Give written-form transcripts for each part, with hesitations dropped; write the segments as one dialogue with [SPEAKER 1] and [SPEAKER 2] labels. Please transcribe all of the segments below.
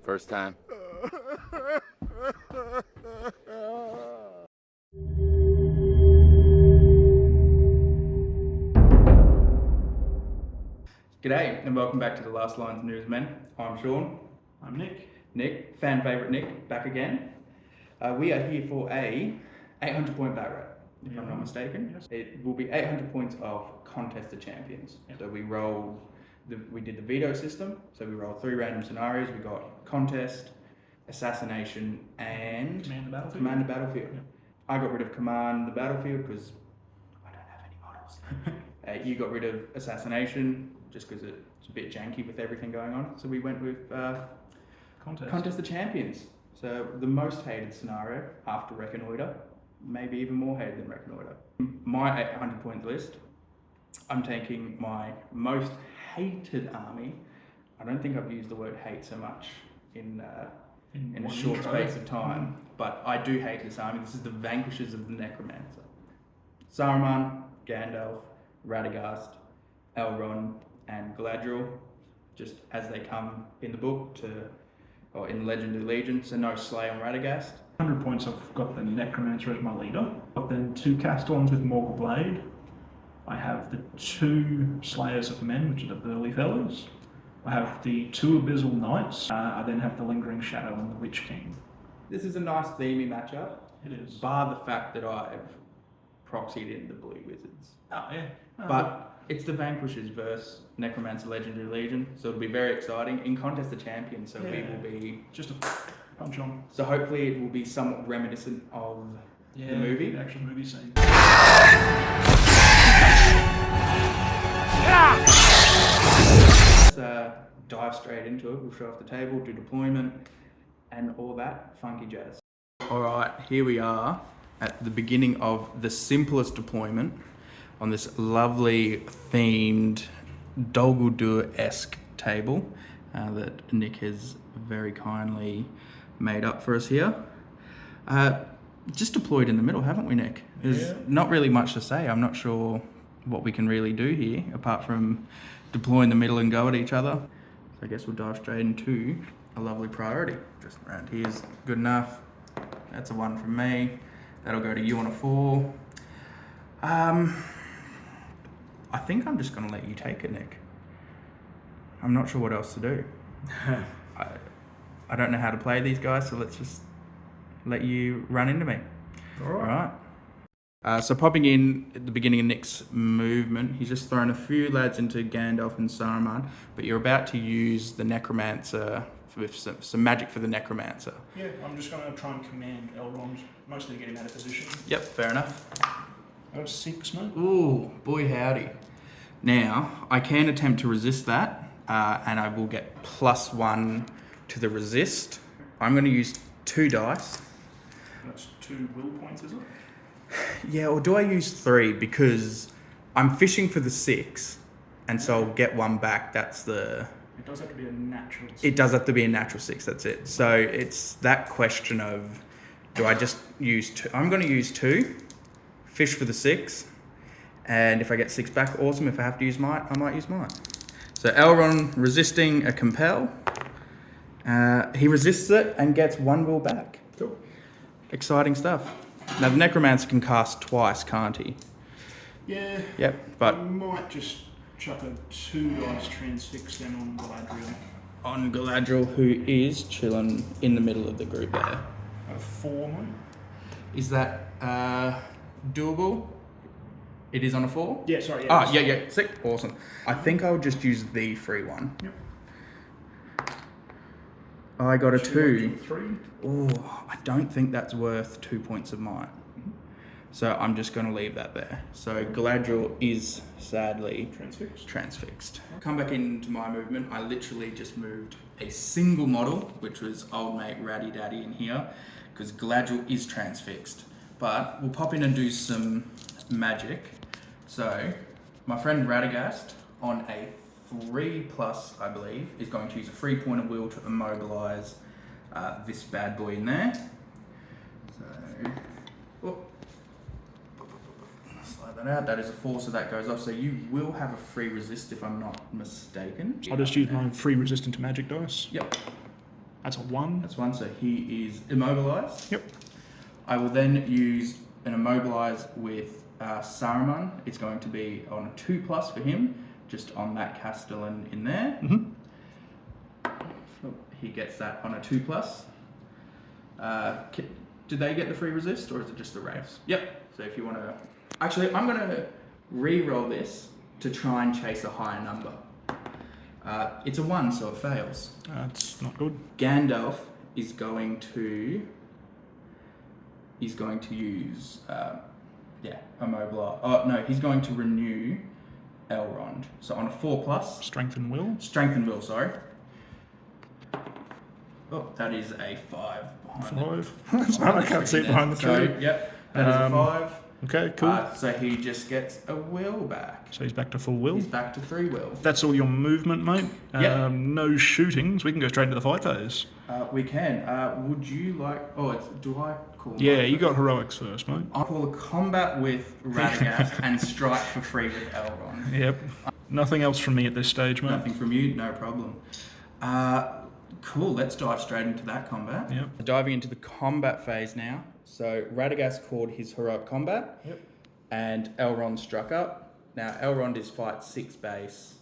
[SPEAKER 1] First time.
[SPEAKER 2] G'day and welcome back to the Last Lines Newsmen. I'm Sean.
[SPEAKER 3] I'm Nick.
[SPEAKER 2] Nick, fan favourite Nick, back again. We are here for a 800 point bat rate, if I'm not mistaken.
[SPEAKER 3] Yes.
[SPEAKER 2] It will be 800 points of Contest of Champions. Yep. So we did the veto system. So we rolled 3 random scenarios. We got Contest, Assassination, and
[SPEAKER 3] Command the Battlefield.
[SPEAKER 2] Command the Battlefield.
[SPEAKER 3] Yep.
[SPEAKER 2] I got rid of Command the Battlefield because I don't have any models. You got rid of Assassination just because it's a bit janky with everything going on. So we went with Contest of Champions. So the most hated scenario after Reconnoiter, maybe even more hated than Reconnoiter. My 800 point list, I'm taking my most hated army. I don't think I've used the word hate so much in a short space of time, but I do hate this army. This is the Vanquishers of the Necromancer. Saruman, Gandalf, Radagast, Elrond, and Galadriel, just as they come in the book or in Legend of the Legion, so no Slay on Radagast.
[SPEAKER 3] 100 points, I've got the Necromancer as my leader. I've then 2 Castellans with Morgul Blade. I have the 2 Slayers of Men, which are the burly fellows. I have the 2 Abyssal Knights. I then have the Lingering Shadow and the Witch King. This
[SPEAKER 2] is a nice themey matchup.
[SPEAKER 3] It is.
[SPEAKER 2] Bar the fact that I've proxied in the Blue Wizards.
[SPEAKER 3] Oh, yeah.
[SPEAKER 2] But it's the Vanquishers versus Necromancer Legendary Legion, so it'll be very exciting. In Contest of Champions, so we will be...
[SPEAKER 3] Just a punch on.
[SPEAKER 2] So hopefully it will be somewhat reminiscent of the movie.
[SPEAKER 3] The actual movie scene.
[SPEAKER 2] Let's dive straight into it. We'll show off the table, do deployment, and all that funky jazz. Alright, here we are at the beginning of the simplest deployment on this lovely themed Dol Guldur-esque table that Nick has very kindly made up for us here. Just deployed in the middle, haven't we, Nick? There's not really much to say. I'm not sure what we can really do here apart from deploy in the middle and go at each other. So I guess we'll dive straight into a lovely priority. Just around here's good enough. That's a 1 from me. That'll go to you on a 4. I think I'm just going to let you take it, Nick. I'm not sure what else to do. I don't know how to play these guys, so let's just let you run into me.
[SPEAKER 3] All right.
[SPEAKER 2] So popping in at the beginning of Nick's movement, he's just thrown a few lads into Gandalf and Saruman, but you're about to use the Necromancer with some magic for the Necromancer.
[SPEAKER 3] Yeah, I'm just going to try and command Elrond, mostly get him out of position.
[SPEAKER 2] Yep, fair enough.
[SPEAKER 3] That's 6, mate.
[SPEAKER 2] Ooh, boy howdy. Now, I can attempt to resist that, and I will get +1 to the resist. I'm going to use 2 dice.
[SPEAKER 3] That's 2 will points, is it?
[SPEAKER 2] Yeah, or do I use 3? Because I'm fishing for the 6, and so I'll get 1 back. That's the...
[SPEAKER 3] It does have to be a natural 6.
[SPEAKER 2] It does have to be a natural 6, that's it. So it's that question of, do I just use 2? I'm going to use 2, fish for the 6, and if I get 6 back, awesome. If I have to use mine, I might use mine. So Elrond resisting a compel. He resists it and gets 1 will back.
[SPEAKER 3] Cool.
[SPEAKER 2] Exciting stuff. Now the Necromancer can cast twice, can't he?
[SPEAKER 3] Yeah.
[SPEAKER 2] Yep, but...
[SPEAKER 3] I might just chuck a 2 dice transfix then on Galadriel.
[SPEAKER 2] On Galadriel, who is chilling in the middle of the group there.
[SPEAKER 3] A 4, mate.
[SPEAKER 2] Is that doable? It is on a 4?
[SPEAKER 3] Yeah, sorry. Yeah,
[SPEAKER 2] yeah. Sick. Awesome. I think I'll just use the free one.
[SPEAKER 3] Yep.
[SPEAKER 2] I got a 2.
[SPEAKER 3] 3.
[SPEAKER 2] Oh, I don't think that's worth 2 points of mine.
[SPEAKER 3] Mm-hmm.
[SPEAKER 2] So I'm just going to leave that there. So Galadriel is sadly transfixed. Come back into my movement. I literally just moved a single model, which was old mate Ratty Daddy in here, because Galadriel is transfixed. But we'll pop in and do some magic. So my friend Radagast on a 3+, I believe, is going to use a 3 point of will to immobilize this bad boy in there. So, slide that out. That is a 4, so that goes off. So you will have a free resist if I'm not mistaken.
[SPEAKER 3] I'll just use my free resistant to magic dice.
[SPEAKER 2] Yep.
[SPEAKER 3] That's a 1.
[SPEAKER 2] That's 1, so he is immobilized.
[SPEAKER 3] Yep.
[SPEAKER 2] I will then use an immobilize with Saruman. It's going to be on a 2+ for him, just on that Castellan in there.
[SPEAKER 3] Mm-hmm.
[SPEAKER 2] He gets that on a 2+. Do they get the free resist, or is it just the race? Yep. So if you want to... Actually, I'm going to re-roll this to try and chase a higher number. It's a 1, so it fails.
[SPEAKER 3] That's not good.
[SPEAKER 2] Gandalf is going to use immobilize. Oh no, he's going to renew Elrond. So on a 4+.
[SPEAKER 3] Strength and will.
[SPEAKER 2] Strength and will, sorry. Oh, that is a 5 behind
[SPEAKER 3] 5. I can't see it behind the tree.
[SPEAKER 2] So, yep, that is a 5.
[SPEAKER 3] Okay, cool.
[SPEAKER 2] So he just gets a will back.
[SPEAKER 3] So he's back to full will.
[SPEAKER 2] He's back to 3 will.
[SPEAKER 3] That's all your movement, mate.
[SPEAKER 2] Yep.
[SPEAKER 3] No shootings. We can go straight into the fight phase.
[SPEAKER 2] We can. Would you like... Oh, do I call...
[SPEAKER 3] Yeah, you got heroics first, mate.
[SPEAKER 2] I'll call a combat with Radagast and strike for free with Elrond.
[SPEAKER 3] Yep. Nothing else from me at this stage, mate.
[SPEAKER 2] Nothing from you, no problem. Cool, let's dive straight into that combat.
[SPEAKER 3] Yep.
[SPEAKER 2] Diving into the combat phase now. So Radagast called his heroic combat.
[SPEAKER 3] Yep.
[SPEAKER 2] And Elrond struck up. Now Elrond is fight 6 base.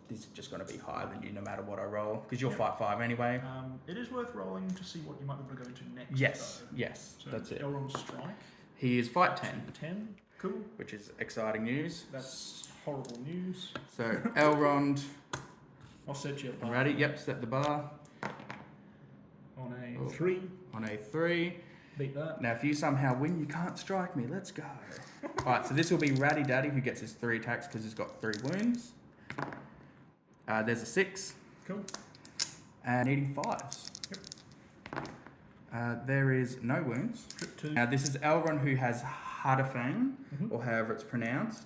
[SPEAKER 2] This is just going to be higher than you no matter what I roll, because you'll fight 5 anyway.
[SPEAKER 3] It is worth rolling to see what you might be able to go into next.
[SPEAKER 2] Yes,
[SPEAKER 3] though.
[SPEAKER 2] yes,
[SPEAKER 3] So
[SPEAKER 2] that's it.
[SPEAKER 3] Elrond's strike.
[SPEAKER 2] He is fight 10,
[SPEAKER 3] 10. Cool.
[SPEAKER 2] which is exciting news.
[SPEAKER 3] That's horrible news.
[SPEAKER 2] So Elrond,
[SPEAKER 3] I'll set you up.
[SPEAKER 2] ready? Yep, set the bar
[SPEAKER 3] On a 3.
[SPEAKER 2] on a 3.
[SPEAKER 3] Beat that.
[SPEAKER 2] Now, if you somehow win, you can't strike me. Let's go. Alright, so this will be Ratty Daddy, who gets his 3 attacks because he's got 3 wounds. There's a 6.
[SPEAKER 3] Cool.
[SPEAKER 2] And needing 5s.
[SPEAKER 3] Yep.
[SPEAKER 2] There is no wounds.
[SPEAKER 3] Trip 2.
[SPEAKER 2] Now, this is Elrond, who has Hardafang, or however it's pronounced,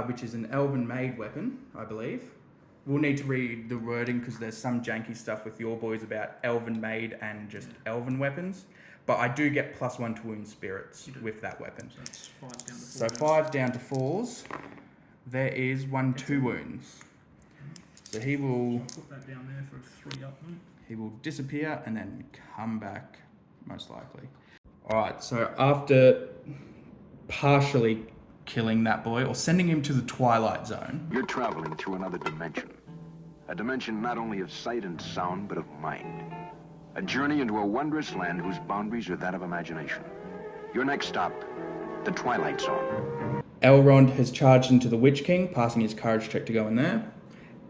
[SPEAKER 2] which is an elven made weapon, I believe. We'll need to read the wording because there's some janky stuff with your boys about elven made and just elven weapons. But I do get +1 to wound spirits with that weapon.
[SPEAKER 3] So that's 5 down to 4.
[SPEAKER 2] So 5 down to 4s. There is 1 2 wounds. So he will
[SPEAKER 3] Put that down there for a 3 up, mate.
[SPEAKER 2] he will disappear and then come back, most likely. Alright, so after partially killing that boy, or sending him to the Twilight Zone.
[SPEAKER 1] You're traveling through another dimension. A dimension not only of sight and sound, but of mind. A journey into a wondrous land whose boundaries are that of imagination. Your next stop, the Twilight Zone.
[SPEAKER 2] Elrond has charged into the Witch King, passing his courage check to go in there.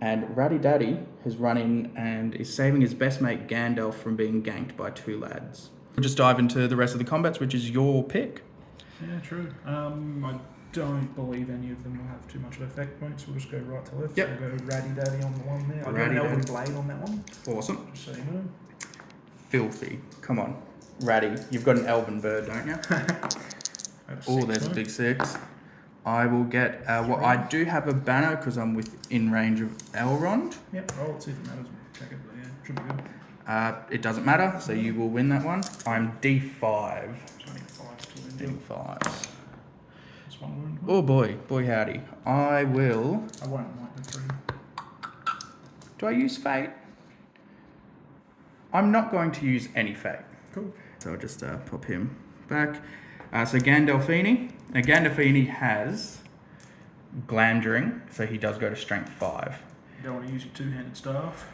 [SPEAKER 2] And Ratty Daddy has run in and is saving his best mate Gandalf from being ganked by 2 lads. We'll just dive into the rest of the combats, which is your pick.
[SPEAKER 3] Yeah, true. I don't believe any of them will have too much of effect points. We'll just go right to left.
[SPEAKER 2] Yep.
[SPEAKER 3] So we'll go Ratty Daddy on the one there. I've got
[SPEAKER 2] Ratty
[SPEAKER 3] an Elven
[SPEAKER 2] Daddy.
[SPEAKER 3] Blade on that one,
[SPEAKER 2] Awesome.
[SPEAKER 3] just so you know.
[SPEAKER 2] Filthy. Come on. Ratty, you've got an elven bird, don't you? Oh, there's a big 6. I will get... well, I do have a banner because I'm within range of Elrond.
[SPEAKER 3] Yep, roll it, see if it matters. Check it, but yeah, should be good.
[SPEAKER 2] It doesn't matter, so you will win that one. I'm D5.
[SPEAKER 3] So I need 5 to win.
[SPEAKER 2] Needing 5s.
[SPEAKER 3] That's 1 wound.
[SPEAKER 2] Oh boy, boy howdy. I will...
[SPEAKER 3] I won't like the 3.
[SPEAKER 2] Do I use Fate? I'm not going to use any Fate.
[SPEAKER 3] Cool.
[SPEAKER 2] So I'll just pop him back. So Gandalfini. Now Gandalfini has Glamdring, so he does go to Strength 5.
[SPEAKER 3] You don't want to use your 2-handed staff.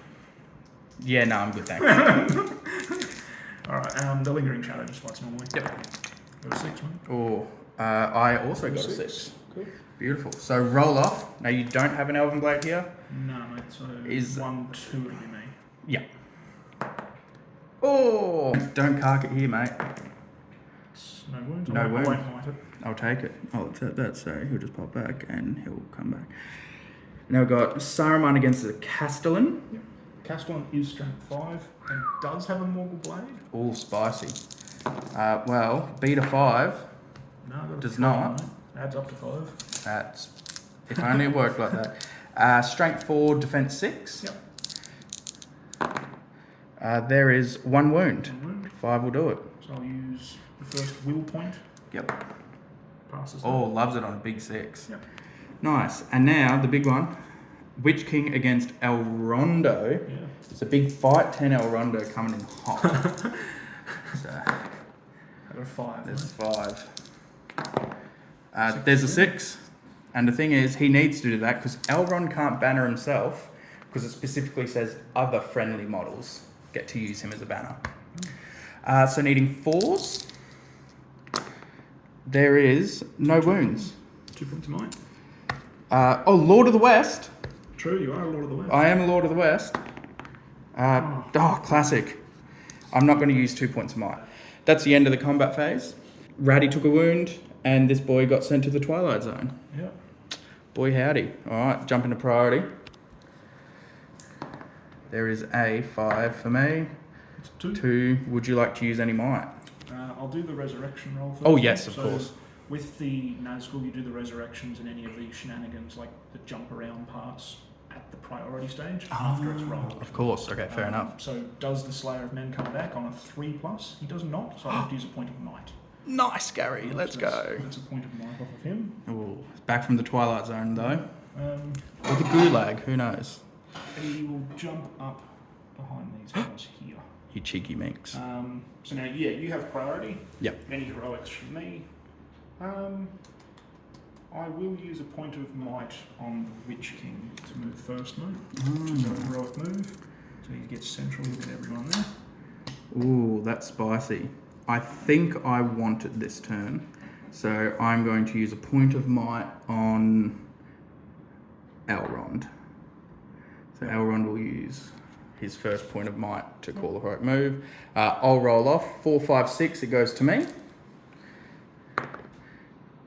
[SPEAKER 2] Yeah, no, I'm good, thanks.
[SPEAKER 3] Alright, the Lingering Shadow just fights normally.
[SPEAKER 2] Yep.
[SPEAKER 3] Got a 6, mate.
[SPEAKER 2] Oh, I also got a 6.
[SPEAKER 3] Cool.
[SPEAKER 2] Beautiful. So roll off. Now you don't have an Elven Blade here.
[SPEAKER 3] No, mate, so
[SPEAKER 2] Is-
[SPEAKER 3] 1, 2 it'll be me.
[SPEAKER 2] Yeah. Oh! Don't cark it here, mate.
[SPEAKER 3] No wounds.
[SPEAKER 2] No
[SPEAKER 3] I
[SPEAKER 2] wounds.
[SPEAKER 3] won't might it.
[SPEAKER 2] I'll take it. I'll accept that. So he'll just pop back and he'll come back. Now we've got Saruman against the Castellan.
[SPEAKER 3] Yep. Castellan is Strength 5 and does have a Morgul Blade.
[SPEAKER 2] All spicy. Well, beta 5.
[SPEAKER 3] No, I've got a
[SPEAKER 2] Does
[SPEAKER 3] 3,
[SPEAKER 2] not.
[SPEAKER 3] mate. Adds up to 5.
[SPEAKER 2] That's... If only it worked like that. Strength 4, defense 6.
[SPEAKER 3] Yep.
[SPEAKER 2] There is 1 wound.
[SPEAKER 3] 1 wound.
[SPEAKER 2] 5 will do it.
[SPEAKER 3] So I'll use the first will point.
[SPEAKER 2] Yep.
[SPEAKER 3] Passes.
[SPEAKER 2] Oh, loves it on a big 6.
[SPEAKER 3] Yep.
[SPEAKER 2] Nice. And now the big one. Witch King against El Rondo.
[SPEAKER 3] Yeah.
[SPEAKER 2] It's a big fight. 10 El Rondo coming in hot. So
[SPEAKER 3] Out of 5.
[SPEAKER 2] there's
[SPEAKER 3] Right?
[SPEAKER 2] 5. There's a 6. And the thing is, he needs to do that because Elrond can't banner himself because it specifically says other friendly models get to use him as a banner. So needing 4s. There is no wounds.
[SPEAKER 3] 2 points of might.
[SPEAKER 2] Lord of the West.
[SPEAKER 3] True, you are a Lord of the West.
[SPEAKER 2] I am a Lord of the West. Classic. I'm not going to use 2 points of might. That's the end of the combat phase. Ratty took a wound, and this boy got sent to the Twilight Zone.
[SPEAKER 3] Yeah.
[SPEAKER 2] Boy howdy. Alright, jump into priority. There is a 5 for me.
[SPEAKER 3] It's 2.
[SPEAKER 2] 2. Would you like to use any might?
[SPEAKER 3] I'll do the resurrection roll first.
[SPEAKER 2] Oh, yes, of course.
[SPEAKER 3] With the Nazgul, you do the resurrections and any of the shenanigans, like the jump around parts at the priority stage after it's rolled.
[SPEAKER 2] Of course, okay, fair enough.
[SPEAKER 3] So does the Slayer of Men come back on a 3+? He does not, so I have to use a point of might.
[SPEAKER 2] Nice, Gary, let's
[SPEAKER 3] So
[SPEAKER 2] go.
[SPEAKER 3] That's a point of might off of him.
[SPEAKER 2] Ooh, back from the Twilight Zone, though.
[SPEAKER 3] Um,
[SPEAKER 2] Or the Gulag, who knows?
[SPEAKER 3] he will jump up behind these guys here.
[SPEAKER 2] You cheeky minx.
[SPEAKER 3] So now, yeah, you have priority.
[SPEAKER 2] Yep.
[SPEAKER 3] Any heroics from me. I will use a point of might on the Witch King to move first move, which is a heroic move. So he gets central, you get everyone there.
[SPEAKER 2] Ooh, that's spicy. I think I want it this turn. So I'm going to use a point of might on Elrond. So Elrond will use his first point of might to call a heroic move. I'll roll off. 4, 5, 6, it goes to me.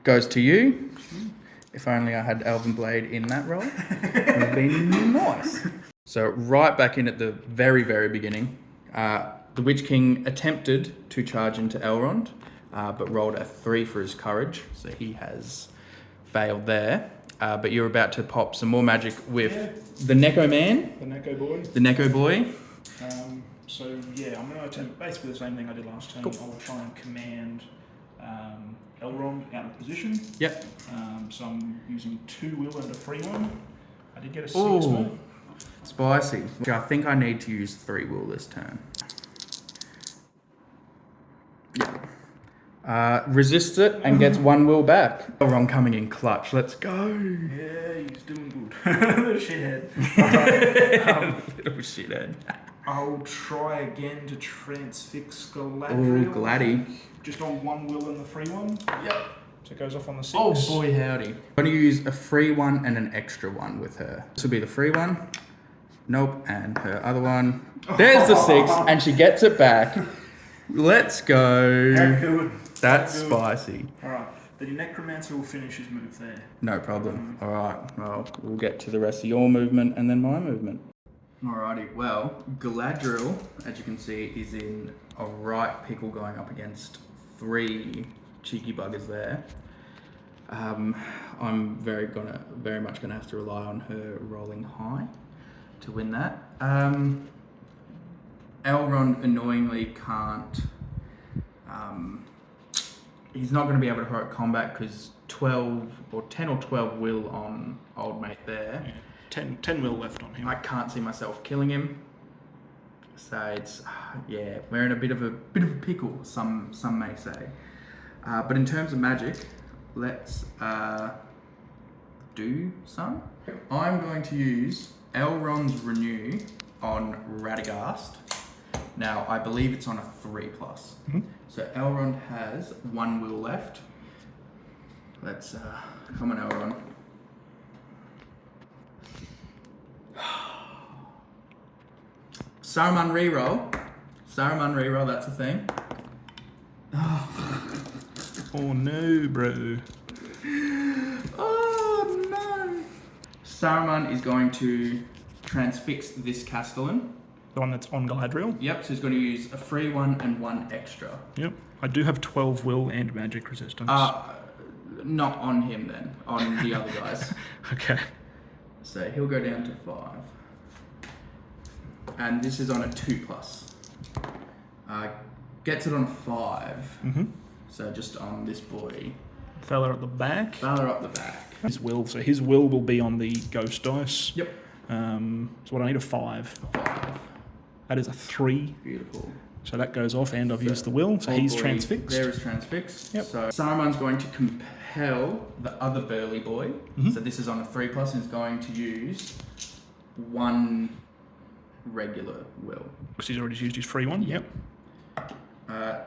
[SPEAKER 2] Goes to you. If only I had Elven Blade in that roll. It would have been nice. So right back in at the very, very beginning, the Witch King attempted to charge into Elrond, but rolled a 3 for his courage. So he has failed there. But you're about to pop some more magic with the Neko Man.
[SPEAKER 3] The Neko Boy.
[SPEAKER 2] The Neko Boy.
[SPEAKER 3] So yeah, I'm going to attempt basically the same thing I did last turn.
[SPEAKER 2] Cool.
[SPEAKER 3] I will try and command Elrond out of position.
[SPEAKER 2] Yep.
[SPEAKER 3] So I'm using 2 will and a free one. I did get a 6
[SPEAKER 2] Ooh.
[SPEAKER 3] move.
[SPEAKER 2] Spicy. I think I need to use 3 will this turn. Resists it and gets 1 will back. Elrond coming in clutch. Let's go.
[SPEAKER 3] Yeah, he's doing good. Little shithead.
[SPEAKER 2] Little shithead.
[SPEAKER 3] I'll try again to transfix Galadriel.
[SPEAKER 2] Oh, Gladdy.
[SPEAKER 3] Just on 1 will and the free one.
[SPEAKER 2] Yep.
[SPEAKER 3] So it goes off on the 6.
[SPEAKER 2] Oh boy, howdy. I'm going to use a free one and an extra one with her. This will be the free one. Nope. And her other one. There's the 6 and she gets it back. Let's go.
[SPEAKER 3] How good.
[SPEAKER 2] That's
[SPEAKER 3] How good.
[SPEAKER 2] spicy.
[SPEAKER 3] Alright, the Necromancer will finish his move there.
[SPEAKER 2] No problem. All right. Well, we'll get to the rest of your movement and then my movement. Alrighty. Well, Galadriel, as you can see, is in a right pickle going up against 3 cheeky buggers there. I'm very much gonna have to rely on her rolling high to win that. Elrond annoyingly can't. He's not going to be able to heroic combat because 10 or 12 will on old mate there.
[SPEAKER 3] Yeah. 10 will left on him.
[SPEAKER 2] I can't see myself killing him. So it's we're in a bit of a pickle. Some may say. But in terms of magic, let's do some. I'm going to use Elrond's Renew on Radagast. Now, I believe it's on a 3+.
[SPEAKER 3] Mm-hmm.
[SPEAKER 2] So Elrond has 1 will left. Let's come on, Elrond. Saruman reroll, that's a thing.
[SPEAKER 3] Oh no, bro.
[SPEAKER 2] Oh no! Saruman is going to transfix this Castellan.
[SPEAKER 3] The one that's on Galadriel?
[SPEAKER 2] Yep, so he's going to use a free one and 1 extra.
[SPEAKER 3] Yep. I do have 12 will and magic resistance.
[SPEAKER 2] Not on him then, on the other guys.
[SPEAKER 3] Okay.
[SPEAKER 2] So he'll go down to 5. And this is on a 2+. Gets it on a 5.
[SPEAKER 3] Mm-hmm.
[SPEAKER 2] So just on this boy.
[SPEAKER 3] fella at the back.
[SPEAKER 2] Fella up the back.
[SPEAKER 3] His will. So his will be on the ghost dice.
[SPEAKER 2] Yep.
[SPEAKER 3] So what I need a 5.
[SPEAKER 2] 5.
[SPEAKER 3] That is a 3.
[SPEAKER 2] Beautiful.
[SPEAKER 3] So that goes off, and I've used the will. So he's transfixed.
[SPEAKER 2] There is transfixed.
[SPEAKER 3] Yep.
[SPEAKER 2] So Saruman's going to compel the other burly boy. So this is on a 3+, and is going to use 1 regular will.
[SPEAKER 3] Because he's already used his free one. Yep.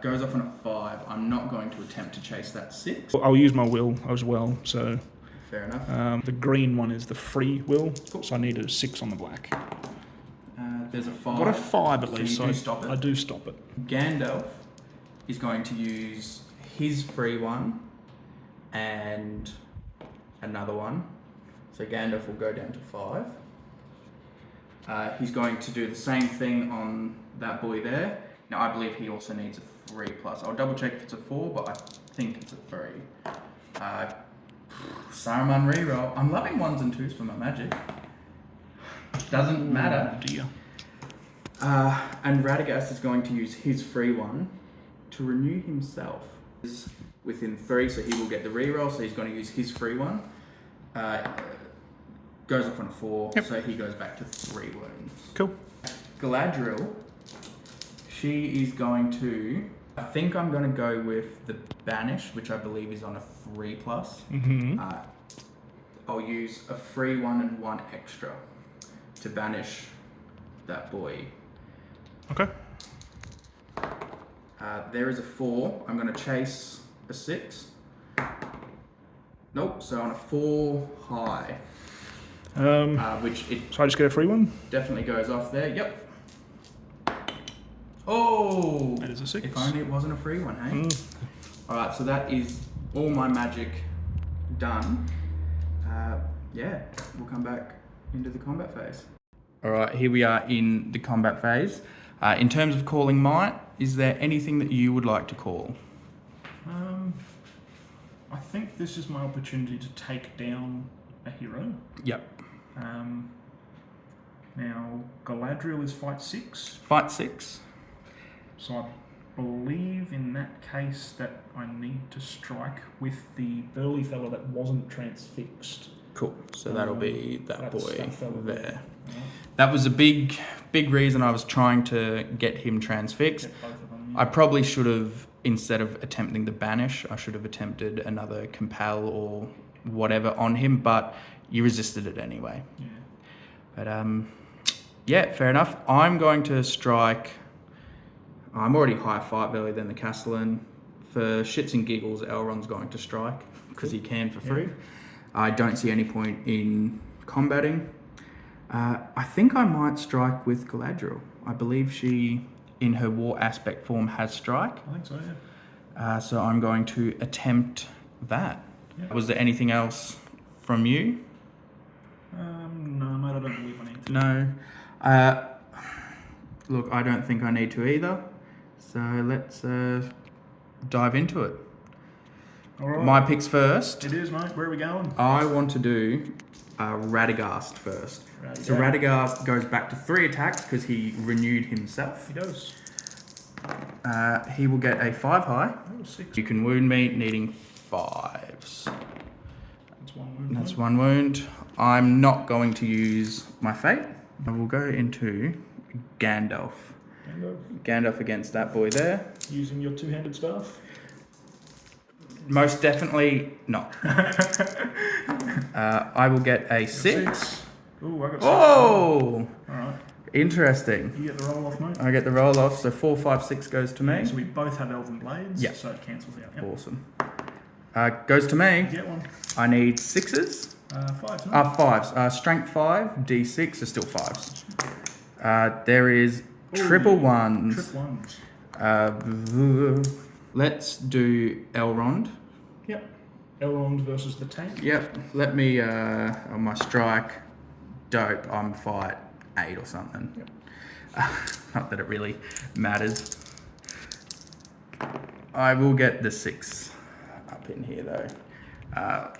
[SPEAKER 2] Goes off on a 5. I'm not going to attempt to chase that 6.
[SPEAKER 3] I'll use my will as well. So
[SPEAKER 2] Fair enough.
[SPEAKER 3] the green one is the free will.
[SPEAKER 2] Cool.
[SPEAKER 3] So I need a 6 on the black.
[SPEAKER 2] There's a 5.
[SPEAKER 3] Got a 5 at
[SPEAKER 2] So
[SPEAKER 3] least.
[SPEAKER 2] you do stop it.
[SPEAKER 3] I do stop it.
[SPEAKER 2] Gandalf is going to use his free one and another one. So Gandalf will go down to 5. He's going to do the same thing on that boy there. Now I believe he also needs a 3+. I'll double check if it's a 4, but I think it's a 3. Saruman reroll. I'm loving 1s and 2s for my magic. Doesn't matter.
[SPEAKER 3] Oh dear.
[SPEAKER 2] And Radagast is going to use his free one to renew himself. He's within 3, so he will get the reroll, so he's going to use his free one. Goes off on a 4, so he goes back to 3 wounds.
[SPEAKER 3] Cool.
[SPEAKER 2] Galadriel, she is going to... I think I'm going to go with the Banish, which I believe is on a 3+.
[SPEAKER 3] Mm-hmm.
[SPEAKER 2] I'll use a free one and 1 extra to banish that boy.
[SPEAKER 3] Okay.
[SPEAKER 2] There is a 4. I'm going to chase a 6. Nope. So on a 4 high, which it
[SPEAKER 3] So I just get a free one?
[SPEAKER 2] definitely goes off there. Yep. Oh!
[SPEAKER 3] That is a 6.
[SPEAKER 2] If only it wasn't a free one, hey? Alright, so that is all my magic done. Yeah, we'll come back into the combat phase. Alright, here we are in the combat phase. In terms of calling might, is there anything that you would like to call?
[SPEAKER 3] I think this is my opportunity to take down a hero.
[SPEAKER 2] Yep.
[SPEAKER 3] Now, Galadriel is fight 6.
[SPEAKER 2] Fight 6.
[SPEAKER 3] So I believe in that case that I need to strike with the burly fellow that wasn't transfixed.
[SPEAKER 2] Cool. So that'll be that boy
[SPEAKER 3] that fellow
[SPEAKER 2] there.
[SPEAKER 3] Right.
[SPEAKER 2] That was a big reason I was trying to get him transfixed.
[SPEAKER 3] Get both of them,
[SPEAKER 2] I probably should have, instead of attempting the banish, I should have attempted another compel or whatever on him, but you resisted it anyway.
[SPEAKER 3] Yeah.
[SPEAKER 2] But yeah, fair enough. I'm going to strike. I'm already higher fight value than the Castellan. For shits and giggles, Elrond's going to strike because he can for free. I don't see any point in combating. I think I might strike with Galadriel. I believe she, in her war aspect form, has strike.
[SPEAKER 3] I think so, yeah.
[SPEAKER 2] So I'm going to attempt that.
[SPEAKER 3] Yeah.
[SPEAKER 2] Was there anything else from you?
[SPEAKER 3] No, mate, I don't believe I need to.
[SPEAKER 2] No. Look, I don't think I need to either. So let's dive into it.
[SPEAKER 3] All right.
[SPEAKER 2] My picks first.
[SPEAKER 3] It is, mate. Where are we going?
[SPEAKER 2] I want to do Radagast first. So Radagast goes back to 3 attacks because he renewed himself.
[SPEAKER 3] He does.
[SPEAKER 2] He will get a 5 high.
[SPEAKER 3] Oh, 6.
[SPEAKER 2] You can wound me, needing 5s.
[SPEAKER 3] That's 1 wound.
[SPEAKER 2] That's 1 wound. I'm not going to use my fate. I will go into Gandalf. Gandalf against that boy there.
[SPEAKER 3] Using your 2-handed staff?
[SPEAKER 2] Most definitely not. I will get a 6.
[SPEAKER 3] Ooh, I got 6.
[SPEAKER 2] Oh!
[SPEAKER 3] Alright.
[SPEAKER 2] Interesting.
[SPEAKER 3] You get the roll off, mate.
[SPEAKER 2] I get the roll off, so 4, 5, 6 goes to me.
[SPEAKER 3] So we both have Elven Blades,
[SPEAKER 2] Yeah.
[SPEAKER 3] so it cancels out. Yep.
[SPEAKER 2] Awesome. Goes to me.
[SPEAKER 3] Get one.
[SPEAKER 2] I need 6s.
[SPEAKER 3] 5s, no?
[SPEAKER 2] 5s. Strength 5, D6 are still 5s. There is triple ones.
[SPEAKER 3] Triple ones.
[SPEAKER 2] Let's do Elrond.
[SPEAKER 3] Yep. Elrond versus the tank.
[SPEAKER 2] Yep. Let me, on my strike, dope, I'm fight 8 or something.
[SPEAKER 3] Yep.
[SPEAKER 2] Not that it really matters. I will get the 6 up in here though.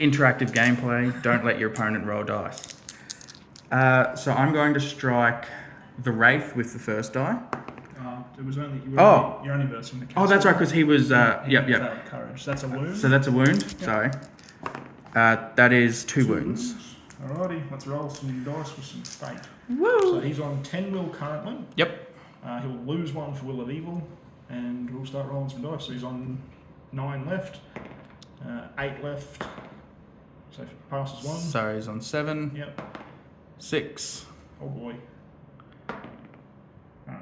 [SPEAKER 2] Interactive gameplay, don't let your opponent roll dice. So I'm going to strike the Wraith with the first die.
[SPEAKER 3] It was only you're only versing the cast.
[SPEAKER 2] Oh, that's right, because he was. Yep.
[SPEAKER 3] Courage. That's a wound.
[SPEAKER 2] So that's a wound.
[SPEAKER 3] Yep.
[SPEAKER 2] Sorry. That is 2 wounds.
[SPEAKER 3] Alrighty, let's roll some dice with some fate.
[SPEAKER 2] Woo!
[SPEAKER 3] So he's on 10 will currently.
[SPEAKER 2] Yep.
[SPEAKER 3] He'll lose 1 for Will of Evil, and we'll start rolling some dice. So he's on 9 left, 8 left. So if it passes 1.
[SPEAKER 2] So he's on 7.
[SPEAKER 3] Yep.
[SPEAKER 2] 6.
[SPEAKER 3] Oh boy.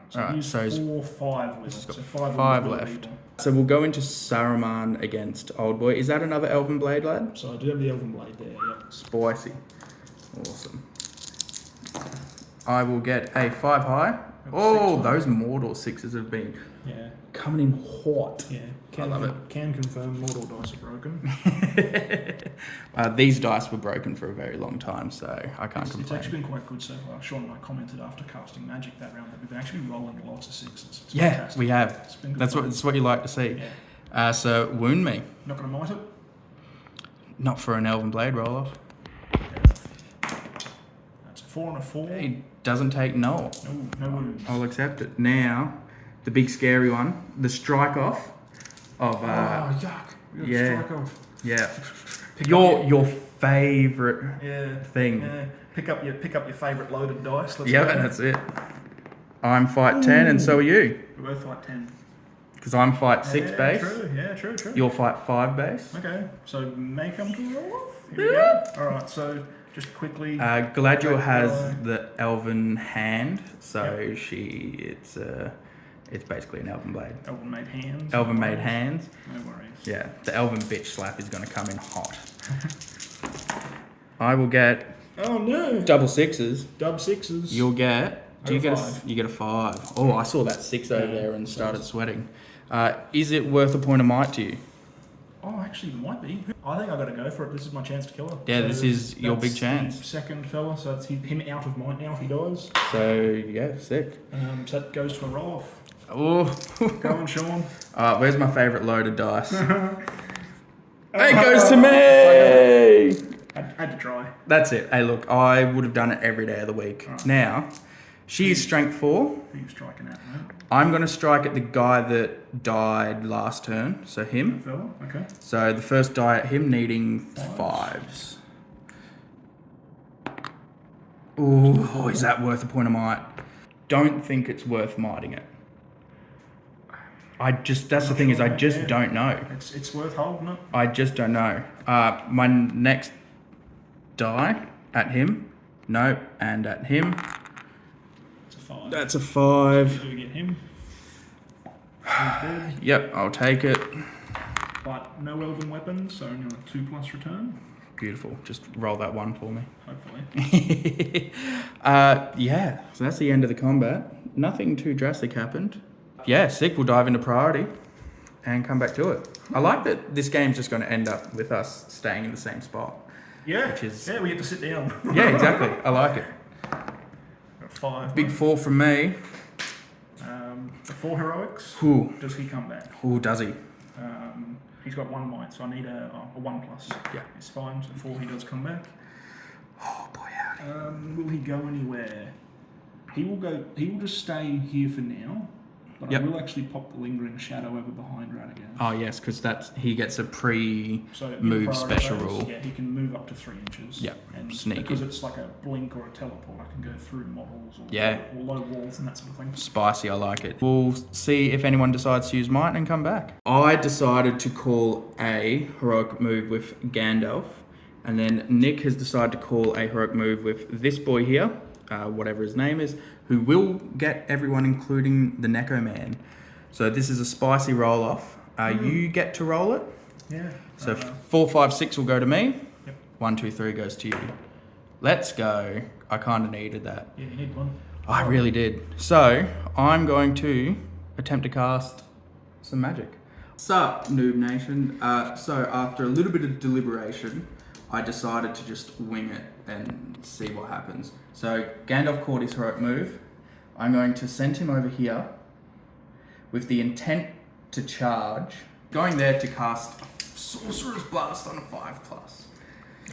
[SPEAKER 3] So
[SPEAKER 2] Alright,
[SPEAKER 3] he's
[SPEAKER 2] so he's
[SPEAKER 3] 4, 5 will.
[SPEAKER 2] He's
[SPEAKER 3] So
[SPEAKER 2] got
[SPEAKER 3] 5
[SPEAKER 2] 5
[SPEAKER 3] will of
[SPEAKER 2] left.
[SPEAKER 3] Evil.
[SPEAKER 2] So we'll go into Saruman against Old Boy. Is that another Elven Blade, lad?
[SPEAKER 3] So I do have the Elven Blade there, yep.
[SPEAKER 2] Spicy. Awesome. I will get a 5 high. Oh, those Mordor 6s have been coming in hot.
[SPEAKER 3] Yeah.
[SPEAKER 2] I love it.
[SPEAKER 3] Can confirm Mordor dice are broken.
[SPEAKER 2] These dice were broken for a very long time, so I can't
[SPEAKER 3] It's
[SPEAKER 2] complain.
[SPEAKER 3] actually been quite good so far. Sean and I commented after casting Magic that round that we've been actually rolling lots of 6s. It's
[SPEAKER 2] Yeah,
[SPEAKER 3] fantastic.
[SPEAKER 2] we have.
[SPEAKER 3] It's been good
[SPEAKER 2] That's
[SPEAKER 3] fun.
[SPEAKER 2] what you like to see.
[SPEAKER 3] Yeah.
[SPEAKER 2] So wound me.
[SPEAKER 3] Not going to might it?
[SPEAKER 2] Not for an Elven Blade roll off.
[SPEAKER 3] That's a 4 and a 4.
[SPEAKER 2] He doesn't take no.
[SPEAKER 3] No wounds.
[SPEAKER 2] I'll accept it. Now, the big scary one, the strike off of
[SPEAKER 3] Oh, yuck. We got
[SPEAKER 2] yeah.
[SPEAKER 3] a strike off.
[SPEAKER 2] yeah.
[SPEAKER 3] Pick
[SPEAKER 2] Your favourite thing.
[SPEAKER 3] Yeah. Pick up your favourite loaded dice. Let's
[SPEAKER 2] Yep,
[SPEAKER 3] go.
[SPEAKER 2] that's it. I'm fight 10 and so are you.
[SPEAKER 3] We both fight 10.
[SPEAKER 2] Because I'm fight 6 base.
[SPEAKER 3] True. Yeah, true.
[SPEAKER 2] You'll fight 5 base.
[SPEAKER 3] Okay, so may come to a roll off. Here we go. Alright, so just quickly.
[SPEAKER 2] Galadriel has
[SPEAKER 3] Guy.
[SPEAKER 2] the Elven hand, so it's basically an Elven Blade.
[SPEAKER 3] Elven made hands.
[SPEAKER 2] Elven made hands.
[SPEAKER 3] No worries.
[SPEAKER 2] Yeah, the Elven bitch slap is going to come in hot. I will get
[SPEAKER 3] Oh no!
[SPEAKER 2] double 6s.
[SPEAKER 3] Dub 6s.
[SPEAKER 2] You'll get.
[SPEAKER 3] I got a
[SPEAKER 2] You get a 5. Oh, I saw that 6 over there and started sweating. Is it worth a point of might to you?
[SPEAKER 3] Oh, actually, it might be. I think I got to go for it. This is my chance to kill her.
[SPEAKER 2] Yeah, this is your
[SPEAKER 3] that's
[SPEAKER 2] big chance.
[SPEAKER 3] the second fella, so that's him out of might now if he dies.
[SPEAKER 2] So yeah, sick.
[SPEAKER 3] So that goes to a roll off.
[SPEAKER 2] Oh,
[SPEAKER 3] Go on, Sean.
[SPEAKER 2] where's my favourite loaded dice? It goes to me.
[SPEAKER 3] I had to try.
[SPEAKER 2] That's it. Hey, look, I would have done it every day of the week.
[SPEAKER 3] Right.
[SPEAKER 2] Now, she is strength 4.
[SPEAKER 3] Who are you striking at, mate?
[SPEAKER 2] I'm going to strike at the guy that died last turn, so him.
[SPEAKER 3] Fella? Okay.
[SPEAKER 2] So the first die at him needing 5s. Ooh, is that worth a point of might? Don't think it's worth mighting it. That's the thing is I just don't know.
[SPEAKER 3] It's worth holding it.
[SPEAKER 2] I just don't know. My next die at him, nope, and at him.
[SPEAKER 3] It's a 5.
[SPEAKER 2] That's a 5.
[SPEAKER 3] Do we get him? He's dead.
[SPEAKER 2] Yep, I'll take it.
[SPEAKER 3] But no elven weapons, so only on a 2+ return.
[SPEAKER 2] Beautiful. Just roll that 1 for me.
[SPEAKER 3] Hopefully.
[SPEAKER 2] Yeah, so that's the end of the combat. Nothing too drastic happened. Yeah, sick. We'll dive into priority and come back to it. I like that this game's just going to end up with us staying in the same spot.
[SPEAKER 3] Yeah.
[SPEAKER 2] Which is-
[SPEAKER 3] we get to sit down.
[SPEAKER 2] Yeah, exactly. I like it.
[SPEAKER 3] Got 5.
[SPEAKER 2] Big 4 from me.
[SPEAKER 3] The 4 heroics.
[SPEAKER 2] Ooh,
[SPEAKER 3] Does he come back?
[SPEAKER 2] ooh, does he?
[SPEAKER 3] He's got 1 might, so I need a 1+.
[SPEAKER 2] Yeah.
[SPEAKER 3] It's fine. So 4 he does come back.
[SPEAKER 2] Oh boy, howdy.
[SPEAKER 3] Will he go anywhere? He will go. He will just stay here for now. But
[SPEAKER 2] Yep.
[SPEAKER 3] I will actually pop the lingering shadow over behind Radigan.
[SPEAKER 2] Oh yes, because he gets a
[SPEAKER 3] So
[SPEAKER 2] move
[SPEAKER 3] in
[SPEAKER 2] special
[SPEAKER 3] priority
[SPEAKER 2] rule.
[SPEAKER 3] phase, yeah, he can move up to 3 inches.
[SPEAKER 2] Yep,
[SPEAKER 3] And
[SPEAKER 2] sneaky.
[SPEAKER 3] because it's like a blink or a teleport, I can go through models or,
[SPEAKER 2] Yeah.
[SPEAKER 3] or low walls and that sort of thing.
[SPEAKER 2] Spicy, I like it. We'll see if anyone decides to use might and come back. I decided to call a heroic move with Gandalf, and then Nick has decided to call a heroic move with this boy here, whatever his name is, who will get everyone, including the Necroman. So this is a spicy roll off. You get to roll it.
[SPEAKER 3] Yeah.
[SPEAKER 2] So 4, 5, 6 will go to me.
[SPEAKER 3] Yep.
[SPEAKER 2] 1, 2, 3 goes to you. Let's go. I kind of needed that.
[SPEAKER 3] Yeah, you need 1.
[SPEAKER 2] I really did. So I'm going to attempt to cast some magic. Sup, Noob Nation. So after a little bit of deliberation, I decided to just wing it and see what happens. So Gandalf caught his heroic move. I'm going to send him over here with the intent to charge. Going there to cast Sorcerer's Blast on a 5+.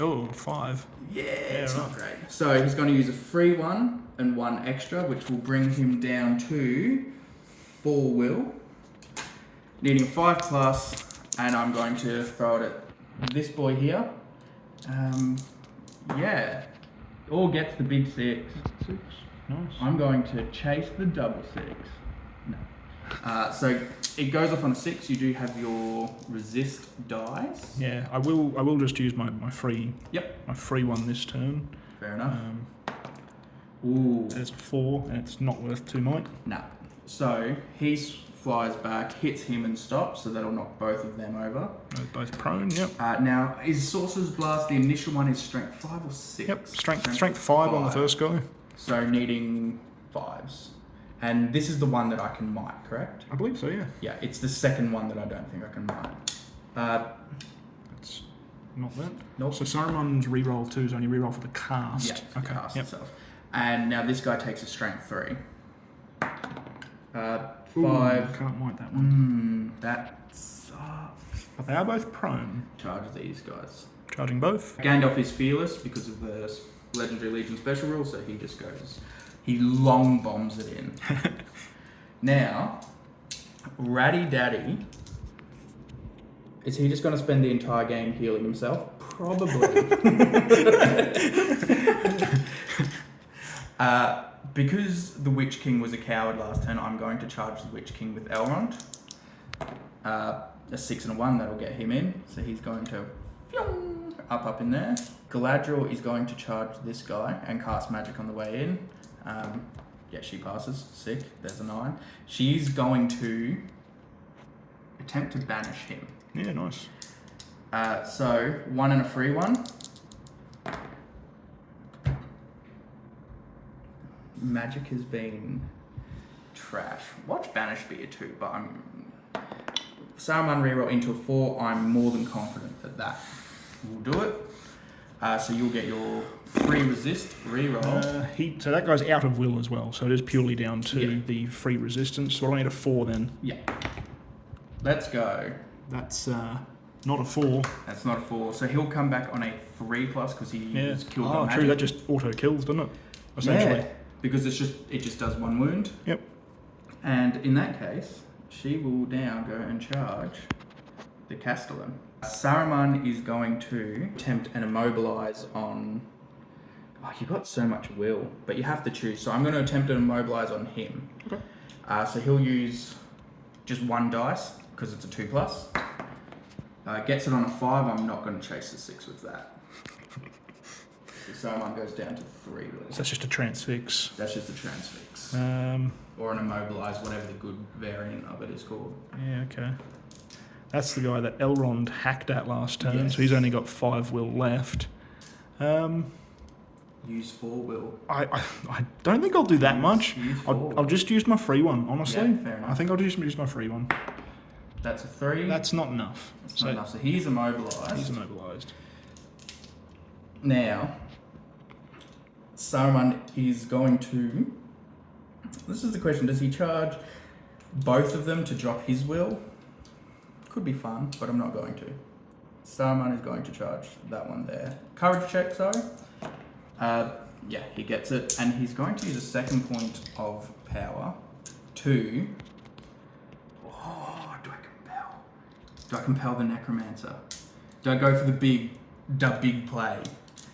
[SPEAKER 3] Oh, 5.
[SPEAKER 2] Yeah, it's not great. So he's going to use a free 1 and 1 extra, which will bring him down to 4 will, needing a 5+, and I'm going to throw it at this boy here. Yeah, all gets the big 6.
[SPEAKER 3] 6. Nice.
[SPEAKER 2] I'm going to chase the double 6. No. So it goes off on a 6. You do have your resist dice.
[SPEAKER 3] Yeah, I will just use my free.
[SPEAKER 2] Yep.
[SPEAKER 3] My free one this turn.
[SPEAKER 2] Fair enough. Ooh.
[SPEAKER 3] There's a 4, and it's not worth 2 might.
[SPEAKER 2] Nah. So he flies back, hits him and stops, so that'll knock both of them over.
[SPEAKER 3] They're both prone. Yep.
[SPEAKER 2] Now, is Sorcerer's Blast, the initial one is strength 5 or 6?
[SPEAKER 3] Yep. Strength 5 on the first guy.
[SPEAKER 2] So needing 5s. And this is the one that I can might, correct?
[SPEAKER 3] I believe so. Yeah.
[SPEAKER 2] Yeah, it's the second one that I don't think I can might.
[SPEAKER 3] It's not that.
[SPEAKER 2] Nope.
[SPEAKER 3] So Saruman's reroll 2 is only reroll for the cast.
[SPEAKER 2] Yeah, for the cast
[SPEAKER 3] Yep.
[SPEAKER 2] itself. And now this guy takes a strength 3. 5.
[SPEAKER 3] Ooh, can't might that one.
[SPEAKER 2] That sucks.
[SPEAKER 3] But they are both prone.
[SPEAKER 2] Charge these guys.
[SPEAKER 3] Charging both.
[SPEAKER 2] Gandalf is fearless because of the Legendary Legion special rule, so he just goes. He long bombs it in. Now, Ratty Daddy. Is he just going to spend the entire game healing himself? Probably. Because the Witch King was a coward last turn, I'm going to charge the Witch King with Elrond. A 6 and a 1, that'll get him in. So he's going to up in there. Galadriel is going to charge this guy and cast magic on the way in. Yeah, she passes. Sick. There's a 9. She's going to attempt to banish him.
[SPEAKER 3] Yeah, nice.
[SPEAKER 2] So 1 and a free 1. Magic has been trash. Watch Banish be a 2, but I'm Saruman reroll into a 4. I'm more than confident that that will do it. So you'll get your free resist reroll.
[SPEAKER 3] So that guy's out of will as well. So it is purely down to the free resistance. So I need a 4 then.
[SPEAKER 2] Yeah. Let's go.
[SPEAKER 3] That's not a 4.
[SPEAKER 2] That's not a 4. So he'll come back on a 3+ because he was killed by magic.
[SPEAKER 3] True. That just auto kills, doesn't it? Essentially.
[SPEAKER 2] Yeah. Because it just does 1 wound.
[SPEAKER 3] Yep.
[SPEAKER 2] And in that case, she will now go and charge the Castellan. Saruman is going to attempt and immobilize on... Oh, you've got so much will, but you have to choose. So I'm going to attempt and immobilize on him.
[SPEAKER 3] Okay.
[SPEAKER 2] So he'll use just 1 dice, because it's a 2+. Gets it on a 5, I'm not going to chase the 6 with that. So Saruman goes down to 3 will.
[SPEAKER 3] So that's just a transfix.
[SPEAKER 2] That's just a transfix. Or an immobilize, whatever the good variant of it is called.
[SPEAKER 3] Yeah, okay. That's the guy that Elrond hacked at last turn,
[SPEAKER 2] Yes.
[SPEAKER 3] so he's only got 5 will left.
[SPEAKER 2] Use 4 will.
[SPEAKER 3] I don't think I'll do that much.
[SPEAKER 2] Use 4
[SPEAKER 3] I'll just use my free one, honestly.
[SPEAKER 2] Yeah, fair enough.
[SPEAKER 3] I think I'll just use my free one.
[SPEAKER 2] That's a 3.
[SPEAKER 3] That's not enough.
[SPEAKER 2] That's not enough. So he's immobilized.
[SPEAKER 3] He's immobilized.
[SPEAKER 2] Now, Saruman is going to... This is the question. Does he charge both of them to drop his will? Could be fun, but I'm not going to. Saruman is going to charge that one there. Courage check, sorry. Yeah, he gets it. And he's going to use a 2nd point of power to... Oh, do I compel? Do I compel the Necromancer? Do I go for the big play?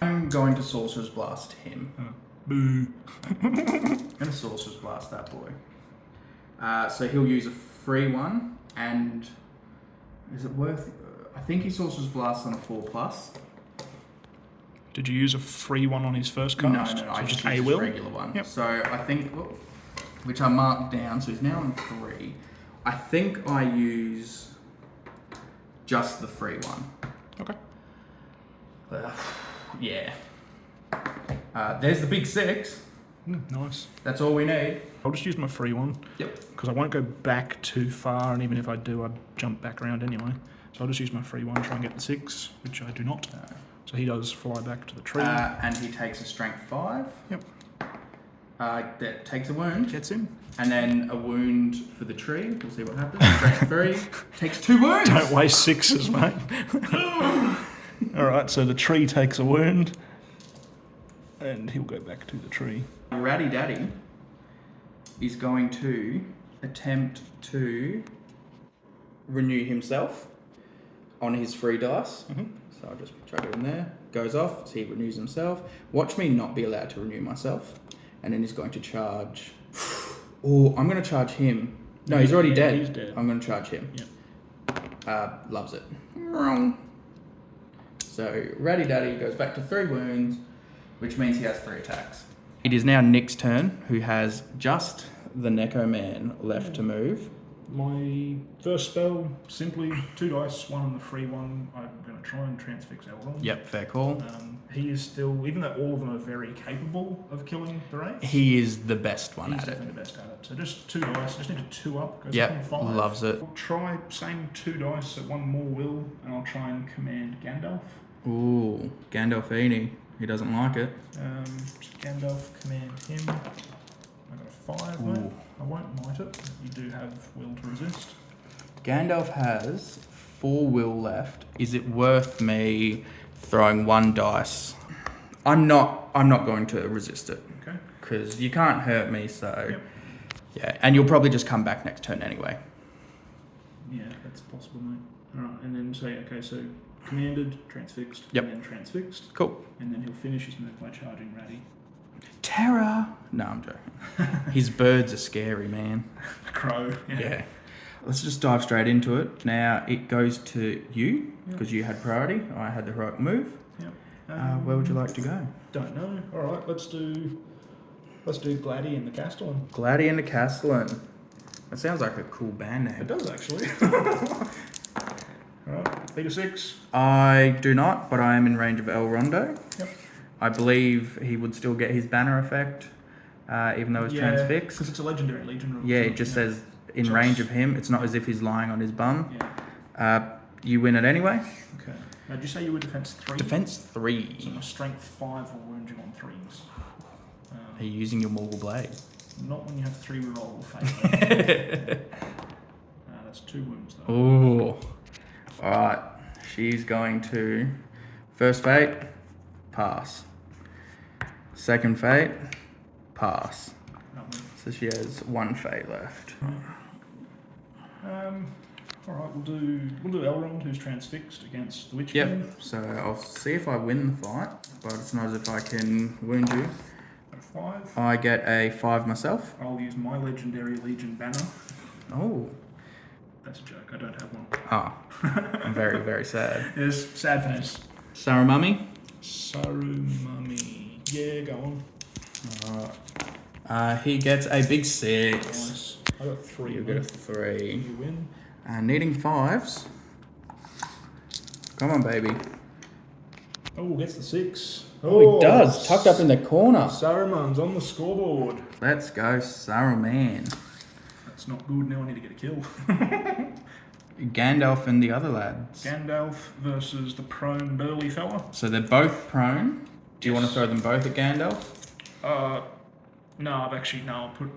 [SPEAKER 2] I'm going to Sorcerer's Blast him.
[SPEAKER 3] Boo.
[SPEAKER 2] I'm going to Sorcerer's Blast that boy. So he'll use a free 1, and is it worth... I think he Sorcerer's Blast on a 4+.
[SPEAKER 3] Did you use a free one on his first cast?
[SPEAKER 2] No,
[SPEAKER 3] So
[SPEAKER 2] I
[SPEAKER 3] just
[SPEAKER 2] just
[SPEAKER 3] a
[SPEAKER 2] used
[SPEAKER 3] will?
[SPEAKER 2] a regular one.
[SPEAKER 3] Yep.
[SPEAKER 2] So I think... Which I marked down, so he's now on 3. I think I use just the free one.
[SPEAKER 3] Okay.
[SPEAKER 2] Yeah. There's the big 6.
[SPEAKER 3] Nice.
[SPEAKER 2] That's all we need.
[SPEAKER 3] I'll just use my free one.
[SPEAKER 2] Yep.
[SPEAKER 3] Because I won't go back too far, and even if I do, I'd jump back around anyway. So I'll just use my free one, try and get the 6, which I do not. So he does fly back to the tree.
[SPEAKER 2] And he takes a strength 5.
[SPEAKER 3] Yep.
[SPEAKER 2] That takes a wound.
[SPEAKER 3] Gets him.
[SPEAKER 2] And then a wound for the tree. We'll see what happens. Strength 3. Takes 2 wounds.
[SPEAKER 3] Don't waste 6s, mate. Alright, so the tree takes a wound. And he'll go back to the tree.
[SPEAKER 2] Ratty Daddy is going to attempt to renew himself on his free dice. So I'll just chuck it in there. Goes off, so he renews himself. Watch me not be allowed to renew myself. And then he's going to charge... Oh, I'm going to charge him. No, he's already dead.
[SPEAKER 3] He's dead.
[SPEAKER 2] I'm going to charge him.
[SPEAKER 3] Yep.
[SPEAKER 2] Loves it. Wrong. So Ratty Daddy goes back to 3 wounds, which means he has 3 attacks. It is now Nick's turn, who has just the Neko Man left to move.
[SPEAKER 3] My first spell, simply 2 dice, 1 on the free one. I'm going to try and transfix Elrond.
[SPEAKER 2] Yep, fair call.
[SPEAKER 3] He is still, even though all of them are very capable of killing the wraiths,
[SPEAKER 2] He is the best one
[SPEAKER 3] he's
[SPEAKER 2] at it.
[SPEAKER 3] definitely the best at it. So just 2 dice, just need a 2 up. Goes
[SPEAKER 2] Yep,
[SPEAKER 3] up on 5.
[SPEAKER 2] loves it.
[SPEAKER 3] I'll try same 2 dice at 1 more will, and I'll try and command Gandalf.
[SPEAKER 2] Ooh, Gandalfini. He doesn't like it.
[SPEAKER 3] So Gandalf, command him. I got a 5, mate. I won't might it. You do have will to resist.
[SPEAKER 2] Gandalf has 4 will left. Is it worth me throwing 1 dice? I'm not going to resist it.
[SPEAKER 3] Okay.
[SPEAKER 2] Because you can't hurt me, so...
[SPEAKER 3] Yep.
[SPEAKER 2] Yeah, and you'll probably just come back next turn anyway.
[SPEAKER 3] Yeah, that's possible, mate. Alright, and then say, okay, so commanded, transfixed,
[SPEAKER 2] Yep.
[SPEAKER 3] and then transfixed.
[SPEAKER 2] Cool.
[SPEAKER 3] And then he'll finish his move by charging Ratty.
[SPEAKER 2] Terror! No, I'm joking. His birds are scary, man.
[SPEAKER 3] Crow.
[SPEAKER 2] Yeah. Let's just dive straight into it. Now, it goes to you, because you had priority. I had the heroic move.
[SPEAKER 3] Yep.
[SPEAKER 2] Where would you like to go?
[SPEAKER 3] Don't know. Alright, let's do Gladdy and the Castellan.
[SPEAKER 2] Gladdy and the Castellan. That sounds like a cool band name.
[SPEAKER 3] It does actually. Alright, beat a 6.
[SPEAKER 2] I do not, but I am in range of El Rondo.
[SPEAKER 3] Yep.
[SPEAKER 2] I believe he would still get his banner effect, even though it's transfixed.
[SPEAKER 3] Because it's a legendary legion rule.
[SPEAKER 2] Yeah, it just says in range of him. It's not as if he's lying on his bum.
[SPEAKER 3] Yeah.
[SPEAKER 2] You win it anyway.
[SPEAKER 3] Okay. Now, did you say you were defense 3?
[SPEAKER 2] Defense 3.
[SPEAKER 3] So my strength 5 will wound you on 3s.
[SPEAKER 2] Are you using your Morgul Blade?
[SPEAKER 3] Not when you have 3 reroll failure. That's 2 wounds though.
[SPEAKER 2] Ooh. Alright. She's going to... First fate, pass. Second fate, pass.
[SPEAKER 3] Lovely.
[SPEAKER 2] So she has 1 fate left.
[SPEAKER 3] Alright, we'll do Elrond, who's transfixed against the Witch
[SPEAKER 2] Yep.
[SPEAKER 3] King.
[SPEAKER 2] So I'll see if I win the fight, but it's not as if I can wound you.
[SPEAKER 3] Got a 5.
[SPEAKER 2] I get a 5 myself.
[SPEAKER 3] I'll use my legendary legion banner.
[SPEAKER 2] Oh.
[SPEAKER 3] That's a joke, I don't have one.
[SPEAKER 2] Oh. I'm very, very sad.
[SPEAKER 3] Yes, sad face.
[SPEAKER 2] Saramummy.
[SPEAKER 3] Sarumami. Yeah, go on.
[SPEAKER 2] He gets a big 6.
[SPEAKER 3] Nice. I got 3.
[SPEAKER 2] You get a 3.
[SPEAKER 3] You win.
[SPEAKER 2] Needing 5s. Come on, baby.
[SPEAKER 3] Oh, gets the 6.
[SPEAKER 2] Oh, he does. Tucked up in the corner.
[SPEAKER 3] Saruman's on the scoreboard.
[SPEAKER 2] Let's go, Saruman.
[SPEAKER 3] That's not good. Now I need to get a kill.
[SPEAKER 2] Gandalf and the other lads.
[SPEAKER 3] Gandalf versus the prone burly fella.
[SPEAKER 2] So they're both prone. Do you want to throw them both at Gandalf?
[SPEAKER 3] No, I'll put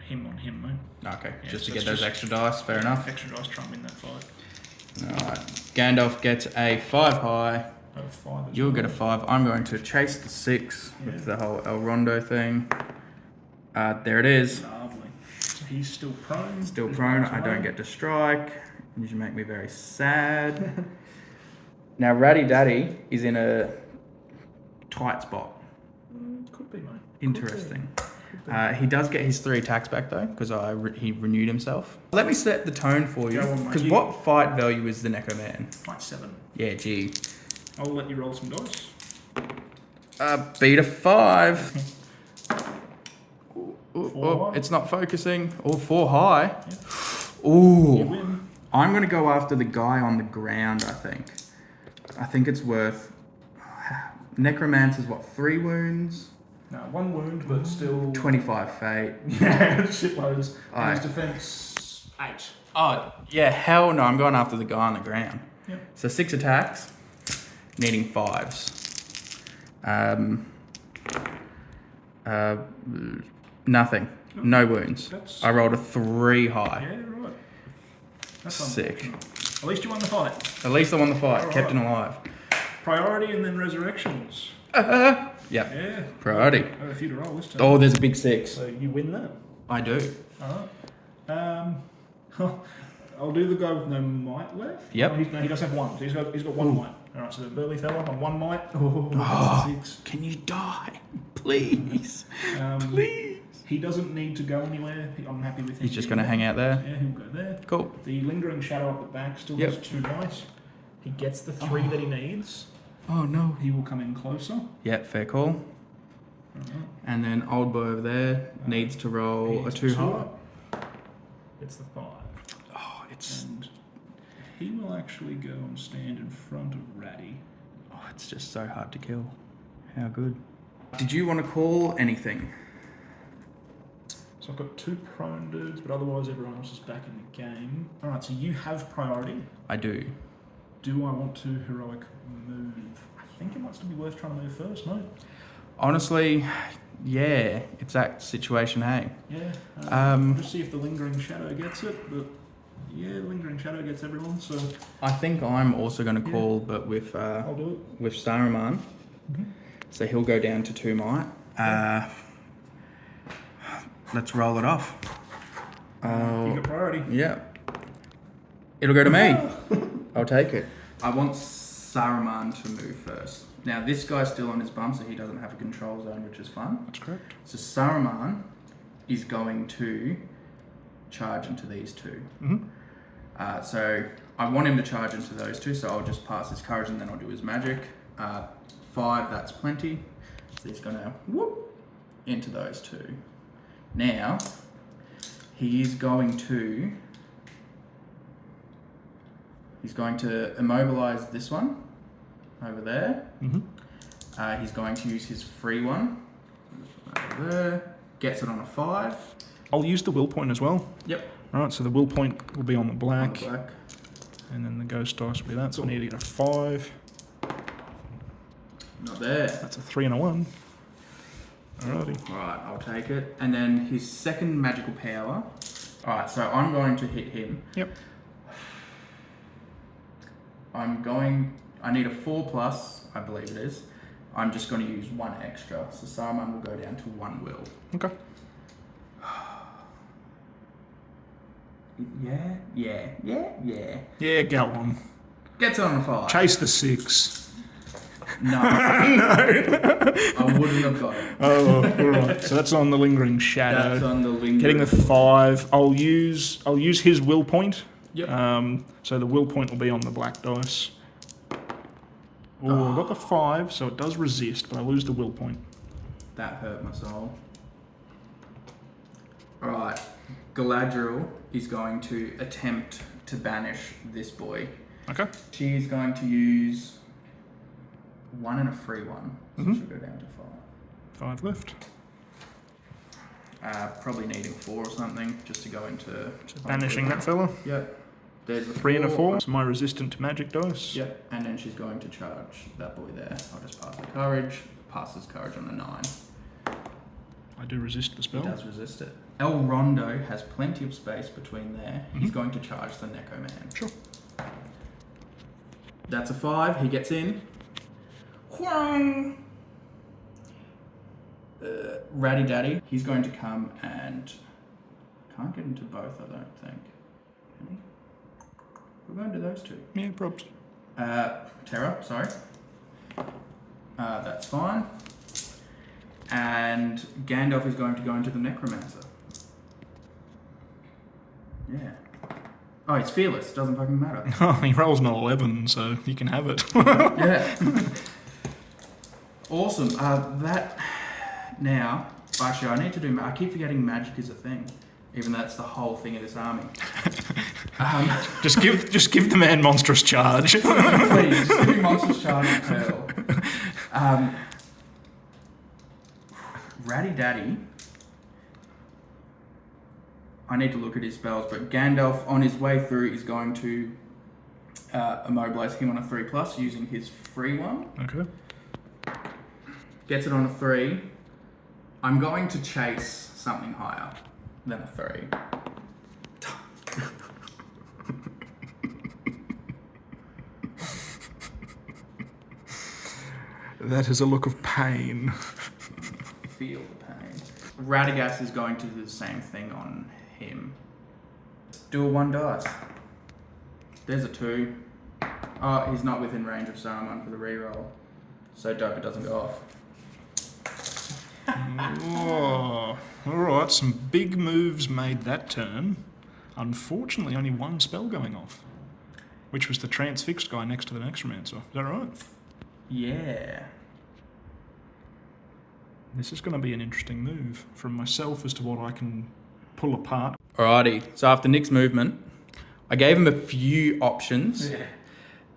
[SPEAKER 3] him on him, mate.
[SPEAKER 2] Okay,
[SPEAKER 3] Yeah,
[SPEAKER 2] just
[SPEAKER 3] so
[SPEAKER 2] to
[SPEAKER 3] it's
[SPEAKER 2] get those
[SPEAKER 3] just-
[SPEAKER 2] extra dice. Fair enough.
[SPEAKER 3] Extra dice trump in that fight.
[SPEAKER 2] Alright. Gandalf gets a 5 high.
[SPEAKER 3] Oh, 5 as
[SPEAKER 2] You'll
[SPEAKER 3] well.
[SPEAKER 2] get a 5. I'm going to chase the 6 with the whole El Rondo thing. There it is.
[SPEAKER 3] Lovely. So he's still prone.
[SPEAKER 2] Still
[SPEAKER 3] There's
[SPEAKER 2] prone.
[SPEAKER 3] one
[SPEAKER 2] I don't
[SPEAKER 3] away.
[SPEAKER 2] get to strike. You should make me very sad. Now, Ratty Daddy is in a tight spot.
[SPEAKER 3] Could be, mate.
[SPEAKER 2] Interesting. He does get his 3 attacks back though, because he renewed himself. Let me set the tone for you.
[SPEAKER 3] Go on, mate.
[SPEAKER 2] Because what fight value is the Necroman?
[SPEAKER 3] Fight 7.
[SPEAKER 2] Yeah, gee.
[SPEAKER 3] I'll let you roll some dice.
[SPEAKER 2] Beat a 5. Ooh,
[SPEAKER 3] Four high.
[SPEAKER 2] it's not focusing. Or 4 high.
[SPEAKER 3] You
[SPEAKER 2] Ooh.
[SPEAKER 3] win.
[SPEAKER 2] I'm going to go after the guy on the ground, I think. I think it's worth... Necromancer's what, 3 wounds?
[SPEAKER 3] No, 1 wound, but still...
[SPEAKER 2] 25 fate.
[SPEAKER 3] Yeah, shitloads.
[SPEAKER 2] Aye.
[SPEAKER 3] And his defense 8.
[SPEAKER 2] Oh, yeah, hell no, I'm going after the guy on the ground.
[SPEAKER 3] Yep.
[SPEAKER 2] So 6 attacks, needing 5s. Nothing. No wounds.
[SPEAKER 3] That's-
[SPEAKER 2] I rolled a 3 high.
[SPEAKER 3] Yeah, right. That's
[SPEAKER 2] Sick.
[SPEAKER 3] unfortunate. At least you won the fight.
[SPEAKER 2] At least I won the fight,
[SPEAKER 3] Alright.
[SPEAKER 2] kept him alive.
[SPEAKER 3] Priority and then resurrections.
[SPEAKER 2] Yep,
[SPEAKER 3] Yeah.
[SPEAKER 2] priority.
[SPEAKER 3] I have a few to roll this time.
[SPEAKER 2] Oh, there's a big 6.
[SPEAKER 3] So you win that.
[SPEAKER 2] I do.
[SPEAKER 3] Alright. I'll do the guy with no might left.
[SPEAKER 2] Yep.
[SPEAKER 3] No, he does have one. So he's got one might. All right, so the burly fella on one might. Oh, that's a 6.
[SPEAKER 2] Can you die? Please. Please.
[SPEAKER 3] He doesn't need to go anywhere. I'm happy with him.
[SPEAKER 2] He's just going to hang out there?
[SPEAKER 3] Yeah, he'll go there.
[SPEAKER 2] Cool.
[SPEAKER 3] The lingering shadow up the back still has 2 might. He gets the 3 that he needs.
[SPEAKER 2] Oh, no.
[SPEAKER 3] He will come in closer.
[SPEAKER 2] Yep, fair call. And then old boy over there needs to roll a 2 high.
[SPEAKER 3] It's the 5.
[SPEAKER 2] Oh, it's...
[SPEAKER 3] And he will actually go and stand in front of Ratty.
[SPEAKER 2] Oh, it's just so hard to kill. How good. Did you want to call anything?
[SPEAKER 3] So I've got 2 prone dudes, but otherwise everyone else is back in the game. Alright, so you have priority.
[SPEAKER 2] I do.
[SPEAKER 3] Do I want to heroic move? I think it might still be worth trying to move first, no?
[SPEAKER 2] Honestly, yeah, it's that situation, hey?
[SPEAKER 3] Yeah. Just see if the lingering shadow gets it, but yeah, the lingering shadow gets everyone, so...
[SPEAKER 2] I think I'm also going to call, but with
[SPEAKER 3] I'll do it.
[SPEAKER 2] with Saruman. So he'll go down to 2 might. Let's roll it off.
[SPEAKER 3] You got priority.
[SPEAKER 2] Yeah. It'll go to me. I'll take it. I want Saruman to move first. Now, this guy's still on his bum, so he doesn't have a control zone, which is fun.
[SPEAKER 3] That's correct.
[SPEAKER 2] So Saruman is going to charge into these 2. So I want him to charge into those 2, so I'll just pass his courage and then I'll do his magic. 5, that's plenty. So he's going to whoop into those 2. Now, he is going to... He's going to immobilize this one over there. He's going to use his free one over there. Gets it on a 5.
[SPEAKER 3] I'll use the will point as well.
[SPEAKER 2] Yep.
[SPEAKER 3] Alright, so the will point will be on the black.
[SPEAKER 2] On the black.
[SPEAKER 3] And then the ghost dice will be that, so I need to get a 5.
[SPEAKER 2] Not there.
[SPEAKER 3] That's a 3 and a 1. Alrighty.
[SPEAKER 2] Alright, I'll take it. And then his second magical power. Alright, so I'm going to hit him.
[SPEAKER 3] Yep.
[SPEAKER 2] I need a 4+, I believe it is. I'm just going to use 1 extra. So Saruman will go down to 1 will.
[SPEAKER 3] Okay. Yeah, go on.
[SPEAKER 2] Gets on a 5.
[SPEAKER 3] Chase the 6.
[SPEAKER 2] No. No. I wouldn't have got it.
[SPEAKER 3] Oh, alright. So that's on the lingering shadow.
[SPEAKER 2] That's on the lingering.
[SPEAKER 3] Getting the 5. I'll use his will point.
[SPEAKER 2] Yep.
[SPEAKER 3] So the will point will be on the black dice. Oh, I got the 5, so it does resist, but I lose the will point.
[SPEAKER 2] That hurt my soul. Alright. Galadriel is going to attempt to banish this boy.
[SPEAKER 3] Okay.
[SPEAKER 2] She's going to use 1 and a free 1. So she'll go down to 5.
[SPEAKER 3] 5 left.
[SPEAKER 2] Probably needing 4 or something just to go into...
[SPEAKER 3] Banishing that fella.
[SPEAKER 2] Yep. There's the
[SPEAKER 3] 3 and a 4. So my resistant to magic dice.
[SPEAKER 2] Yep. And then she's going to charge that boy there. I'll just pass the courage. Passes courage on a 9.
[SPEAKER 3] I do resist the spell.
[SPEAKER 2] He does resist it. El Rondo has plenty of space between there. He's going to charge the Necroman.
[SPEAKER 3] Sure.
[SPEAKER 2] That's a 5. He gets in. Whang! Ratty Daddy. He's going to come and... Can't get into both, I don't think. Can he? We're going to those 2.
[SPEAKER 3] Yeah, probs.
[SPEAKER 2] Terra, sorry. That's fine. And Gandalf is going to go into the Necromancer. Yeah. Oh, it's fearless. Doesn't fucking matter.
[SPEAKER 3] Oh, he rolls an 11, so you can have it.
[SPEAKER 2] Yeah. Awesome. That... Now... Actually, I need to do... I keep forgetting magic is a thing. Even though that's the whole thing of this army.
[SPEAKER 3] Just give the man monstrous charge.
[SPEAKER 2] Please, give me monstrous charge and pearl. Ratty Daddy. I need to look at his spells, but Gandalf on his way through is going to immobilize him on a 3+ using his free one.
[SPEAKER 3] Okay.
[SPEAKER 2] Gets it on a 3. I'm going to chase something higher than a 3.
[SPEAKER 3] That is a look of pain.
[SPEAKER 2] Feel the pain. Radagast is going to do the same thing on him. Do a 1 dice. There's a 2. Oh, he's not within range of Saruman for the reroll. So dope it doesn't go off.
[SPEAKER 3] Oh, all right. Some big moves made that turn. Unfortunately, only one spell going off, which was the transfixed guy next to the Necromancer. Is that right?
[SPEAKER 2] Yeah.
[SPEAKER 3] This is going to be an interesting move from myself as to what I can pull apart.
[SPEAKER 2] Alrighty. So after Nick's movement, I gave him a few options,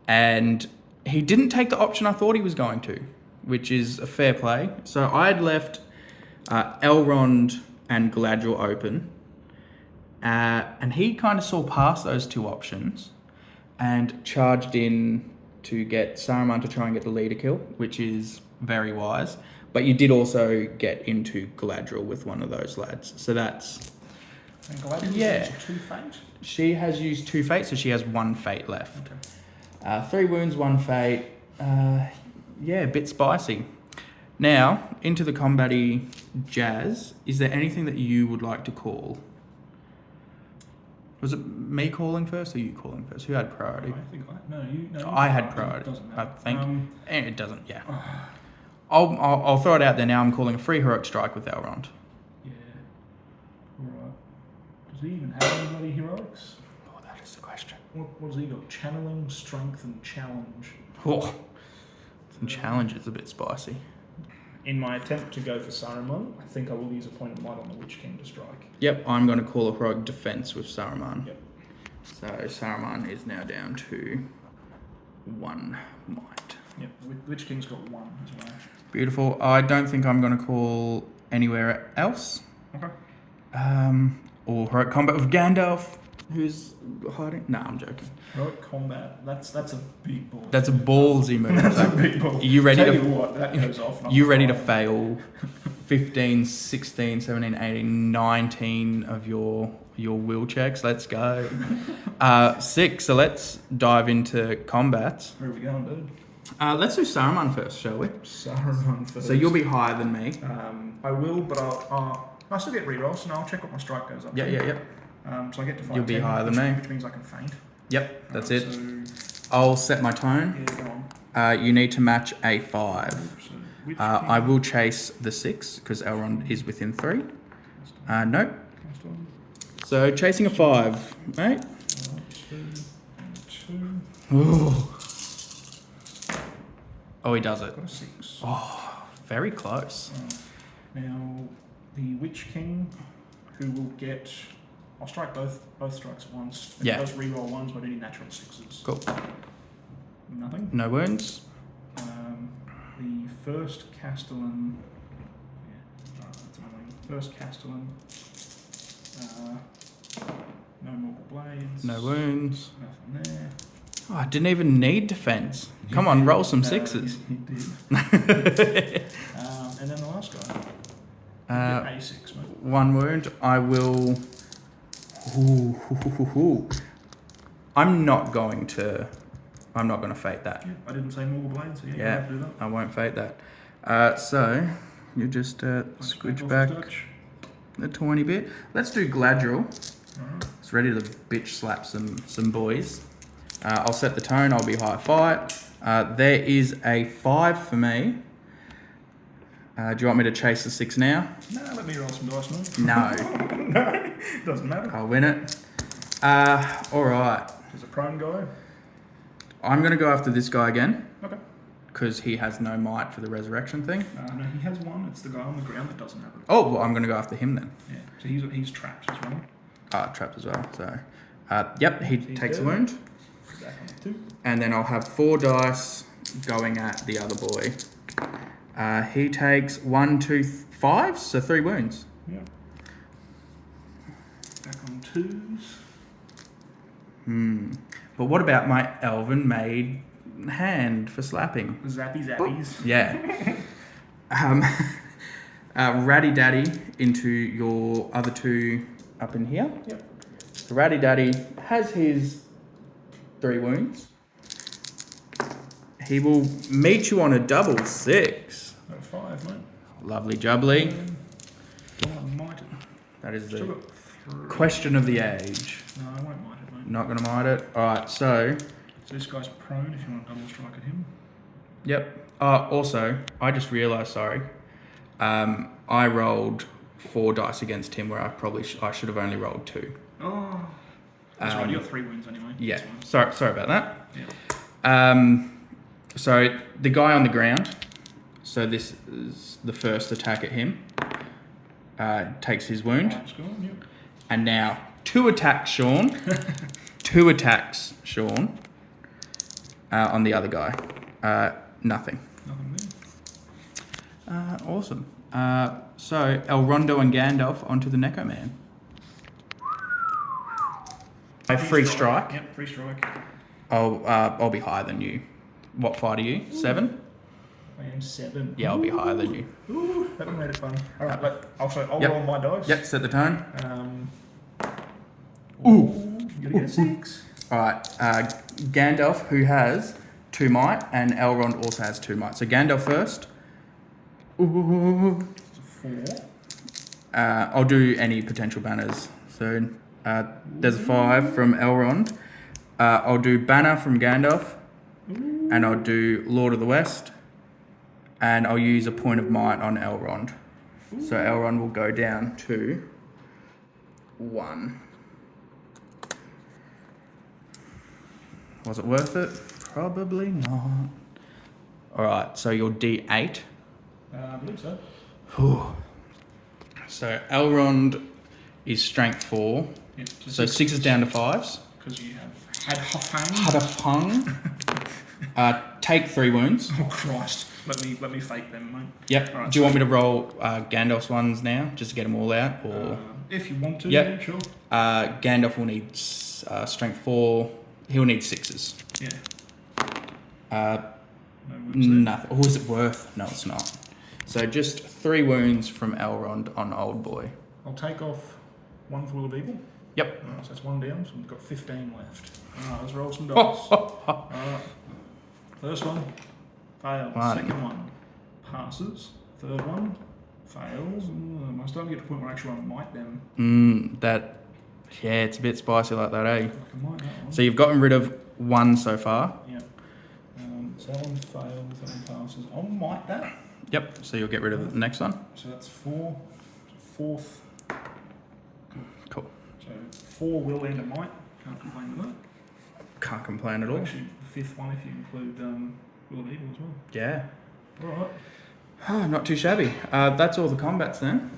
[SPEAKER 2] and he didn't take the option I thought he was going to, which is a fair play. So I had left Elrond and Galadriel open, and he kind of saw past those 2 options and charged in to get Saruman to try and get the leader kill, which is very wise. But you did also get into Galadriel with one of those lads. So that's...
[SPEAKER 3] And Galadriel's
[SPEAKER 2] Yeah.
[SPEAKER 3] used 2 fate?
[SPEAKER 2] She has used 2 fate, so she has 1 fate left. Okay. 3 wounds, 1 fate. Yeah, a bit spicy. Now, into the combat-y jazz. Is there anything that you would like to call? Was it me calling first or you calling first? Who had priority?
[SPEAKER 3] I
[SPEAKER 2] had priority.
[SPEAKER 3] Doesn't
[SPEAKER 2] I
[SPEAKER 3] matter.
[SPEAKER 2] think. It doesn't, yeah. I'll throw it out there now. I'm calling a free heroic strike with Elrond.
[SPEAKER 3] Yeah. Alright. Does he even have anybody heroics?
[SPEAKER 2] Oh, that is the question.
[SPEAKER 3] What has he got? Channeling, strength, and challenge.
[SPEAKER 2] Oh, some challenges a bit spicy.
[SPEAKER 3] In my attempt to go for Saruman, I think I will use a point of might on the Witch King to strike.
[SPEAKER 2] Yep, I'm going to call a heroic defense with Saruman.
[SPEAKER 3] Yep.
[SPEAKER 2] So Saruman is now down to 1 might.
[SPEAKER 3] Yep, Witch King's got 1 as well.
[SPEAKER 2] Beautiful. I don't think I'm going to call anywhere else.
[SPEAKER 3] Okay.
[SPEAKER 2] Or heroic combat with Gandalf, who's hiding. Nah, I'm joking.
[SPEAKER 3] Heroic combat, that's a big ball.
[SPEAKER 2] That's a ballsy move.
[SPEAKER 3] That's a big ball.
[SPEAKER 2] You ready
[SPEAKER 3] Tell
[SPEAKER 2] to?
[SPEAKER 3] you what, that goes off.
[SPEAKER 2] You ready to fail 15, 16, 17, 18, 19 of your will checks? Let's go. 6. So let's dive into combat.
[SPEAKER 3] Where are we going, dude?
[SPEAKER 2] Let's do Saruman first, shall we?
[SPEAKER 3] Saruman first.
[SPEAKER 2] So you'll be higher than me.
[SPEAKER 3] I will, but I'll still get rerolls, and I'll check what my strike goes up to.
[SPEAKER 2] Yeah.
[SPEAKER 3] So I get to 5.
[SPEAKER 2] You'll be higher than me.
[SPEAKER 3] Which means I can feint.
[SPEAKER 2] Yep, that's it.
[SPEAKER 3] So,
[SPEAKER 2] I'll set my tone.
[SPEAKER 3] yeah, go on.
[SPEAKER 2] You need to match a 5.
[SPEAKER 3] So, which
[SPEAKER 2] I will chase the 6 because Elrond is within 3. Nope. So chasing a 5, mate.
[SPEAKER 3] 2 and 2.
[SPEAKER 2] Ooh. Oh, he does it.
[SPEAKER 3] Got a 6.
[SPEAKER 2] Oh, very close.
[SPEAKER 3] Now, the Witch King, who will get... I'll strike both strikes at once. It
[SPEAKER 2] Yeah.
[SPEAKER 3] does reroll 1s, but any natural 6s.
[SPEAKER 2] Cool.
[SPEAKER 3] Nothing.
[SPEAKER 2] No wounds.
[SPEAKER 3] The first Castellan... Yeah, that's annoying. First Castellan. No Mortal Blades.
[SPEAKER 2] No wounds.
[SPEAKER 3] Nothing there.
[SPEAKER 2] Oh, I didn't even need defense. Come on, roll some 6s.
[SPEAKER 3] He did. And then the last guy. Get A6, mate.
[SPEAKER 2] 1 wound. I will... Ooh. I'm not going to fate that.
[SPEAKER 3] Yeah, I didn't say Mortal Blades, so yeah, you
[SPEAKER 2] Yeah,
[SPEAKER 3] have to do that.
[SPEAKER 2] I won't fate that. So you just scooch back a tiny bit. Let's do Galadriel.
[SPEAKER 3] Alright.
[SPEAKER 2] It's ready to bitch slap some boys. I'll set the tone. I'll be high fight. There is a 5 for me. Do you want me to chase the 6 now?
[SPEAKER 3] No, let me roll some dice, mate.
[SPEAKER 2] No.
[SPEAKER 3] No, doesn't matter.
[SPEAKER 2] I'll win it. All right.
[SPEAKER 3] There's a prone guy.
[SPEAKER 2] I'm going to go after this guy again.
[SPEAKER 3] Okay.
[SPEAKER 2] Because he has no might for the resurrection thing.
[SPEAKER 3] No, he has 1. It's the guy on the ground that doesn't have it.
[SPEAKER 2] Oh, well, I'm going to go after him then.
[SPEAKER 3] Yeah, so he's trapped as well.
[SPEAKER 2] Trapped as well. So, yep, he
[SPEAKER 3] He's
[SPEAKER 2] takes a
[SPEAKER 3] dead.
[SPEAKER 2] wound.
[SPEAKER 3] Back on 2.
[SPEAKER 2] And then I'll have 4 dice going at the other boy. He takes 1, 2, 5, so 3 wounds.
[SPEAKER 3] Yeah. Back on 2s.
[SPEAKER 2] But what about my elven made hand for slapping?
[SPEAKER 3] Zappy zappies.
[SPEAKER 2] Yeah. Ratty Daddy into your other 2 up in here.
[SPEAKER 3] Yep.
[SPEAKER 2] So Ratty Daddy has his 3 wounds. He will meet you on a double 6.
[SPEAKER 3] No 5, mate.
[SPEAKER 2] Lovely jubbly.
[SPEAKER 3] Might.
[SPEAKER 2] That is
[SPEAKER 3] Still
[SPEAKER 2] the
[SPEAKER 3] got 3.
[SPEAKER 2] question of the age.
[SPEAKER 3] No, I won't
[SPEAKER 2] Not going to mind it. All right, so
[SPEAKER 3] this guy's prone if you want to double strike at him.
[SPEAKER 2] Yep. Also, I just realised, sorry, I rolled 4 dice against him where I should have only rolled 2.
[SPEAKER 3] Oh. That's right, you got 3 wounds anyway.
[SPEAKER 2] Yeah. Sorry about that.
[SPEAKER 3] Yeah.
[SPEAKER 2] So the guy on the ground, so this is the first attack at him, takes his wound.
[SPEAKER 3] Yep.
[SPEAKER 2] And now 2 attacks Sean. 2 attacks Sean on the other guy. Nothing.
[SPEAKER 3] Nothing there.
[SPEAKER 2] Awesome. So El Rondo and Gandalf onto the Necroman. A free strike.
[SPEAKER 3] Yep, free strike.
[SPEAKER 2] I'll be higher than you. What fight are you? 7?
[SPEAKER 3] I am 7.
[SPEAKER 2] Yeah, I'll be higher than you.
[SPEAKER 3] Ooh, that one made it fun. Alright, I'll
[SPEAKER 2] Yep.
[SPEAKER 3] roll my dice.
[SPEAKER 2] Yep, set the tone.
[SPEAKER 3] Ooh. You gotta get a 6.
[SPEAKER 2] Alright, Gandalf, who has 2 might, and Elrond also has 2 might. So Gandalf first. Ooh.
[SPEAKER 3] 4.
[SPEAKER 2] I'll do any potential banners. So there's a 5 from Elrond. I'll do banner from Gandalf. And I'll do Lord of the West. And I'll use a point of might on Elrond. So Elrond will go down to 1. Was it worth it? Probably not. Alright, so your D8.
[SPEAKER 3] I believe so.
[SPEAKER 2] Whew. So Elrond is strength 4.
[SPEAKER 3] Yep,
[SPEAKER 2] So 6 is down to 5s.
[SPEAKER 3] Because you have had
[SPEAKER 2] Hadafung. Take 3 wounds.
[SPEAKER 3] Oh Christ! Let me fake them, mate.
[SPEAKER 2] Yep.
[SPEAKER 3] Right,
[SPEAKER 2] Do you want me to roll Gandalf's ones now, just to get them all out, or?
[SPEAKER 3] If you want to,
[SPEAKER 2] Yep.
[SPEAKER 3] yeah, sure.
[SPEAKER 2] Gandalf will need strength 4. He'll need 6s.
[SPEAKER 3] Yeah. No wounds there.
[SPEAKER 2] Nothing. Or is it worth? No, it's not. So just 3 wounds from Elrond on Old Boy.
[SPEAKER 3] I'll take off 1 for Will of Evil.
[SPEAKER 2] Yep.
[SPEAKER 3] Alright, so that's 1 down, so we've got 15 left. Alright, let's roll some dice. Alright. First one, fails.
[SPEAKER 2] One.
[SPEAKER 3] Second one, passes. Third one, fails. I'm starting to get to the point where I actually want to might them.
[SPEAKER 2] Yeah, it's a bit spicy like that, eh?
[SPEAKER 3] I can might that one.
[SPEAKER 2] So you've gotten rid of 1 so far.
[SPEAKER 3] Yeah. So that one fails, that one passes. I'll might that.
[SPEAKER 2] Yep. So you'll get rid of the next one.
[SPEAKER 3] So that's 4. Fourth.
[SPEAKER 2] Cool.
[SPEAKER 3] So 4 will end a might. Can't complain with that.
[SPEAKER 2] Can't complain at all.
[SPEAKER 3] Actually, the 5th one if you include Will of Evil as well.
[SPEAKER 2] Yeah.
[SPEAKER 3] Alright.
[SPEAKER 2] Oh, not too shabby. That's all the combats then.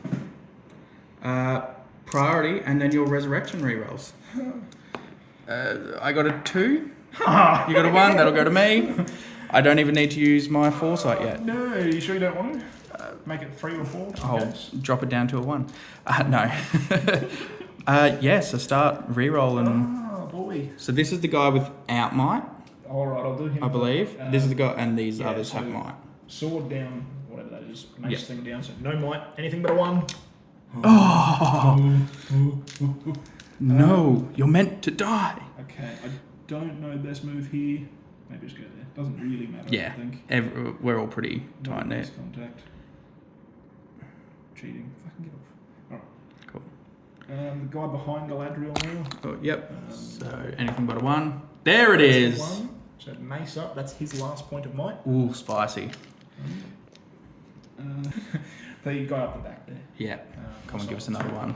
[SPEAKER 2] Priority and then your resurrection rerolls. I got a 2. You got a 1. That'll go to me. I don't even need to use my foresight yet.
[SPEAKER 3] No, you sure you don't want to? Make it 3 or 4?
[SPEAKER 2] I'll drop it down to a 1. No. Yes, I start rerolling.
[SPEAKER 3] Oh boy.
[SPEAKER 2] So this is the guy without might,
[SPEAKER 3] Alright, I'll do him.
[SPEAKER 2] I believe. This is the guy, and these
[SPEAKER 3] yeah,
[SPEAKER 2] others
[SPEAKER 3] so-
[SPEAKER 2] have might.
[SPEAKER 3] Sword down, whatever that is. Mace
[SPEAKER 2] Yep.
[SPEAKER 3] thing down, so no might, anything but a 1.
[SPEAKER 2] Oh! No, you're meant to die.
[SPEAKER 3] Okay, I don't know the best move here. Maybe just go there. Doesn't really matter,
[SPEAKER 2] Yeah,
[SPEAKER 3] I think.
[SPEAKER 2] we're all pretty tight
[SPEAKER 3] No
[SPEAKER 2] knit.
[SPEAKER 3] close contact. Cheating. Fucking get off.
[SPEAKER 2] Cool.
[SPEAKER 3] Alright. The guy behind Galadriel now.
[SPEAKER 2] Oh, yep. So anything but a 1. There it is.
[SPEAKER 3] 1. So mace up, that's his last point of might.
[SPEAKER 2] Ooh, spicy.
[SPEAKER 3] The guy up the back there.
[SPEAKER 2] Yeah. Come on, give us
[SPEAKER 3] so-
[SPEAKER 2] another one.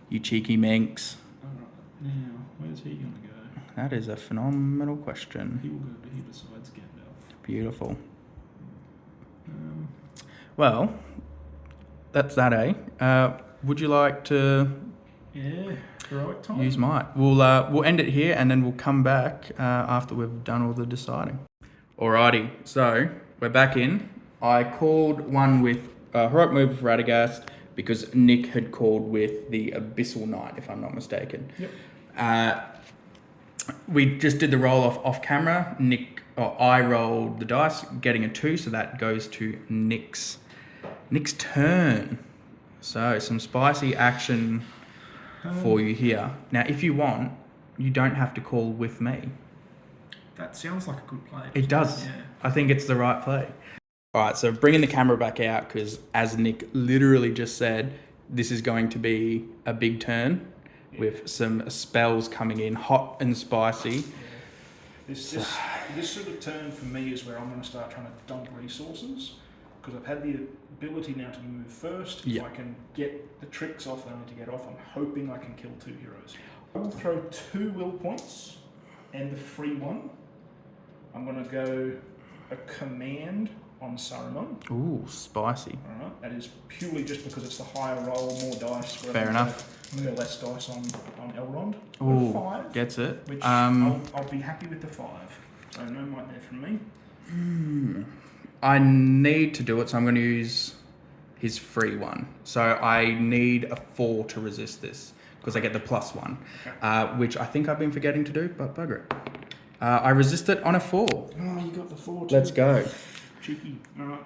[SPEAKER 2] You cheeky minx.
[SPEAKER 3] Alright, now, where's he going to go?
[SPEAKER 2] That is a phenomenal question.
[SPEAKER 3] He will go to here besides Gandalf.
[SPEAKER 2] Beautiful. Well, that's that, eh? Would you like to
[SPEAKER 3] Yeah, heroic time.
[SPEAKER 2] use might? We'll end it here, and then we'll come back after we've done all the deciding. Alrighty, so we're back in. I called one with heroic move for Radagast because Nick had called with the Abyssal Knight, if I'm not mistaken.
[SPEAKER 3] Yep.
[SPEAKER 2] We just did the roll off camera. I rolled the dice, getting a 2, so that goes to Nick's turn. So some spicy action for you here. Now, if you want, you don't have to call with me.
[SPEAKER 3] That sounds like a good play.
[SPEAKER 2] It does.
[SPEAKER 3] Yeah.
[SPEAKER 2] I think it's the right play. All right, so bringing the camera back out, because as Nick literally just said, this is going to be a big turn. with some spells coming in hot and spicy.
[SPEAKER 3] This sort of turn for me is where I'm going to start trying to dump resources, because I've had the ability now to move first. If I can get the tricks off that I need to get off, I'm hoping I can kill 2 heroes. I will throw 2 will points and the free one. I'm going to go a command on Saruman.
[SPEAKER 2] Ooh, spicy.
[SPEAKER 3] Alright, that is purely just because it's the higher roll, more dice.
[SPEAKER 2] Fair enough.
[SPEAKER 3] I'm going to go less dice on Elrond.
[SPEAKER 2] Ooh,
[SPEAKER 3] 5.
[SPEAKER 2] Gets it.
[SPEAKER 3] Which I'll be happy with the 5. So no might there from me.
[SPEAKER 2] I need to do it, so I'm going to use his free one. So I need a 4 to resist this, because I get the +1, which I think I've been forgetting to do, but bugger it. I resist it on a 4.
[SPEAKER 3] Oh, you got the 4 too.
[SPEAKER 2] Let's go.
[SPEAKER 3] Cheeky. Alright.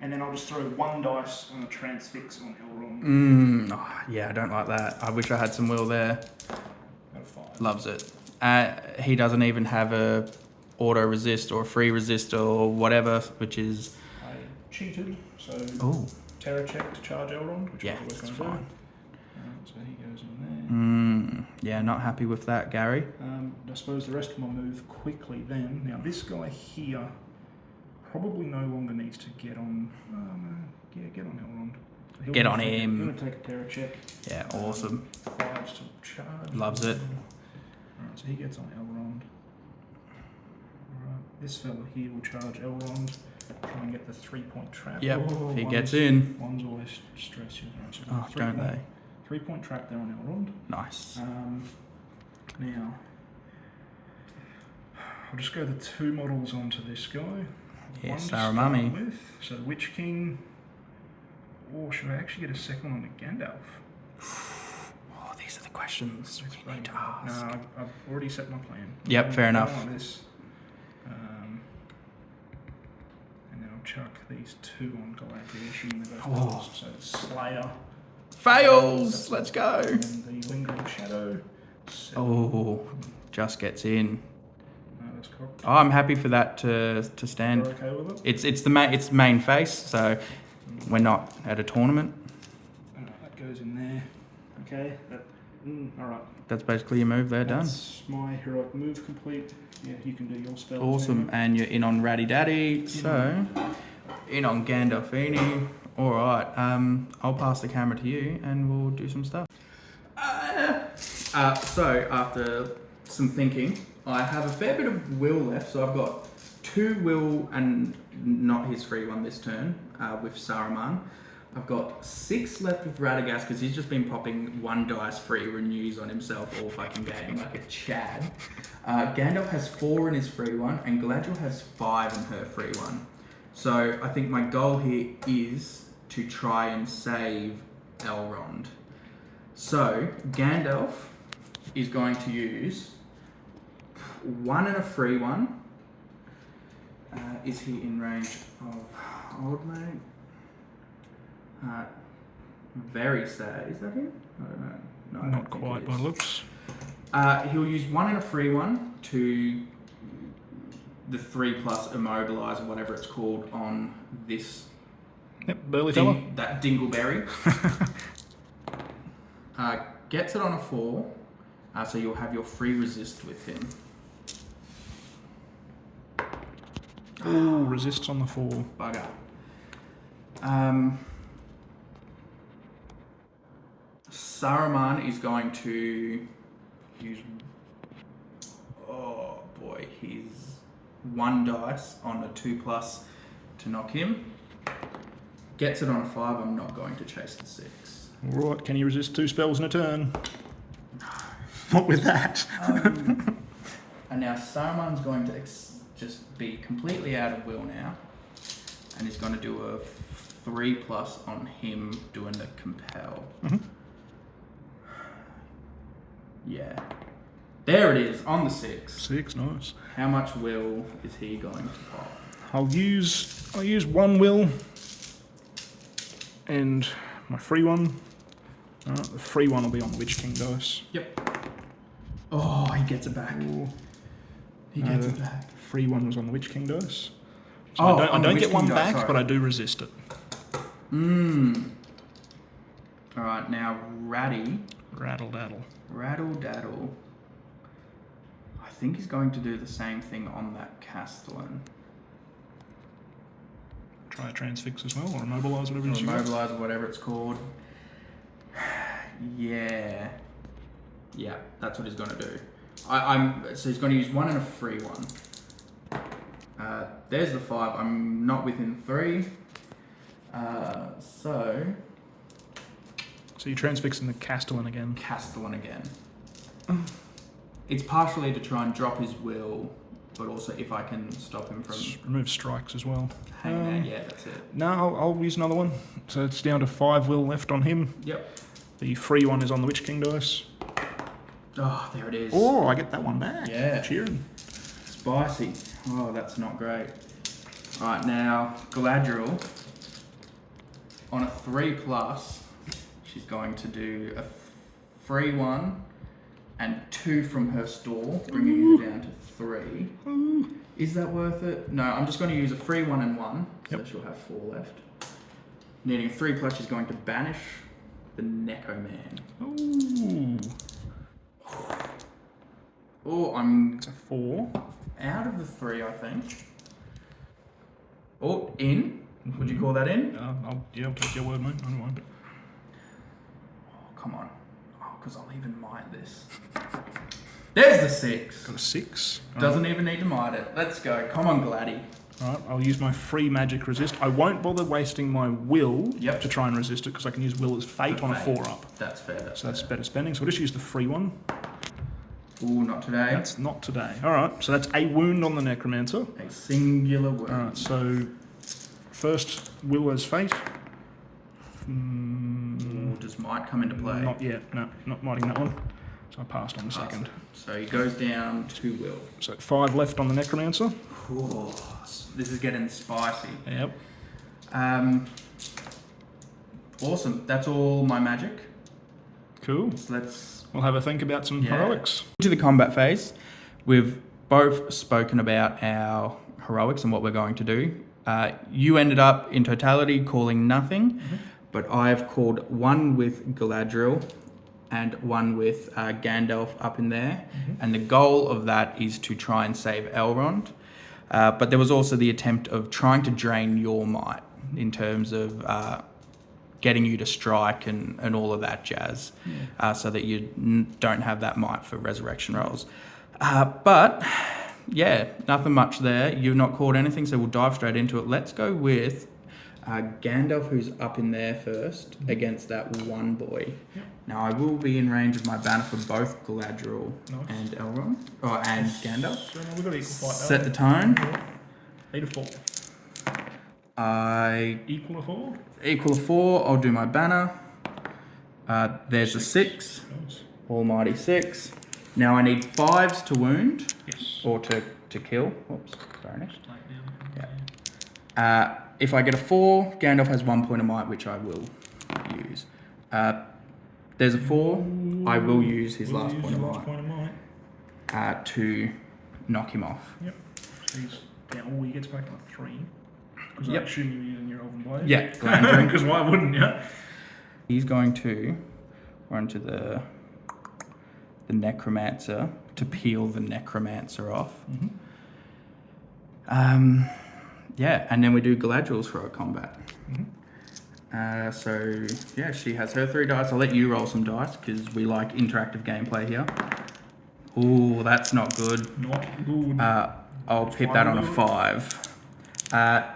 [SPEAKER 3] And then I'll just throw 1 dice on the transfix on Elrond.
[SPEAKER 2] Yeah, I don't like that. I wish I had some will there.
[SPEAKER 3] Got a 5.
[SPEAKER 2] Loves it. He doesn't even have a auto resist or a free resist or whatever, which is...
[SPEAKER 3] I cheated, so
[SPEAKER 2] Ooh.
[SPEAKER 3] terror check to charge Elrond, which
[SPEAKER 2] Yeah,
[SPEAKER 3] I was
[SPEAKER 2] that's
[SPEAKER 3] going to do.
[SPEAKER 2] fine.
[SPEAKER 3] So he goes in there.
[SPEAKER 2] Yeah, not happy with that, Gary.
[SPEAKER 3] I suppose the rest of them will move quickly then. Now this guy here probably no longer needs to get on... get on Elrond.
[SPEAKER 2] Get on him.
[SPEAKER 3] I'm going to take a terror check.
[SPEAKER 2] Yeah, awesome.
[SPEAKER 3] 5s to charge.
[SPEAKER 2] Loves it.
[SPEAKER 3] Alright, so he gets on Elrond. Alright, this fella here will charge Elrond. Try and get the 3-point trap.
[SPEAKER 2] Yep, he gets in.
[SPEAKER 3] One's always stress you. Right, so
[SPEAKER 2] Oh, don't they?
[SPEAKER 3] 3-point trap there on Elrond.
[SPEAKER 2] Nice.
[SPEAKER 3] Now, I'll just go the 2 models onto this guy.
[SPEAKER 2] Yeah,
[SPEAKER 3] One to
[SPEAKER 2] Saruman.
[SPEAKER 3] start with. So Witch King. Or should I actually get a second one to Gandalf?
[SPEAKER 2] Oh, these are the questions we need to
[SPEAKER 3] No,
[SPEAKER 2] ask.
[SPEAKER 3] I've already set my plan.
[SPEAKER 2] Yep, fair enough.
[SPEAKER 3] Like this. And then I'll chuck these 2 on Galactic, assuming they're both so Slayer.
[SPEAKER 2] Fails! Let's go!
[SPEAKER 3] And the Lingering Shadow. 7.
[SPEAKER 2] Oh, just gets in.
[SPEAKER 3] No, that's cocked.
[SPEAKER 2] Oh, I'm happy for that to stand.
[SPEAKER 3] You're okay with it?
[SPEAKER 2] It's main face, so we're not at a tournament.
[SPEAKER 3] That goes in there. Okay. Alright.
[SPEAKER 2] That's basically your move there, done.
[SPEAKER 3] That's my heroic move complete. Yeah, you can do your spells.
[SPEAKER 2] Awesome, and you're in on Ratty Daddy, so in on Gandalfini. All right, I'll pass the camera to you, and we'll do some stuff. So after some thinking, I have a fair bit of will left. So I've got 2 will and not his free one this turn with Saruman. I've got 6 left with Radagast because he's just been popping 1 dice free renews on himself all fucking game like a Chad. Gandalf has 4 in his free one, and Galadriel has 5 in her free one. So I think my goal here is to try and save Elrond. So Gandalf is going to use 1 and a free one. Is he in range of Old Mate? Very sad. Is that him? I don't know. No, I
[SPEAKER 3] Not
[SPEAKER 2] don't think
[SPEAKER 3] quite
[SPEAKER 2] it
[SPEAKER 3] by
[SPEAKER 2] is.
[SPEAKER 3] looks.
[SPEAKER 2] He'll use 1 and a free one to the 3+ immobilize or whatever it's called on this
[SPEAKER 3] Yep, burly fella.
[SPEAKER 2] that Dingleberry. Gets it on a 4, so you'll have your free resist with him.
[SPEAKER 3] Ooh, resists on the 4.
[SPEAKER 2] Bugger. Saruman is going to use... Oh boy, he's 1 dice on a 2+ to knock him. Gets it on a 5, I'm not going to chase the 6.
[SPEAKER 3] Alright, can you resist 2 spells in a turn? No. What with that?
[SPEAKER 2] And now Saruman's going to just be completely out of will now. And he's going to do a 3+ on him doing the compel.
[SPEAKER 3] Mm-hmm.
[SPEAKER 2] Yeah. There it is, on the 6.
[SPEAKER 3] 6, nice.
[SPEAKER 2] How much will is he going to pop?
[SPEAKER 3] I'll use 1 will and my free one. The free one will be on the Witch King dice.
[SPEAKER 2] Yep. Oh, he gets it back.
[SPEAKER 3] Ooh.
[SPEAKER 2] He gets it back.
[SPEAKER 3] Free one was on the Witch King dice. So
[SPEAKER 2] Oh,
[SPEAKER 3] I
[SPEAKER 2] on the
[SPEAKER 3] don't
[SPEAKER 2] Witch
[SPEAKER 3] get
[SPEAKER 2] King
[SPEAKER 3] one
[SPEAKER 2] dice,
[SPEAKER 3] back,
[SPEAKER 2] sorry.
[SPEAKER 3] but I do resist it.
[SPEAKER 2] Alright, now Ratty
[SPEAKER 3] Rattle daddle.
[SPEAKER 2] Rattle daddle. I think he's going to do the same thing on that Castellan.
[SPEAKER 3] Try a transfix as well, or immobilise, whatever it is.
[SPEAKER 2] Immobilise or whatever it's called. Yeah. Yeah, that's what he's going to do. So he's going to use 1 and a free 1. There's the 5. I'm not within 3. So
[SPEAKER 3] you're transfixing the Castellan again.
[SPEAKER 2] Castellan again. It's partially to try and drop his will, but also if I can stop him from...
[SPEAKER 3] Remove strikes as well.
[SPEAKER 2] Hanging out, yeah, that's it.
[SPEAKER 3] No, I'll use another one. So it's down to 5 will left on him.
[SPEAKER 2] Yep.
[SPEAKER 3] The free 1 is on the Witch King dice.
[SPEAKER 2] Oh, there it is.
[SPEAKER 3] Oh, I get that one back.
[SPEAKER 2] Yeah.
[SPEAKER 3] Cheering.
[SPEAKER 2] Spicy. Oh, that's not great. Alright, now, Galadriel, on a 3+, she's going to do a free 1 and 2 from her store, bringing you down to 3. Is that worth it? No, I'm just going to use a free 1 and 1, so she'll have 4 left. Needing a 3+, she's going to banish the Necroman.
[SPEAKER 3] Ooh.
[SPEAKER 2] Oh, I'm...
[SPEAKER 3] It's a 4.
[SPEAKER 2] Out of the 3, I think. Oh, in? Would you call that in?
[SPEAKER 3] I'll take your word, mate. I don't mind.
[SPEAKER 2] Oh, come on. Oh, because I'll even might this. There's the 6.
[SPEAKER 3] Got a 6.
[SPEAKER 2] Doesn't even need to might it. Let's go. Come on, Gladdy.
[SPEAKER 3] Alright, I'll use my free magic resist. I won't bother wasting my will to try and resist it, because I can use will as fate on a 4-up.
[SPEAKER 2] That's fair.
[SPEAKER 3] That's better spending. So I'll just use the free 1.
[SPEAKER 2] Ooh, not today.
[SPEAKER 3] That's not today. Alright, so that's a wound on the Necromancer.
[SPEAKER 2] A singular wound.
[SPEAKER 3] Alright, so first will as fate.
[SPEAKER 2] Ooh, does might come into play?
[SPEAKER 3] Not yet. No, not mighting that one. So I passed on the second.
[SPEAKER 2] So he goes down 2 will.
[SPEAKER 3] So 5 left on the Necromancer.
[SPEAKER 2] Ooh, this is getting spicy.
[SPEAKER 3] Yep.
[SPEAKER 2] Awesome. That's all my magic.
[SPEAKER 3] Cool.
[SPEAKER 2] So
[SPEAKER 3] We'll have a think about some heroics.
[SPEAKER 2] To the combat phase, we've both spoken about our heroics and what we're going to do. You ended up in totality calling nothing, but I've called 1 with Galadriel and 1 with Gandalf up in there. And the goal of that is to try and save Elrond. But there was also the attempt of trying to drain your might in terms of getting you to strike and all of that jazz, so that you don't have that might for resurrection rolls. But yeah, nothing much there. You've not called anything, so we'll dive straight into it. Let's go with Gandalf, who's up in there first, against that 1 boy. Now I will be in range of my banner for both Galadriel and Elrond, and Gandalf.
[SPEAKER 3] So we've got equal fight.
[SPEAKER 2] Set the tone.
[SPEAKER 3] 8 of 4.
[SPEAKER 2] I
[SPEAKER 3] equal a 4.
[SPEAKER 2] Equal a 4. I'll do my banner. There's a 6.
[SPEAKER 3] Nice.
[SPEAKER 2] Almighty 6. Now I need 5s to wound.
[SPEAKER 3] Yes.
[SPEAKER 2] Or to kill. Oops. Sorry, Nick. Yeah. If I get a 4, Gandalf has 1 point of might, which I will use. There's a 4. I will use his last point of might to knock him off.
[SPEAKER 3] Yep. So he's down. He gets back on a 3. Because I assume you're using your Elven Blade.
[SPEAKER 2] Yeah.
[SPEAKER 3] Because why wouldn't you?
[SPEAKER 2] He's going to run to the Necromancer to peel the Necromancer off. Yeah, and then we do Galadriel's heroic combat. So, yeah, she has her 3 dice. I'll let you roll some dice, because we like interactive gameplay here. Ooh, that's not good.
[SPEAKER 3] Not good.
[SPEAKER 2] I'll pip that on a 5.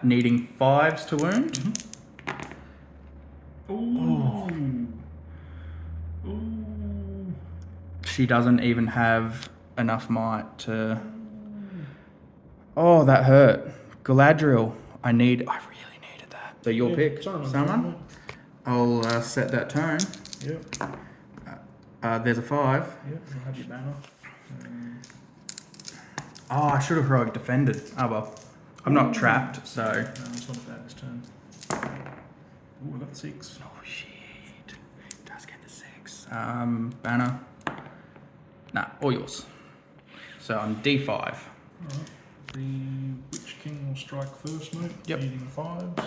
[SPEAKER 2] Needing 5s to wound.
[SPEAKER 3] Ooh.
[SPEAKER 2] She doesn't even have enough might to... Oh, that hurt. Galadriel, I really needed that. So your pick, someone? I'll set that tone.
[SPEAKER 3] Yep.
[SPEAKER 2] There's a 5.
[SPEAKER 3] Yep, I'll have your banner.
[SPEAKER 2] Oh, I should have heroic defended. Oh well. I'm not trapped, so...
[SPEAKER 3] No, it's not a bad this turn. Ooh, I got the 6.
[SPEAKER 2] Oh shit. Does get the 6. Banner. Nah, all yours. So I'm D5.
[SPEAKER 3] Alright. The Witch King will strike first, mate.
[SPEAKER 2] Yep.
[SPEAKER 3] Needing the 5s.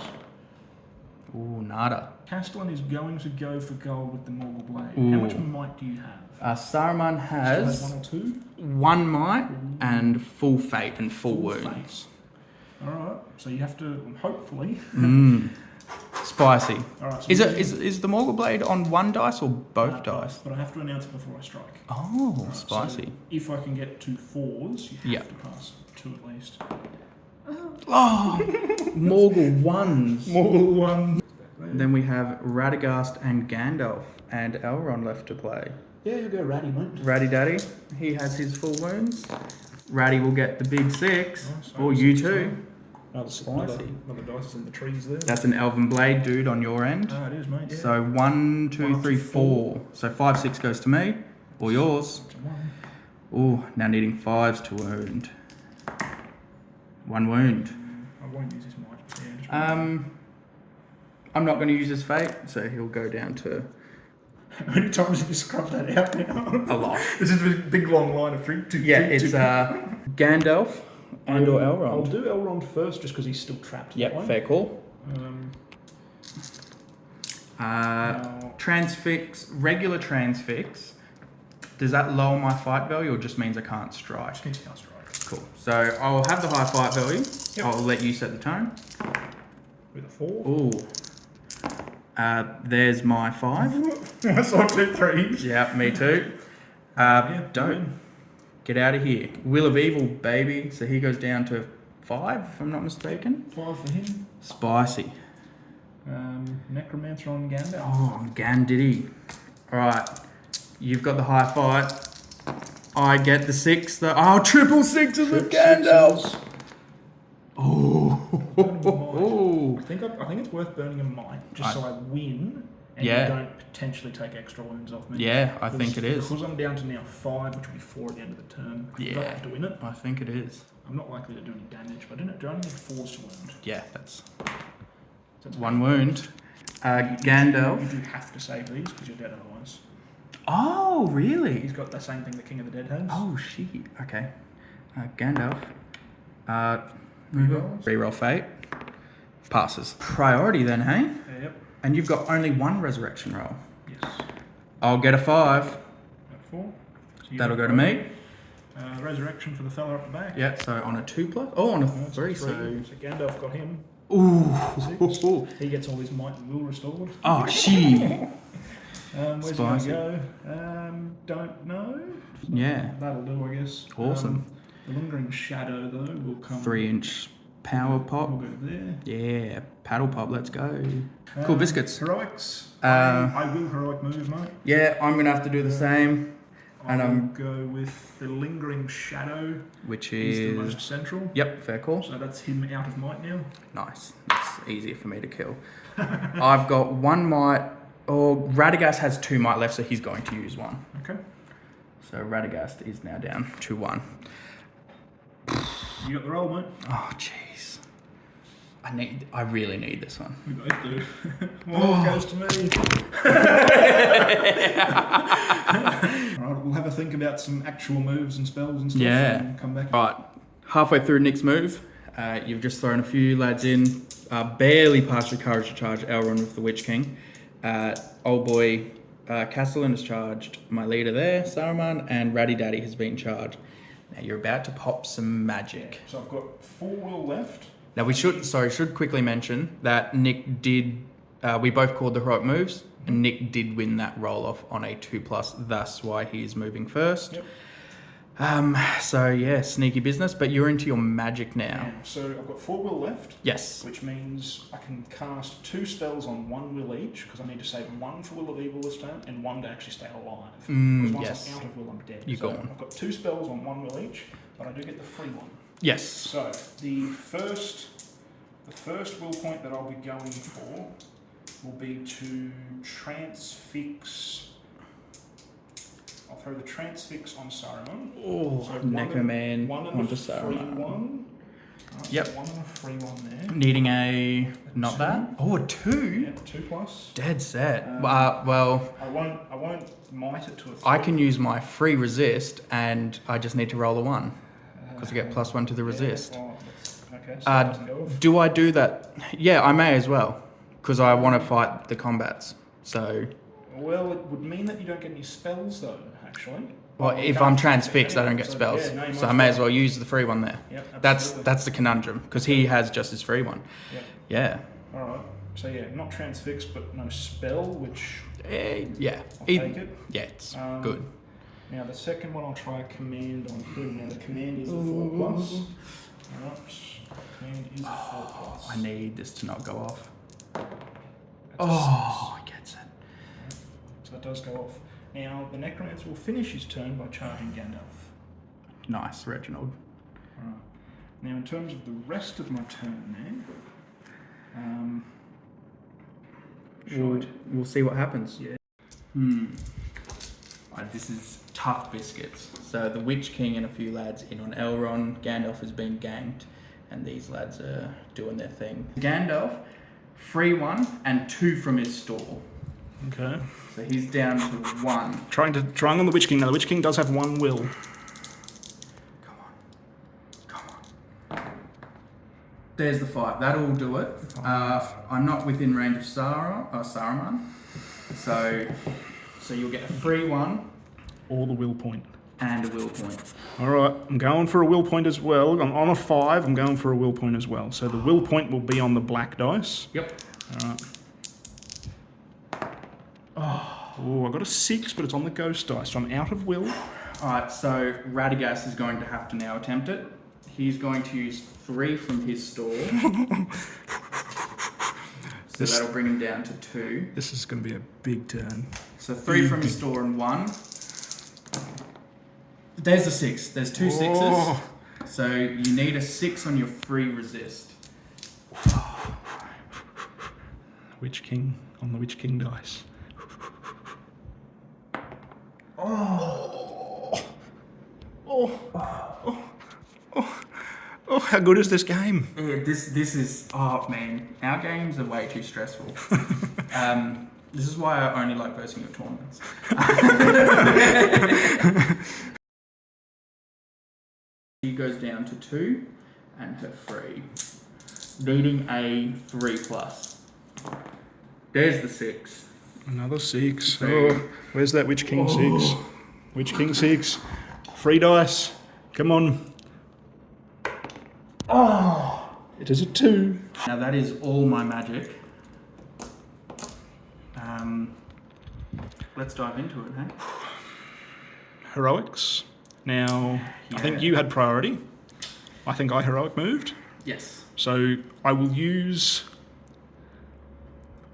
[SPEAKER 2] Ooh, nada.
[SPEAKER 3] Castellan is going to go for gold with the Morgul Blade.
[SPEAKER 2] Ooh.
[SPEAKER 3] How much might do you have?
[SPEAKER 2] Saruman
[SPEAKER 3] Still
[SPEAKER 2] has
[SPEAKER 3] one or two?
[SPEAKER 2] 1 might and full fate and full wounds.
[SPEAKER 3] Alright, so you have to, hopefully...
[SPEAKER 2] Spicy.
[SPEAKER 3] Alright, so
[SPEAKER 2] Is the Morgul Blade on 1 dice or both dice?
[SPEAKER 3] But I have to announce it before I strike.
[SPEAKER 2] Oh,
[SPEAKER 3] Right,
[SPEAKER 2] spicy.
[SPEAKER 3] So if I can get 2 4s, you have
[SPEAKER 2] Yeah.
[SPEAKER 3] to pass 2 at least.
[SPEAKER 2] Oh, Morgul 1s.
[SPEAKER 3] Morgul 1.
[SPEAKER 2] Then we have Radagast and Gandalf and Elrond left to play.
[SPEAKER 3] Yeah, you go Ratty, mate.
[SPEAKER 2] Ratty Daddy, he has his full wounds. Ratty will get the big 6.
[SPEAKER 3] Nice.
[SPEAKER 2] Or you too.
[SPEAKER 3] Another
[SPEAKER 2] Spicy.
[SPEAKER 3] Another dice in the trees there.
[SPEAKER 2] That's an Elven Blade, dude, on your end.
[SPEAKER 3] Ah, it is, mate. Yeah.
[SPEAKER 2] So 1, 2, 3, 4. So 5, 6 goes to me, or yours. Oh, now needing 5s to wound. 1 wound.
[SPEAKER 3] I won't use this much. Yeah,
[SPEAKER 2] I'm not going to use his fate, so he'll go down to
[SPEAKER 3] how many times have you scrubbed that out now?
[SPEAKER 2] a lot.
[SPEAKER 3] This is a big long line of 3, 2,
[SPEAKER 2] Yeah,
[SPEAKER 3] 2,
[SPEAKER 2] it's
[SPEAKER 3] 2.
[SPEAKER 2] Gandalf and or
[SPEAKER 3] I'll
[SPEAKER 2] Elrond.
[SPEAKER 3] do Elrond first just because he's still trapped.
[SPEAKER 2] Yep, fair call.
[SPEAKER 3] Now-
[SPEAKER 2] Transfix, regular transfix. Does that lower my fight value or just means I can't strike?
[SPEAKER 3] Just means he can't strike.
[SPEAKER 2] Cool. So I'll have the high fight value.
[SPEAKER 3] Yep.
[SPEAKER 2] I'll let you set the tone.
[SPEAKER 3] With a 4.
[SPEAKER 2] Ooh. There's my 5.
[SPEAKER 3] I saw 2 3s.
[SPEAKER 2] Yeah, me too. Don't. Get out of here. Will of Evil, baby. So he goes down to 5, if I'm not mistaken.
[SPEAKER 3] 5 for him.
[SPEAKER 2] Spicy.
[SPEAKER 3] Necromancer on Gandalf.
[SPEAKER 2] Oh, Gandiddy. Alright. You've got the high fight. I get the 6. Triple sixes with Gandalf. Oh.
[SPEAKER 3] I think it's worth burning a might just so I win and
[SPEAKER 2] Yeah.
[SPEAKER 3] you don't potentially take extra wounds off me.
[SPEAKER 2] Yeah, I think it is.
[SPEAKER 3] Because I'm down to now 5, which will be 4 at the end of the turn. I
[SPEAKER 2] Yeah.
[SPEAKER 3] don't have to win it.
[SPEAKER 2] I think it is.
[SPEAKER 3] I'm not likely to do any damage, but I only need 4s to wound.
[SPEAKER 2] Yeah, that's
[SPEAKER 3] So it's
[SPEAKER 2] 1 wound.
[SPEAKER 3] You
[SPEAKER 2] Gandalf.
[SPEAKER 3] do have to save these because you're dead otherwise.
[SPEAKER 2] Oh, really?
[SPEAKER 3] He's got the same thing the King of the Dead has.
[SPEAKER 2] Oh, shit. Okay. Gandalf.
[SPEAKER 3] Rerolls?
[SPEAKER 2] Reroll fate. Passes. Priority then, hey?
[SPEAKER 3] Yep.
[SPEAKER 2] And you've got only 1 resurrection roll.
[SPEAKER 3] Yes.
[SPEAKER 2] I'll get a 5.
[SPEAKER 3] Got 4. So you
[SPEAKER 2] That'll
[SPEAKER 3] got
[SPEAKER 2] go to me.
[SPEAKER 3] Resurrection for the fella up the back.
[SPEAKER 2] Yeah, so on a 2+. Oh, on a
[SPEAKER 3] That's
[SPEAKER 2] 3,
[SPEAKER 3] So Gandalf got him.
[SPEAKER 2] Ooh.
[SPEAKER 3] 6. He gets all his might and will restored.
[SPEAKER 2] Oh, shit.
[SPEAKER 3] Where's he
[SPEAKER 2] Spicy.
[SPEAKER 3] going to go? Don't know.
[SPEAKER 2] Yeah.
[SPEAKER 3] That'll do, I guess.
[SPEAKER 2] Awesome.
[SPEAKER 3] The Lingering Shadow, though, will come.
[SPEAKER 2] 3-inch power pop.
[SPEAKER 3] We'll go there.
[SPEAKER 2] Yeah. Paddle pop, let's go. Cool biscuits.
[SPEAKER 3] Heroics.
[SPEAKER 2] Uh,
[SPEAKER 3] I will heroic move, mate.
[SPEAKER 2] Yeah, I'm going to have to do the same. And
[SPEAKER 3] I'll
[SPEAKER 2] I'm...
[SPEAKER 3] go with the Lingering Shadow.
[SPEAKER 2] Which
[SPEAKER 3] He's the
[SPEAKER 2] is...
[SPEAKER 3] most central.
[SPEAKER 2] Yep, fair call.
[SPEAKER 3] So that's him out of might now.
[SPEAKER 2] Nice. It's easier for me to kill. I've got 1 might. Oh, Radagast has 2 might left, so he's going to use 1.
[SPEAKER 3] Okay.
[SPEAKER 2] So Radagast is now down to 1.
[SPEAKER 3] You got the roll, mate.
[SPEAKER 2] Oh, jeez. I really need this one.
[SPEAKER 3] We both do. Well, it goes to me. Alright, we'll have a think about some actual moves and spells and stuff.
[SPEAKER 2] Yeah.
[SPEAKER 3] And come back.
[SPEAKER 2] Right, halfway through Nick's move, you've just thrown a few lads in, barely passed your courage to charge Elrond with the Witch King. Old boy Castellan has charged my leader there, Saruman, and Ratty Daddy has been charged. Now you're about to pop some magic.
[SPEAKER 3] So I've got 4 will left.
[SPEAKER 2] Now we should quickly mention that Nick did, we both called the heroic moves, and Nick did win that roll off on a 2+, thus why he's moving first.
[SPEAKER 3] Yep.
[SPEAKER 2] So yeah, sneaky business, but you're into your magic now.
[SPEAKER 3] Yeah, so I've got 4 will left,
[SPEAKER 2] Yes.
[SPEAKER 3] which means I can cast 2 spells on 1 will each, because I need to save 1 for Will of Evil this turn, and 1 to actually stay alive. Because once
[SPEAKER 2] yes.
[SPEAKER 3] I'm out of will, I'm dead.
[SPEAKER 2] You're
[SPEAKER 3] so
[SPEAKER 2] gone.
[SPEAKER 3] I've got 2 spells on 1 will each, but I do get the free one.
[SPEAKER 2] Yes.
[SPEAKER 3] So the first will point that I'll be going for will be to transfix. I'll throw the transfix on Saruman.
[SPEAKER 2] Oh,
[SPEAKER 3] So
[SPEAKER 2] Necroman
[SPEAKER 3] one and
[SPEAKER 2] onto
[SPEAKER 3] a free
[SPEAKER 2] Saruman.
[SPEAKER 3] one.
[SPEAKER 2] Yep.
[SPEAKER 3] So 1 and a free one there.
[SPEAKER 2] Needing a not
[SPEAKER 3] 2.
[SPEAKER 2] that. Oh, a 2.
[SPEAKER 3] Yeah, 2+.
[SPEAKER 2] Dead set.
[SPEAKER 3] Um,
[SPEAKER 2] Well,
[SPEAKER 3] I won't might it to a 3.
[SPEAKER 2] I can use my free resist, and I just need to roll a 1 because I get +1 to the resist.
[SPEAKER 3] Okay, so it doesn't go off.
[SPEAKER 2] Do I do that? Yeah, I may as well. because I want to fight the combats. So,
[SPEAKER 3] Well, it would mean that you don't get any spells, though, actually.
[SPEAKER 2] well,
[SPEAKER 3] You
[SPEAKER 2] if
[SPEAKER 3] can't
[SPEAKER 2] I'm
[SPEAKER 3] use it
[SPEAKER 2] transfixed, I
[SPEAKER 3] anyway,
[SPEAKER 2] don't get
[SPEAKER 3] so,
[SPEAKER 2] spells.
[SPEAKER 3] yeah, no, you
[SPEAKER 2] So I may as
[SPEAKER 3] well.
[SPEAKER 2] well use the free one there.
[SPEAKER 3] Yep,
[SPEAKER 2] That's
[SPEAKER 3] absolutely.
[SPEAKER 2] the conundrum, because he has just his free one.
[SPEAKER 3] Yep.
[SPEAKER 2] Yeah.
[SPEAKER 3] All right. So yeah, not transfixed, but no spell, which
[SPEAKER 2] Yeah.
[SPEAKER 3] I'll take it.
[SPEAKER 2] Yeah, it's
[SPEAKER 3] Um,
[SPEAKER 2] good.
[SPEAKER 3] Now the second one, I'll try command on him. Now the command is a 4+. All right. Command is a 4+.
[SPEAKER 2] I need this to not go off.
[SPEAKER 3] That's
[SPEAKER 2] Oh, he gets it.
[SPEAKER 3] So it does go off. Now the Necromancer will finish his turn by charging Gandalf.
[SPEAKER 2] Nice, Reginald.
[SPEAKER 3] Alright. Now in terms of the rest of my turn there,
[SPEAKER 2] We'll see what happens.
[SPEAKER 3] Yeah.
[SPEAKER 2] This is tough biscuits. So the Witch King and a few lads in on Elrond. Gandalf has been ganked, and these lads are doing their thing. Gandalf, free one and 2 from his store.
[SPEAKER 3] Okay.
[SPEAKER 2] So he's down to 1.
[SPEAKER 3] Trying on the Witch King. Now the Witch King does have 1 will.
[SPEAKER 2] Come on. There's the fight. That'll do it. I'm not within range of Saruman. So you'll get a free one
[SPEAKER 3] Or the will point.
[SPEAKER 2] and a will point.
[SPEAKER 3] Alright, I'm going for a will point as well. I'm on a 5, I'm going for a will point as well. So the will point will be on the black dice.
[SPEAKER 2] Yep.
[SPEAKER 3] Alright. Oh, I got a 6, but it's on the ghost dice, so I'm out of will.
[SPEAKER 2] Alright, so Radagast is going to have to now attempt it. He's going to use 3 from his store. So that'll bring him down to 2.
[SPEAKER 3] This is going to be a big turn.
[SPEAKER 2] So 3 from his store and 1. There's a 6. There's 2 sixes.
[SPEAKER 3] Oh.
[SPEAKER 2] So you need a 6 on your free resist.
[SPEAKER 3] Witch King on the Witch King dice. Oh, how good is this game?
[SPEAKER 2] Yeah, this is, oh man, our games are way too stressful. This is why I only like versing your tournaments. She goes down to 2 and her free, needing a 3+. There's the 6.
[SPEAKER 3] Another 6.
[SPEAKER 2] So-
[SPEAKER 3] Oh, where's that Witch King 6? Witch King 6. Free dice. Come on. Oh, it is a 2.
[SPEAKER 2] Now that is all my magic. Let's dive into it, hey?
[SPEAKER 3] Heroics. Now, I think
[SPEAKER 2] Yeah.
[SPEAKER 3] you had priority. I think I heroic moved.
[SPEAKER 2] Yes.
[SPEAKER 3] So I will use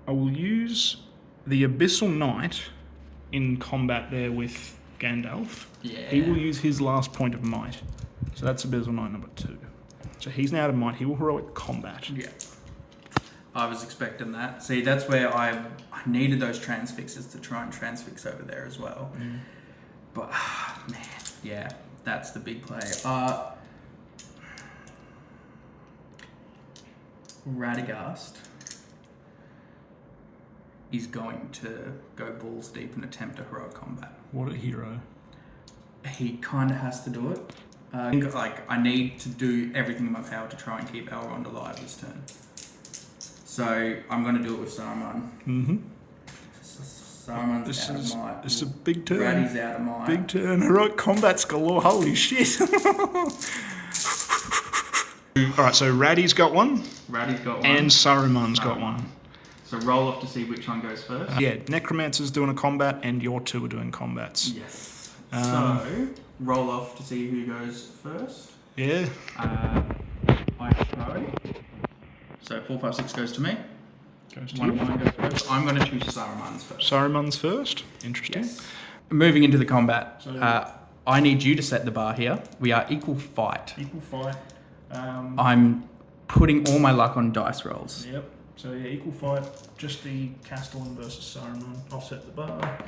[SPEAKER 3] the Abyssal Knight in combat there with Gandalf.
[SPEAKER 2] Yeah.
[SPEAKER 3] He will use his last point of might. So that's Abyssal Knight number 2. So he's now out of might. He will heroic combat.
[SPEAKER 2] Yeah. I was expecting that. See, that's where I needed those transfixes to try and transfix over there as well. But, man, yeah, that's the big play. Radagast is going to go balls deep and attempt a heroic combat.
[SPEAKER 3] What a hero.
[SPEAKER 2] He kind of has to do it. I think, I need to do everything in my power to try and keep Elrond alive this turn. So I'm going to do it with Saruman.
[SPEAKER 3] Mm-hmm.
[SPEAKER 2] Saruman's
[SPEAKER 3] This
[SPEAKER 2] out
[SPEAKER 3] is
[SPEAKER 2] of might.
[SPEAKER 3] a big turn.
[SPEAKER 2] Raddy's out of might.
[SPEAKER 3] Big turn. Heroic combat's galore. Holy shit. Alright, so Raddy's got one.
[SPEAKER 2] Raddy's got one.
[SPEAKER 3] And Saruman's got one.
[SPEAKER 2] So roll off to see which one goes first.
[SPEAKER 3] Yeah, Necromancer's doing a combat and your 2 are doing combats.
[SPEAKER 2] Yes.
[SPEAKER 3] Um,
[SPEAKER 2] So roll off to see who goes first.
[SPEAKER 3] Yeah.
[SPEAKER 2] I throw. So 4, 5, 6 goes to me.
[SPEAKER 3] Goes to
[SPEAKER 2] 1
[SPEAKER 3] you.
[SPEAKER 2] of mine goes first. I'm going to choose Saruman's first.
[SPEAKER 3] Saruman's first. Interesting.
[SPEAKER 2] Yes. Moving into the combat.
[SPEAKER 3] So-
[SPEAKER 2] I need you to set the bar here. We are equal fight.
[SPEAKER 3] Equal fight.
[SPEAKER 2] I'm putting all my luck on dice rolls.
[SPEAKER 3] Yep. So yeah, equal fight. Just the Castellan versus Saruman. I'll set the bar.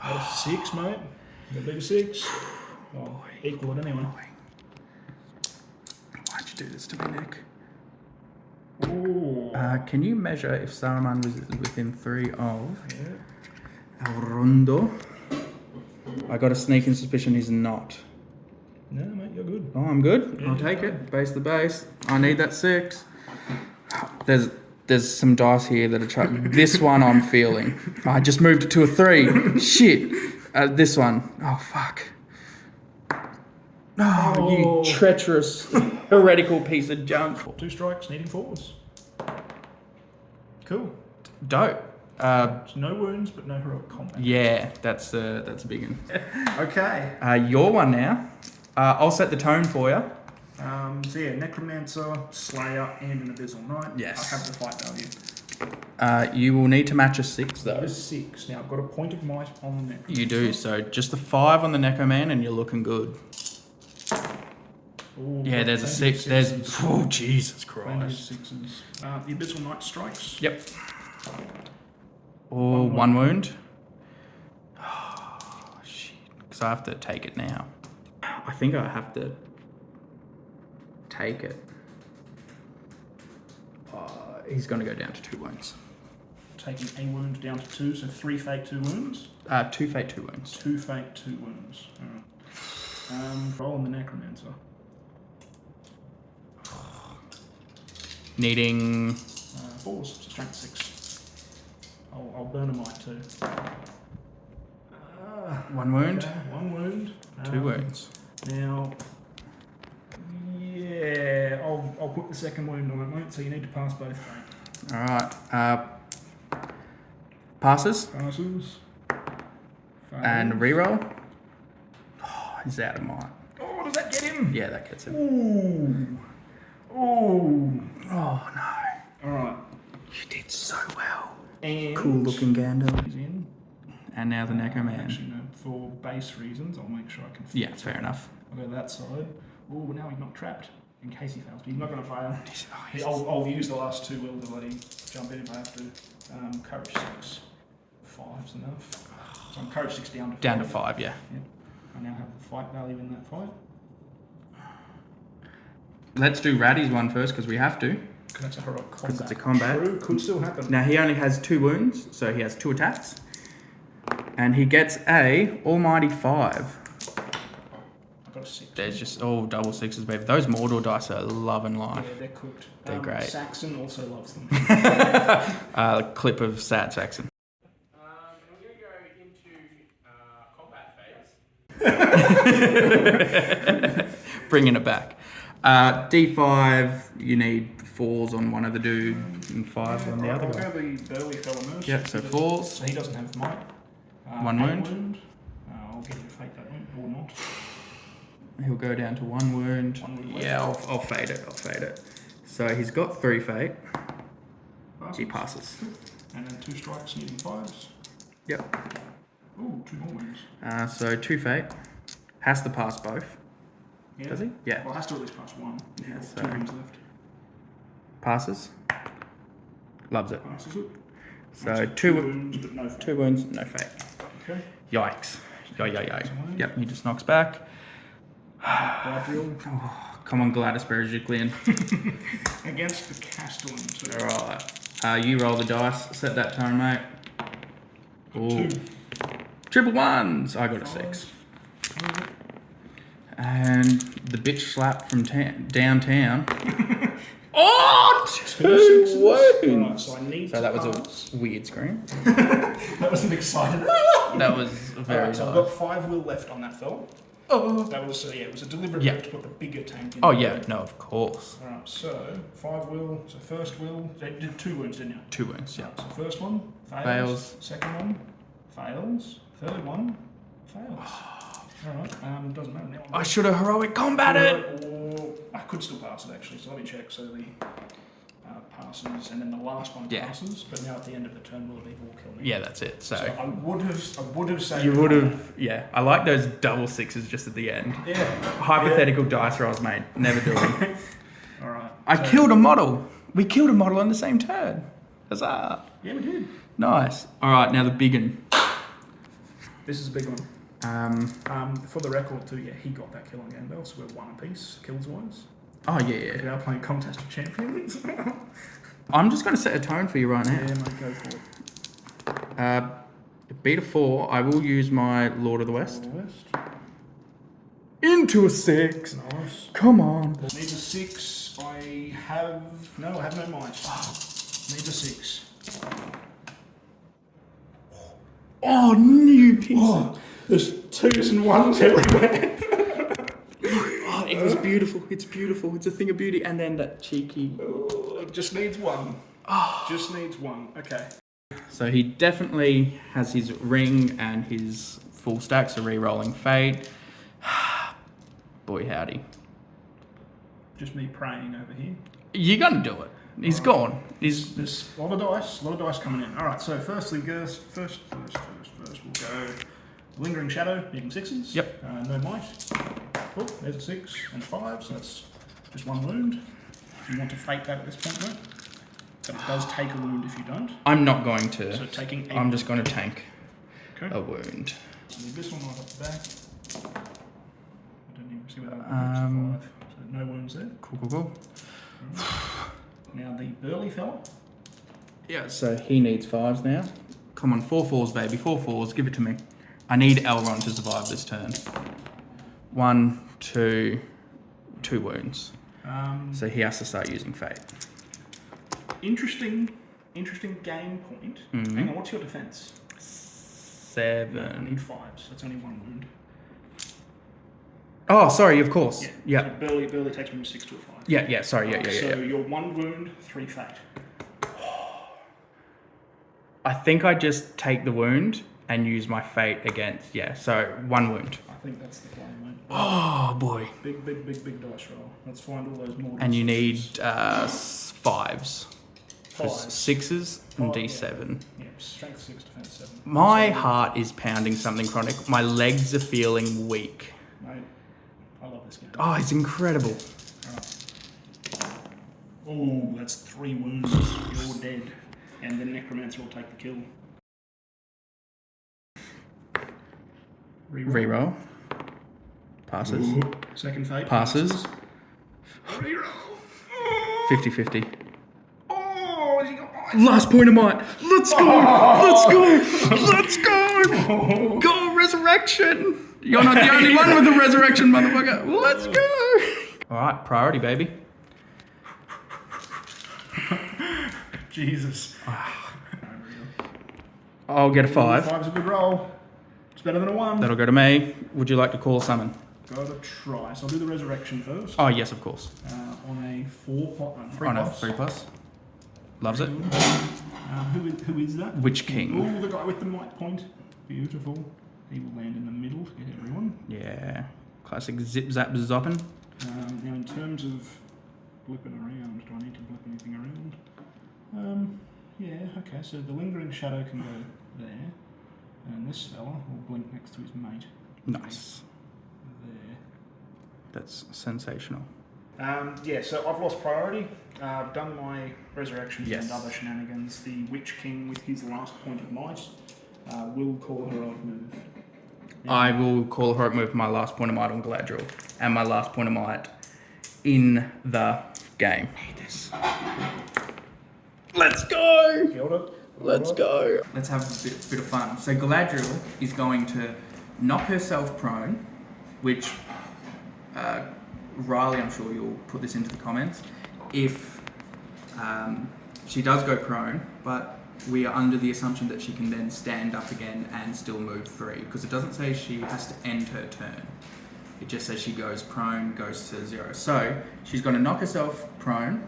[SPEAKER 3] That's 6, mate. Got a bigger 6. Well, equal it anyway.
[SPEAKER 2] Why'd you do this to me, Nick?
[SPEAKER 3] Ooh.
[SPEAKER 2] Can you measure if Saruman was within 3 of
[SPEAKER 3] Yeah.
[SPEAKER 2] Elrondo? I got a sneaking suspicion he's not.
[SPEAKER 3] No, mate, you're good.
[SPEAKER 2] Oh, I'm good.
[SPEAKER 3] Yeah,
[SPEAKER 2] I'll take it. Base the base. I need that 6. There's There's some dice here that are trying. This one I'm feeling. I just moved it to a 3. Shit. This one. Oh, fuck. Oh, you treacherous, heretical piece of junk.
[SPEAKER 3] 2 strikes, needing 4s. Cool.
[SPEAKER 2] Dope.
[SPEAKER 3] No wounds, but no heroic combat.
[SPEAKER 2] Yeah, that's a big one.
[SPEAKER 3] Okay.
[SPEAKER 2] Your one now. I'll set the tone for you.
[SPEAKER 3] So yeah, Necromancer, Slayer, and an Abyssal Knight.
[SPEAKER 2] Yes.
[SPEAKER 3] I have the fight value.
[SPEAKER 2] You will need to match a 6 though.
[SPEAKER 3] That is 6. Now I've got a point of might on the Necromancer.
[SPEAKER 2] You do, so just the 5 on the Necroman and you're looking good.
[SPEAKER 3] Ooh,
[SPEAKER 2] Yeah, there's a 6. There's, oh, Jesus Christ.
[SPEAKER 3] 6s. The Abyssal Knight strikes.
[SPEAKER 2] Yep. Oh, 1 wound. Oh, shit. Because I have to take it now. I think I have to take it. He's going to go down to 2 wounds.
[SPEAKER 3] Taking a wound down to 2, so 3 fate, 2 wounds.
[SPEAKER 2] 2 fate, 2 wounds.
[SPEAKER 3] 2 fate, 2 wounds. Alright. Roll on the Necromancer.
[SPEAKER 2] Needing
[SPEAKER 3] 4s, so strength 6. I'll burn a might too.
[SPEAKER 2] 1 wound.
[SPEAKER 3] Okay, 1 wound.
[SPEAKER 2] 2 wounds.
[SPEAKER 3] Now, yeah, I'll put the second wound on it, mate. So you need to pass both fate.
[SPEAKER 2] All right. Passes
[SPEAKER 3] Passes.
[SPEAKER 2] and reroll. Oh, he's out of might.
[SPEAKER 3] Oh, does that get him?
[SPEAKER 2] Yeah, that gets him.
[SPEAKER 3] Ooh. Ooh.
[SPEAKER 2] Oh no!
[SPEAKER 3] All right.
[SPEAKER 2] You did so well.
[SPEAKER 3] And
[SPEAKER 2] Cool looking Gandalf.
[SPEAKER 3] he's in.
[SPEAKER 2] And now the Necroman.
[SPEAKER 3] Actually, no. For base reasons, I'll make sure I can.
[SPEAKER 2] Yeah, fair enough.
[SPEAKER 3] I'll go that side. Oh, now he's not trapped. In case he fails, but he's not going to fail.
[SPEAKER 2] Oh,
[SPEAKER 3] I'll use the last 2 will to let him jump in if I have to. Courage 6. 5's enough. So I'm courage 6 down to 5.
[SPEAKER 2] Down to 5, yeah.
[SPEAKER 3] Yep. I now have the fight value in that fight.
[SPEAKER 2] Let's do Raddy's one first because we have to.
[SPEAKER 3] Because that's a heroic combat.
[SPEAKER 2] Because it's a combat.
[SPEAKER 3] True, could still happen.
[SPEAKER 2] Now he only has 2 wounds, so he has 2 attacks. And he gets a almighty 5.
[SPEAKER 3] I've got a 6.
[SPEAKER 2] There's just double 6s, baby. Those Mordor dice are loving life.
[SPEAKER 3] Yeah, they're cooked.
[SPEAKER 2] They're great.
[SPEAKER 3] Saxon also loves them.
[SPEAKER 2] Clip of Sad Saxon.
[SPEAKER 4] We're going to go into combat phase.
[SPEAKER 2] Bringing it back. D5, you need 4s on one of the dude and 5s on the other
[SPEAKER 3] I'll
[SPEAKER 2] guy.
[SPEAKER 3] go the burly fella first.
[SPEAKER 2] Yep, so 4s.
[SPEAKER 3] So he doesn't have might.
[SPEAKER 2] 1
[SPEAKER 3] 8
[SPEAKER 2] wound.
[SPEAKER 3] I'll get him to fake that wound, or not.
[SPEAKER 2] He'll go down to 1 wound.
[SPEAKER 3] 1 wound
[SPEAKER 2] Yeah, I'll fade it. So he's got 3 fate. He passes.
[SPEAKER 3] And then 2 strikes, needing 5s.
[SPEAKER 2] Yep.
[SPEAKER 3] Ooh, 2 more wounds.
[SPEAKER 2] So 2 fate. Has to pass both.
[SPEAKER 3] Yeah.
[SPEAKER 2] Does he? Yeah.
[SPEAKER 3] Well, it has to at least pass 1.
[SPEAKER 2] Yeah,
[SPEAKER 3] Got
[SPEAKER 2] so-
[SPEAKER 3] 2 wounds left.
[SPEAKER 2] Passes. Loves it.
[SPEAKER 3] Passes it.
[SPEAKER 2] So
[SPEAKER 3] That's
[SPEAKER 2] 2
[SPEAKER 3] wounds, but no fate.
[SPEAKER 2] 2 wounds, no fate.
[SPEAKER 3] Okay.
[SPEAKER 2] Yikes. Yep, he just knocks back.
[SPEAKER 3] Galadriel
[SPEAKER 2] Come on, Gladys Berejiklian.
[SPEAKER 3] against the Castellan too.
[SPEAKER 2] Alright. You roll the dice. Set that tone, mate. Ooh.
[SPEAKER 3] 2.
[SPEAKER 2] Triple 1s. I got a 6. And the bitch slap from downtown. Oh! 2 wounds!
[SPEAKER 3] Right, so I need
[SPEAKER 2] So
[SPEAKER 3] to
[SPEAKER 2] that was
[SPEAKER 3] pass.
[SPEAKER 2] a weird scream.
[SPEAKER 3] That was an excited.
[SPEAKER 2] That was very
[SPEAKER 3] Alright, so I've
[SPEAKER 2] nice.
[SPEAKER 3] got 5 will left on that fella.
[SPEAKER 2] Oh.
[SPEAKER 3] That was it was a deliberate
[SPEAKER 2] Yeah.
[SPEAKER 3] move to put the bigger tank in.
[SPEAKER 2] Oh
[SPEAKER 3] there.
[SPEAKER 2] yeah, no, of course.
[SPEAKER 3] Alright, so 5 will. So first will. So you did 2 wounds, didn't you?
[SPEAKER 2] 2 wounds, yeah.
[SPEAKER 3] So first one fails.
[SPEAKER 2] Fails.
[SPEAKER 3] Second one fails. Third one fails. Alright, doesn't matter now.
[SPEAKER 2] I should have heroic combated.
[SPEAKER 3] Or I could still pass it actually. So let me check. So the passes, and then the last one
[SPEAKER 2] Yeah.
[SPEAKER 3] passes. But now at the end of the turn, will it all kill me?
[SPEAKER 2] Yeah, that's it. So
[SPEAKER 3] So I would have saved.
[SPEAKER 2] you would have, yeah. I like those double 6s just at the end.
[SPEAKER 3] Yeah.
[SPEAKER 2] Hypothetical dice rolls, mate. Never do them.
[SPEAKER 3] All right.
[SPEAKER 2] I killed a model. We killed a model on the same turn. Huzzah.
[SPEAKER 3] Yeah, we did.
[SPEAKER 2] Nice. All right, now the big one.
[SPEAKER 3] This is a big one. For the record too, yeah, he got that kill on Gandalf, so we're 1 apiece, kills wise.
[SPEAKER 2] Oh,
[SPEAKER 3] We
[SPEAKER 2] yeah.
[SPEAKER 3] are playing Contest of Champions.
[SPEAKER 2] I'm just going to set a tone for you right
[SPEAKER 3] Yeah,
[SPEAKER 2] now.
[SPEAKER 3] mate, go for it.
[SPEAKER 2] Beat a 4. I will use my Lord of the West.
[SPEAKER 3] All the West.
[SPEAKER 2] Into a 6.
[SPEAKER 3] Nice.
[SPEAKER 2] Come on.
[SPEAKER 3] Needs a 6. I have no might. Needs a 6.
[SPEAKER 2] Oh, Noobs!
[SPEAKER 3] Oh, there's 2s and 1s everywhere.
[SPEAKER 2] Oh, it was beautiful. It's beautiful. It's a thing of beauty. And then that cheeky.
[SPEAKER 3] Oh, it just needs 1.
[SPEAKER 2] Oh.
[SPEAKER 3] Just needs 1. Okay.
[SPEAKER 2] So he definitely has his ring and his full stack, so re-rolling fate. Boy howdy.
[SPEAKER 3] Just me praying over here.
[SPEAKER 2] You're gonna do it. He's gone.
[SPEAKER 3] There's a lot of dice coming in. Alright, so firstly, first we'll go Lingering Shadow, needing 6s.
[SPEAKER 2] Yep.
[SPEAKER 3] No might. Oh, there's a 6 and 5, so that's just 1 wound. You want to fate that at this point, though? But it does take a wound if you don't.
[SPEAKER 2] I'm not going to.
[SPEAKER 3] So taking
[SPEAKER 2] I'm just going to tank
[SPEAKER 3] okay.
[SPEAKER 2] a wound.
[SPEAKER 3] I need this one right off the back. I don't even see where that one goes. 5. So no wounds there.
[SPEAKER 2] Cool.
[SPEAKER 3] Now the burly fella.
[SPEAKER 2] Yeah, so he needs 5s now. Come on, 4 4s, baby. 4 4s. Give it to me. I need Elrond to survive this turn. 1, 2, 2 wounds. So he has to start using fate.
[SPEAKER 3] Interesting game point.
[SPEAKER 2] Mm-hmm.
[SPEAKER 3] Hang on, what's your defense?
[SPEAKER 2] 7.
[SPEAKER 3] I need 5s. That's only 1 wound.
[SPEAKER 2] Oh, sorry, of course. Yeah.
[SPEAKER 3] So burly takes from a 6 to a 5.
[SPEAKER 2] Yeah, sorry, yeah.
[SPEAKER 3] So you're 1 wound, 3 fate.
[SPEAKER 2] I think I just take the wound and use my fate against, so 1 wound.
[SPEAKER 3] I think that's the plan, mate.
[SPEAKER 2] Oh, boy.
[SPEAKER 3] Big dice roll. Let's find all those more.
[SPEAKER 2] And you need 5s. 6s and D7.
[SPEAKER 3] Yeah, strength 6, defense 7.
[SPEAKER 2] My heart is pounding something chronic. My legs are feeling weak.
[SPEAKER 3] Mate, I love this game.
[SPEAKER 2] Oh, it's incredible.
[SPEAKER 3] Oh, that's 3 wounds. You're dead. And the Necromancer will take the kill.
[SPEAKER 2] Reroll. Passes.
[SPEAKER 3] Ooh. Second fate.
[SPEAKER 2] Passes.
[SPEAKER 3] Reroll.
[SPEAKER 2] 50-50.
[SPEAKER 3] Oh, he got
[SPEAKER 2] Last point of might. Let's go. Let's go. Go, resurrection. You're not the only one with the resurrection, motherfucker. Let's go. All right, priority, baby.
[SPEAKER 3] Jesus.
[SPEAKER 2] I'll get a 5.
[SPEAKER 3] 5's a good roll. It's better than a 1.
[SPEAKER 2] That'll go to me. Would you like to call a summon?
[SPEAKER 3] Gotta try. So I'll do the resurrection first.
[SPEAKER 2] Oh, yes, of course.
[SPEAKER 3] On a 3
[SPEAKER 2] On a
[SPEAKER 3] plus.
[SPEAKER 2] 3+. Loves it.
[SPEAKER 3] Who is that?
[SPEAKER 2] Witch King.
[SPEAKER 3] Oh, the guy with the might point. Beautiful. He will land in the middle to get everyone.
[SPEAKER 2] Yeah. Classic zip zap zopping.
[SPEAKER 3] Now in terms of blipping around, do I need to blip anything around? Yeah, okay, so the lingering shadow can go there. And this fella will blink next to his mate.
[SPEAKER 2] Nice.
[SPEAKER 3] There.
[SPEAKER 2] That's sensational.
[SPEAKER 3] Yeah, so I've lost priority. I've done my resurrections
[SPEAKER 2] Yes.
[SPEAKER 3] and other shenanigans. The Witch King, with his last point of might, will call a heroic move.
[SPEAKER 2] I will call a heroic move for my last point of might on Galadriel. And my last point of might in the game. Need this. Let's go!
[SPEAKER 3] Killed it.
[SPEAKER 2] Let's go. Let's have a bit of fun. So Galadriel is going to knock herself prone, which Riley, I'm sure you'll put this into the comments. If she does go prone, but we are under the assumption that she can then stand up again and still move 3, because it doesn't say she has to end her turn. It just says she goes prone, goes to 0. So she's going to knock herself prone,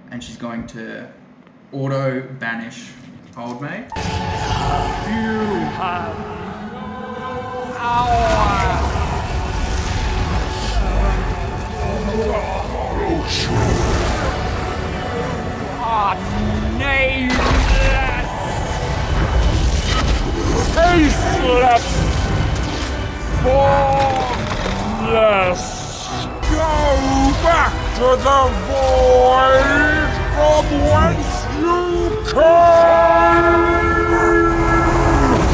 [SPEAKER 2] and she's going to auto banish Old May.
[SPEAKER 4] You have power. Nameless, tasteless, formless. Go back to the void from whence you came.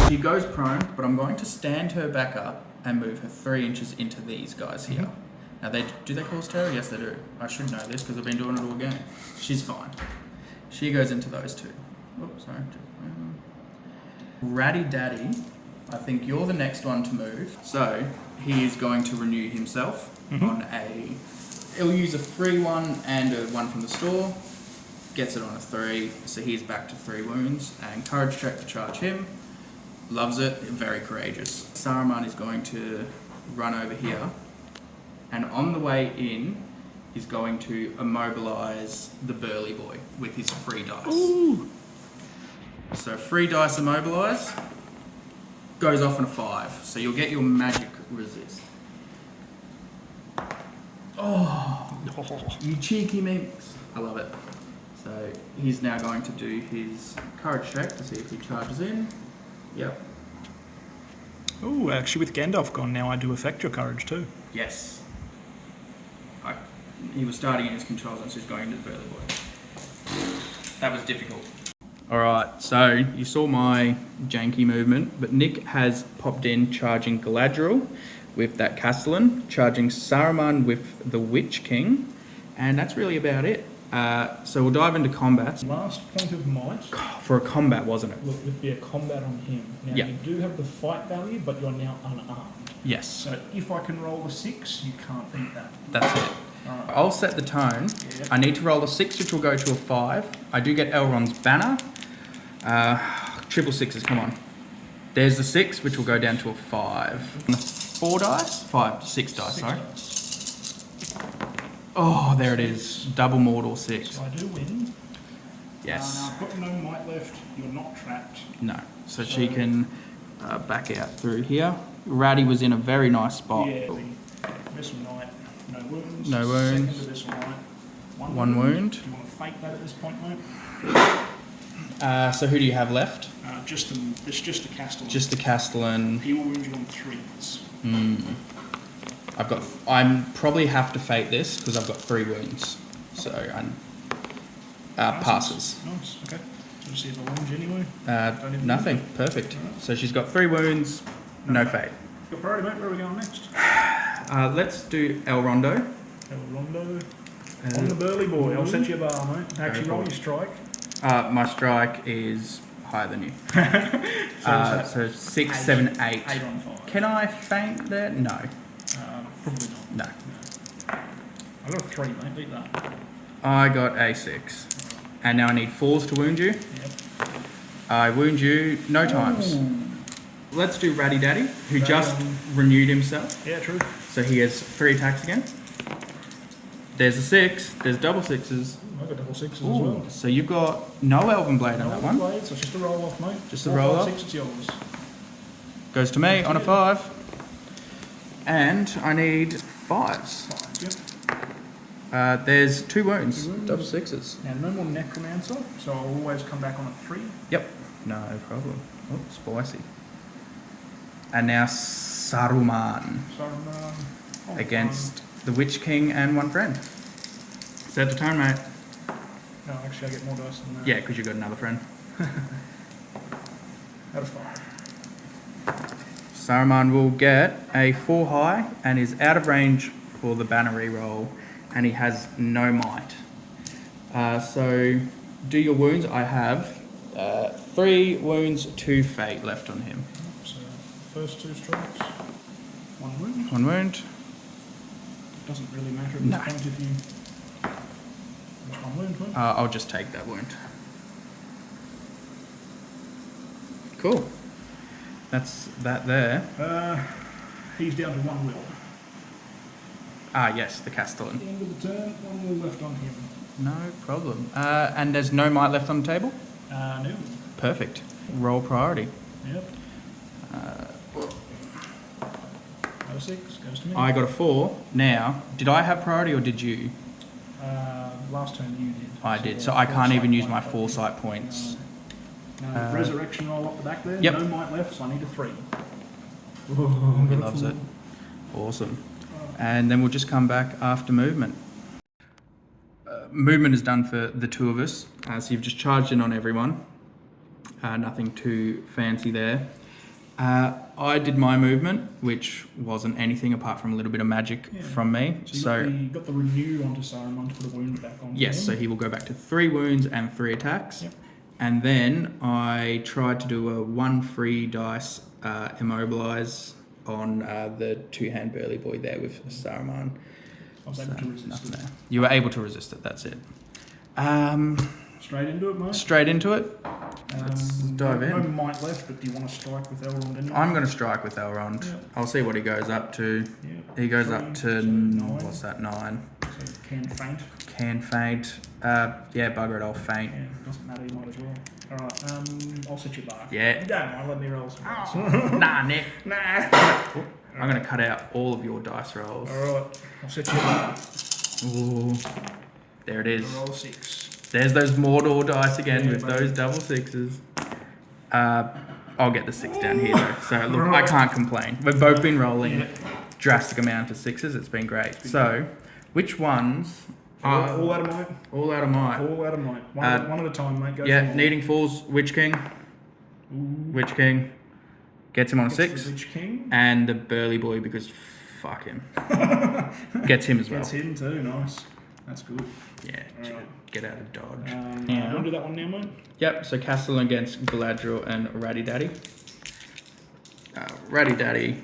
[SPEAKER 2] She goes prone, but I'm going to stand her back up and move her 3 inches into these guys here. Now, do they cause terror? Yes, they do. I should know this because I've been doing it all game. She's fine. She goes into those 2. Oops, sorry. Ratty Daddy, I think you're the next one to move. So, he is going to renew himself on a... He'll use a free one and a one from the store. Gets it on a 3, so he's back to 3 wounds. And courage check to charge him. Loves it, very courageous. Saruman is going to run over here, and on the way in, he's going to immobilize the burly boy with his 3 dice.
[SPEAKER 3] Ooh.
[SPEAKER 2] So 3 dice immobilize, goes off on a 5, so you'll get your magic resist. Oh, you cheeky minx. I love it. So he's now going to do his courage check to see if he charges in. Yep.
[SPEAKER 3] Ooh, actually with Gandalf gone now, I do affect your courage too.
[SPEAKER 2] Yes. He was starting in his controls and so he's going into the burly boy. That was difficult. Alright, so you saw my janky movement, but Nick has popped in charging Galadriel with that Castellan, charging Saruman with the Witch King, and that's really about it. So we'll dive into combat.
[SPEAKER 3] Last point of might.
[SPEAKER 2] For a combat, wasn't it?
[SPEAKER 3] Look, would be a combat on him. Now
[SPEAKER 2] Yeah.
[SPEAKER 3] you do have the fight value, but you're now unarmed.
[SPEAKER 2] Yes.
[SPEAKER 3] So if I can roll a 6, you can't beat that.
[SPEAKER 2] That's it.
[SPEAKER 3] Alright.
[SPEAKER 2] I'll set the tone.
[SPEAKER 3] Yeah.
[SPEAKER 2] I need to roll a 6, which will go to a 5. I do get Elrond's banner. Triple 6s, come on. There's the 6, which will go down to a 5. 4 dice? 6 dice, sorry. Oh, there it is. Double mortal 6.
[SPEAKER 3] So I do win.
[SPEAKER 2] Yes.
[SPEAKER 3] I've got no might left. You're not trapped.
[SPEAKER 2] No. So she can back out through here. Ratty was in a very nice spot.
[SPEAKER 3] Yeah, the Vessel Knight, no wounds.
[SPEAKER 2] No wounds.
[SPEAKER 3] Second to Vessel Knight,
[SPEAKER 2] One wound.
[SPEAKER 3] Do you want to fake that at this point, mate?
[SPEAKER 2] So who do you have left?
[SPEAKER 3] It's just a Castellan.
[SPEAKER 2] Just the Castellan.
[SPEAKER 3] He will wound you on 3s.
[SPEAKER 2] I'm probably have to fate this because I've got 3 wounds. So passes.
[SPEAKER 3] Nice, okay. So see the wounds anyway?
[SPEAKER 2] Nothing. Perfect. So she's got 3 wounds, no fate.
[SPEAKER 3] Got priority, mate. Where are we going next?
[SPEAKER 2] Let's do El Rondo.
[SPEAKER 3] El Rondo. On the burly boy. I'll set you a bar, mate. Actually, roll your strike.
[SPEAKER 2] My strike is higher than you. So 6, 7, 8.
[SPEAKER 3] 8 on 5.
[SPEAKER 2] Can I feint there? No.
[SPEAKER 3] Probably not.
[SPEAKER 2] No.
[SPEAKER 3] I got a 3, mate. Beat that.
[SPEAKER 2] I got a 6. And now I need 4s to wound you.
[SPEAKER 3] Yep.
[SPEAKER 2] I wound you no times.
[SPEAKER 3] Ooh.
[SPEAKER 2] Let's do Ratty Daddy, who
[SPEAKER 3] Ratty
[SPEAKER 2] just
[SPEAKER 3] Daddy.
[SPEAKER 2] renewed himself.
[SPEAKER 3] Yeah, true.
[SPEAKER 2] So he has 3 attacks again. There's a 6. There's double 6s.
[SPEAKER 3] I got double 6s as
[SPEAKER 2] Ooh,
[SPEAKER 3] well.
[SPEAKER 2] so you've got no Elven Blade on that one.
[SPEAKER 3] Blade, so it's just a roll off, mate.
[SPEAKER 2] Just a roll off.
[SPEAKER 3] 6, it's yours.
[SPEAKER 2] Goes to me on a 5. And I need 5s.
[SPEAKER 3] 5, yep.
[SPEAKER 2] There's 2 wounds.
[SPEAKER 3] 2 wounds.
[SPEAKER 2] Double 6s.
[SPEAKER 3] Now, no more Necromancer, so I'll always come back on a 3.
[SPEAKER 2] Yep. No problem. Oh, spicy. And now Saruman
[SPEAKER 3] Saruman.
[SPEAKER 2] against the Witch King and 1 friend. Set the tone, mate.
[SPEAKER 3] No, actually, I get more dice than that.
[SPEAKER 2] Yeah, because you got another friend.
[SPEAKER 3] Out of 5.
[SPEAKER 2] Saruman will get a 4 high and is out of range for the banner reroll, and he has no might. So do your wounds. I have 3 wounds, 2 fate left on him.
[SPEAKER 3] So, first 2 strikes. 1 wound.
[SPEAKER 2] 1 wound.
[SPEAKER 3] Doesn't really matter at
[SPEAKER 2] No.
[SPEAKER 3] this point if you... Which 1 wound, mate?
[SPEAKER 2] I'll just take that wound. Cool. That's that there.
[SPEAKER 3] He's down to 1 will.
[SPEAKER 2] Ah, yes, the
[SPEAKER 3] At
[SPEAKER 2] Castellan.
[SPEAKER 3] the end of the turn, 1 will left on him.
[SPEAKER 2] No problem. And there's no might left on the table?
[SPEAKER 3] No.
[SPEAKER 2] Perfect. Roll priority.
[SPEAKER 3] Yep. Got a 6, goes to me.
[SPEAKER 2] I got a 4. Now, did I have priority or did you?
[SPEAKER 3] Last turn you did.
[SPEAKER 2] I did, so I can't even use my foresight points.
[SPEAKER 3] No, resurrection roll up the back there.
[SPEAKER 2] Yep.
[SPEAKER 3] No might left, so I need a 3.
[SPEAKER 2] Ooh, he loves it. Awesome. And then we'll just come back after movement. Movement is done for the 2 of us, so you've just charged in on everyone. Nothing too fancy there. I did my movement, which wasn't anything apart from a little bit of magic from me.
[SPEAKER 3] So you got the renew onto Saruman to put a wound back on.
[SPEAKER 2] Yes, so he will go back to 3 wounds and 3 attacks.
[SPEAKER 3] Yep.
[SPEAKER 2] And then I tried to do a 1 free dice immobilize on the 2-hand burly boy there with Saruman.
[SPEAKER 3] I was able to resist
[SPEAKER 2] Nothing
[SPEAKER 3] it.
[SPEAKER 2] there. You were able to resist it, that's it.
[SPEAKER 3] Straight into it, mate.
[SPEAKER 2] Straight into it. Let's dive in.
[SPEAKER 3] No might left, but do you want to strike with Elrond anyway?
[SPEAKER 2] I'm going to strike with Elrond.
[SPEAKER 3] Yeah.
[SPEAKER 2] I'll see what he goes up to.
[SPEAKER 3] Yeah.
[SPEAKER 2] He goes
[SPEAKER 3] 3,
[SPEAKER 2] up to,
[SPEAKER 3] so 9.
[SPEAKER 2] what's that, 9?
[SPEAKER 3] So can faint.
[SPEAKER 2] Can faint. Yeah, bugger it, I'll faint.
[SPEAKER 3] Yeah, doesn't matter, you might as well. Alright, I'll set you back.
[SPEAKER 2] Yeah.
[SPEAKER 3] You don't mind, let me roll some dice.
[SPEAKER 2] Nah, Nick.
[SPEAKER 3] Nah.
[SPEAKER 2] I'm going to cut out all of your dice rolls.
[SPEAKER 3] Alright, I'll set you back.
[SPEAKER 2] Ooh. There it is.
[SPEAKER 3] Roll 6.
[SPEAKER 2] There's those Mordor dice again
[SPEAKER 3] Yeah,
[SPEAKER 2] with
[SPEAKER 3] buddy.
[SPEAKER 2] those double 6s. I'll get the 6 down here though. So look, I can't complain. We've both been rolling drastic amount of 6s. It's been great. So, which ones are
[SPEAKER 3] All out of might.
[SPEAKER 2] all out of might?
[SPEAKER 3] All out of might. One at a time, mate. Go
[SPEAKER 2] Yeah,
[SPEAKER 3] for them all.
[SPEAKER 2] needing falls. Witch King. Witch King gets him on a
[SPEAKER 3] Gets
[SPEAKER 2] 6,
[SPEAKER 3] the Witch King.
[SPEAKER 2] and the Burly Boy because fuck him. Gets him as well.
[SPEAKER 3] Gets him too, nice. That's good.
[SPEAKER 2] Yeah,
[SPEAKER 3] Alright.
[SPEAKER 2] get out of dodge.
[SPEAKER 3] You want to do that one now, mate?
[SPEAKER 2] Yep, so Castle against Galadriel and Ratty Daddy. Ratty Daddy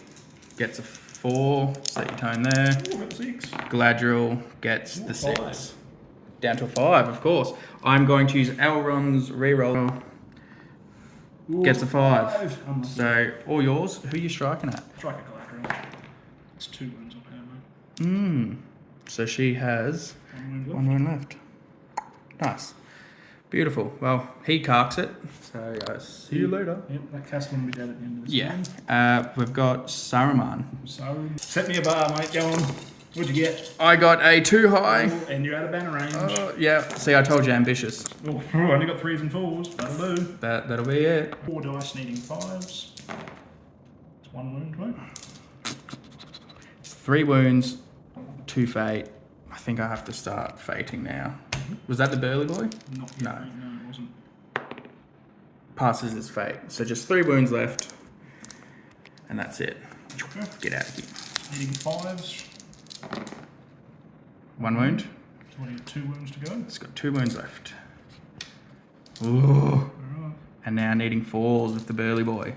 [SPEAKER 2] gets a 4, set your tone there.
[SPEAKER 3] Oh, got 6.
[SPEAKER 2] Galadriel gets the 6.
[SPEAKER 3] 5.
[SPEAKER 2] Down to a 5, of course. I'm going to use Elrond's reroll. Gets a 5. So, all yours. Who are you striking at?
[SPEAKER 3] Strike a Galadriel. It's 2 wounds on her, mate.
[SPEAKER 2] So she has
[SPEAKER 3] 1 wound left.
[SPEAKER 2] 1 wound left. Nice. Beautiful. Well, he carks it. So, see you later.
[SPEAKER 3] Yep, that Castellan will be dead at the end of this
[SPEAKER 2] Yeah.
[SPEAKER 3] game.
[SPEAKER 2] We've got Saruman.
[SPEAKER 3] So, set me a bar, mate. Go on. What'd you get?
[SPEAKER 2] I got a 2 high.
[SPEAKER 3] And you're out of banner range.
[SPEAKER 2] Yeah. See, I told you ambitious.
[SPEAKER 3] Oh, I only got 3s and 4s. That'll do.
[SPEAKER 2] That'll be it.
[SPEAKER 3] 4 dice needing 5s. It's 1 wound, mate.
[SPEAKER 2] 3 wounds, 2 fate. I think I have to start fating now. Was that the Burly Boy?
[SPEAKER 3] Not yet,
[SPEAKER 2] No.
[SPEAKER 3] mate. No, it wasn't.
[SPEAKER 2] Passes his fate. So just 3 wounds left. And that's it. Get out of here.
[SPEAKER 3] Needing 5s.
[SPEAKER 2] 1 wound.
[SPEAKER 3] So what do you got? 2 wounds to go.
[SPEAKER 2] It's got 2 wounds left. Ooh.
[SPEAKER 3] Alright.
[SPEAKER 2] And now needing 4s with the Burly Boy.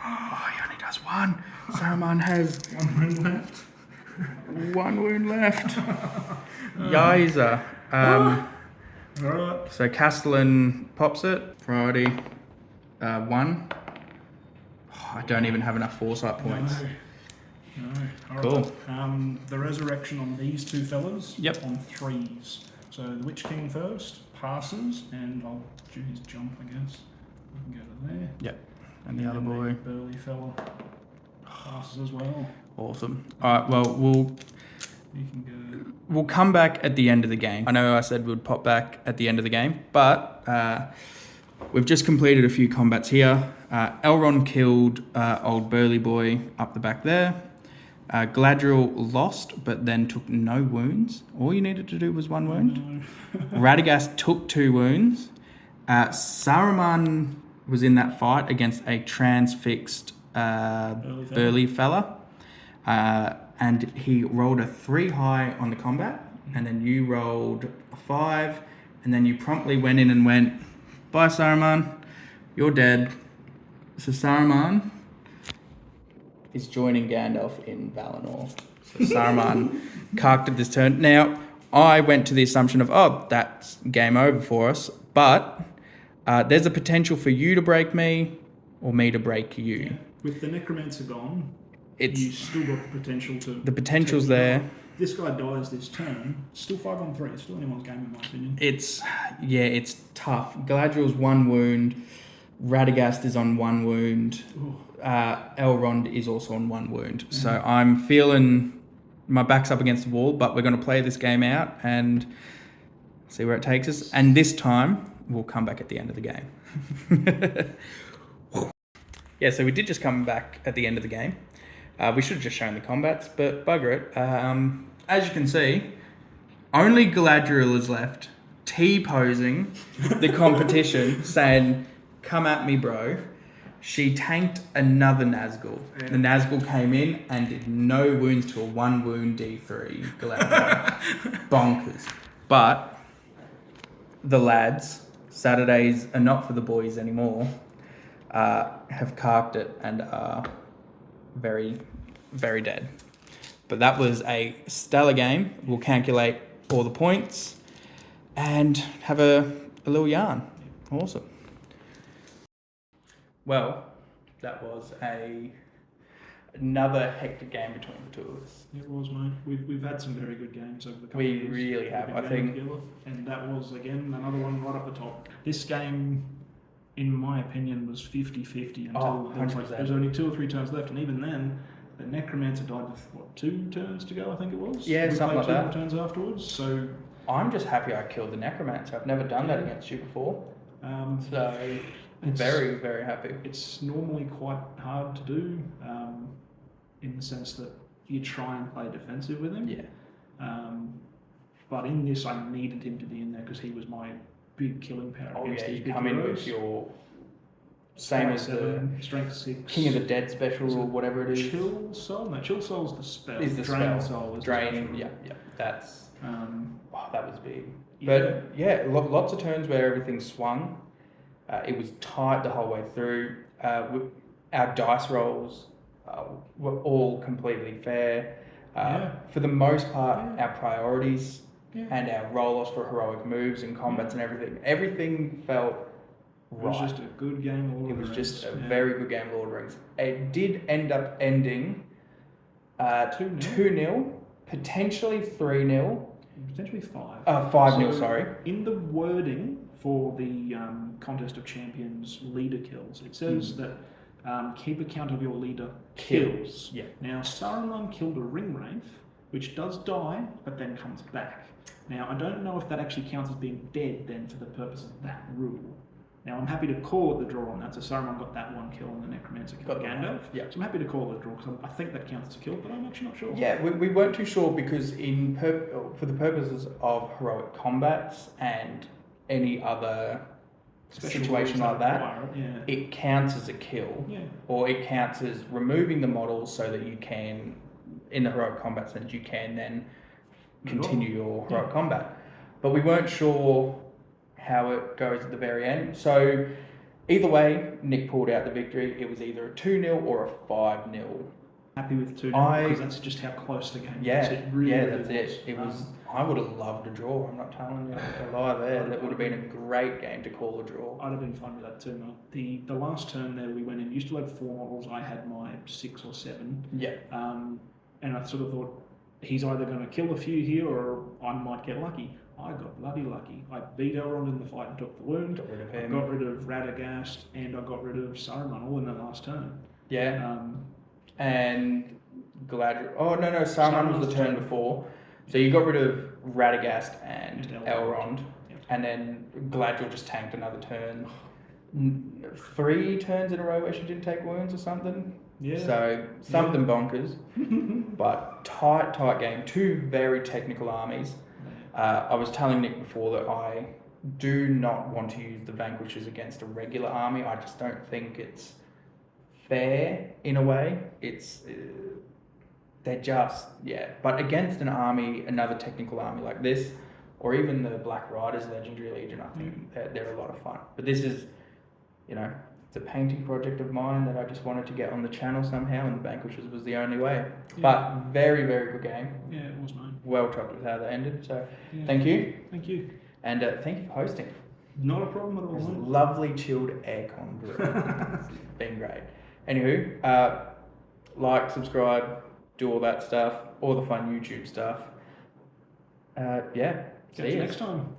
[SPEAKER 2] Oh, he only does 1. Saruman has
[SPEAKER 3] 1 wound left.
[SPEAKER 2] 1 wound left. Yizer.
[SPEAKER 3] Alright.
[SPEAKER 2] So Castellan pops it. Priority 1. Oh, I don't even have enough foresight points.
[SPEAKER 3] No. Alright.
[SPEAKER 2] Cool.
[SPEAKER 3] The resurrection on these 2 fellas.
[SPEAKER 2] Yep.
[SPEAKER 3] On 3s. So the Witch King first passes, and I'll do his jump, I guess. We can go to there.
[SPEAKER 2] Yep. And the other boy.
[SPEAKER 3] Burly fella passes as well.
[SPEAKER 2] Awesome. Alright, well, we'll
[SPEAKER 3] You can
[SPEAKER 2] We'll come back at the end of the game. I know I said we'd pop back at the end of the game, but we've just completed a few combats here. Elrond killed old Burly Boy up the back there. Galadriel lost, but then took no wounds. All you needed to do was 1 wound. Radagast took 2 wounds. Saruman was in that fight against a transfixed Burly fella. And he rolled a 3 high on the combat, and then you rolled a 5, and then you promptly went in and went, "Bye, Saruman, you're dead." So Saruman is joining Gandalf in Valinor. So Saruman carked at this turn. Now, I went to the assumption of, oh, that's game over for us, but there's a potential for you to break me, or me to break you.
[SPEAKER 3] With the Necromancer gone,
[SPEAKER 2] It's
[SPEAKER 3] you still got the potential to...
[SPEAKER 2] the potential's
[SPEAKER 3] take it
[SPEAKER 2] there.
[SPEAKER 3] on. This guy dies this turn, still 5 on 3. It's still anyone's game, in my opinion.
[SPEAKER 2] It's tough. Galadriel's 1 wound. Radagast is on 1 wound. Elrond is also on 1 wound. So I'm feeling my back's up against the wall, but we're going to play this game out and see where it takes us. And this time, we'll come back at the end of the game. Yeah, so we did just come back at the end of the game. We should have just shown the combats, but bugger it. As you can see, only Galadriel is left, T-posing the competition, saying, "Come at me, bro." She tanked another Nazgul.
[SPEAKER 3] Yeah.
[SPEAKER 2] The Nazgul came in and did no wounds to a 1 wound D3 Galadriel. Bonkers. But the lads, Saturdays are not for the boys anymore, have carked it and are very, very dead. But that was a stellar game. We'll calculate all the points and have a little yarn. Awesome. Well, that was another hectic game between the two of us.
[SPEAKER 3] It was, mate. We've had some very good games over the couple of
[SPEAKER 2] We
[SPEAKER 3] years.
[SPEAKER 2] really have,
[SPEAKER 3] We've
[SPEAKER 2] I
[SPEAKER 3] been
[SPEAKER 2] think.
[SPEAKER 3] together, and that was, again, another one right up the top. This game, in my opinion, was 50-50 until there was only 2 or 3 turns left, and even then, the Necromancer died with, 2 turns to go, I think it was?
[SPEAKER 2] Yeah, something like
[SPEAKER 3] that. 2
[SPEAKER 2] that.
[SPEAKER 3] more turns afterwards, so...
[SPEAKER 2] I'm just happy I killed the Necromancer. I've never done that against you before. So, very, very happy.
[SPEAKER 3] It's normally quite hard to do, in the sense that you try and play defensive with him.
[SPEAKER 2] Yeah.
[SPEAKER 3] But in this, I needed him to be in there because he was my big killing power against these
[SPEAKER 2] you
[SPEAKER 3] big
[SPEAKER 2] come in
[SPEAKER 3] heroes.
[SPEAKER 2] with your same as the
[SPEAKER 3] strength 6,
[SPEAKER 2] King of the Dead special or whatever it is.
[SPEAKER 3] Chill Soul. No, Chill Soul's the spell.
[SPEAKER 2] Is the
[SPEAKER 3] Drain
[SPEAKER 2] spell.
[SPEAKER 3] Soul is
[SPEAKER 2] Draining.
[SPEAKER 3] the
[SPEAKER 2] Yeah,
[SPEAKER 3] special.
[SPEAKER 2] yeah. That's that was big.
[SPEAKER 3] Yeah.
[SPEAKER 2] But yeah, lots of turns where everything swung. It was tight the whole way through. Our dice rolls were all completely fair. For the most part, our priorities and our roll-offs for heroic moves and combats and everything felt right.
[SPEAKER 3] It was just a good game of Lord
[SPEAKER 2] It
[SPEAKER 3] of
[SPEAKER 2] was
[SPEAKER 3] the
[SPEAKER 2] just a
[SPEAKER 3] Rings.
[SPEAKER 2] very good game of Lord of the Rings. It did end up ending
[SPEAKER 3] 2-0.
[SPEAKER 2] 2-0, potentially 3-0.
[SPEAKER 3] Potentially 5.
[SPEAKER 2] 5-0,
[SPEAKER 3] So,
[SPEAKER 2] sorry.
[SPEAKER 3] In the wording for the Contest of Champions leader kills, it says that keep account of your leader kills.
[SPEAKER 2] Yeah.
[SPEAKER 3] Now, Saruman killed a ring wraith, which does die, but then comes back. Now, I don't know if that actually counts as being dead then for the purpose of that rule. Now, I'm happy to call it the draw on that. So Saruman got that 1 kill and the Necromancer killed Gandalf.
[SPEAKER 2] Yeah.
[SPEAKER 3] So I'm happy to call it a draw because I think that counts as a kill, but I'm actually not sure.
[SPEAKER 2] Yeah, we weren't too sure because for the purposes of heroic combats and any other
[SPEAKER 3] Special
[SPEAKER 2] situation
[SPEAKER 3] rules
[SPEAKER 2] like that,
[SPEAKER 3] require it,
[SPEAKER 2] it counts as a kill.
[SPEAKER 3] Yeah.
[SPEAKER 2] Or it counts as removing the models so that you can, in the heroic combat sense, you can then continue your heroic combat. But we weren't sure how it goes at the very end. So either way, Nick pulled out the victory. It was either a 2-0 or a 5-0.
[SPEAKER 3] Happy with 2 because that's just how close the game
[SPEAKER 2] Yeah,
[SPEAKER 3] is. It really,
[SPEAKER 2] that's it. It was. I would have loved a draw. I'm not telling you a lie there. That would have been a great game to call a draw.
[SPEAKER 3] I'd have been fine with that too, mate. The last turn there we went in, you still had 4 models. I had my 6 or 7.
[SPEAKER 2] Yeah.
[SPEAKER 3] And I sort of thought he's either going to kill a few here or I might get lucky. I got bloody lucky. I beat Elrond in the fight and took the wound.
[SPEAKER 2] Got rid of
[SPEAKER 3] I
[SPEAKER 2] him.
[SPEAKER 3] got rid of Radagast and I got rid of Saruman all in that last turn.
[SPEAKER 2] Yeah. And Galadriel. Oh no, Saruman was the turn before. So you got rid of Radagast and Elrond, and then Galadriel just tanked another turn. 3 turns in a row where she didn't take wounds or something.
[SPEAKER 3] Yeah.
[SPEAKER 2] So something bonkers, but tight game. 2 very technical armies. I was telling Nick before that I do not want to use the Vanquishers against a regular army. I just don't think it's fair in a way. It's they're just but against an army, another technical army like this, or even the Black Riders Legendary Legion, I think they're a lot of fun. But this is, it's a painting project of mine that I just wanted to get on the channel somehow, and the Vanquishers was the only way. But very, very good game.
[SPEAKER 3] Yeah, it was mine.
[SPEAKER 2] Well chuffed with how that ended. So thank you.
[SPEAKER 3] Thank you.
[SPEAKER 2] And thank you for hosting.
[SPEAKER 3] Not a problem at all.
[SPEAKER 2] It was
[SPEAKER 3] mate.
[SPEAKER 2] lovely chilled aircon brew. It's been great. Anywho, like, subscribe, do all that stuff, all the fun YouTube stuff.
[SPEAKER 3] Catch you next time.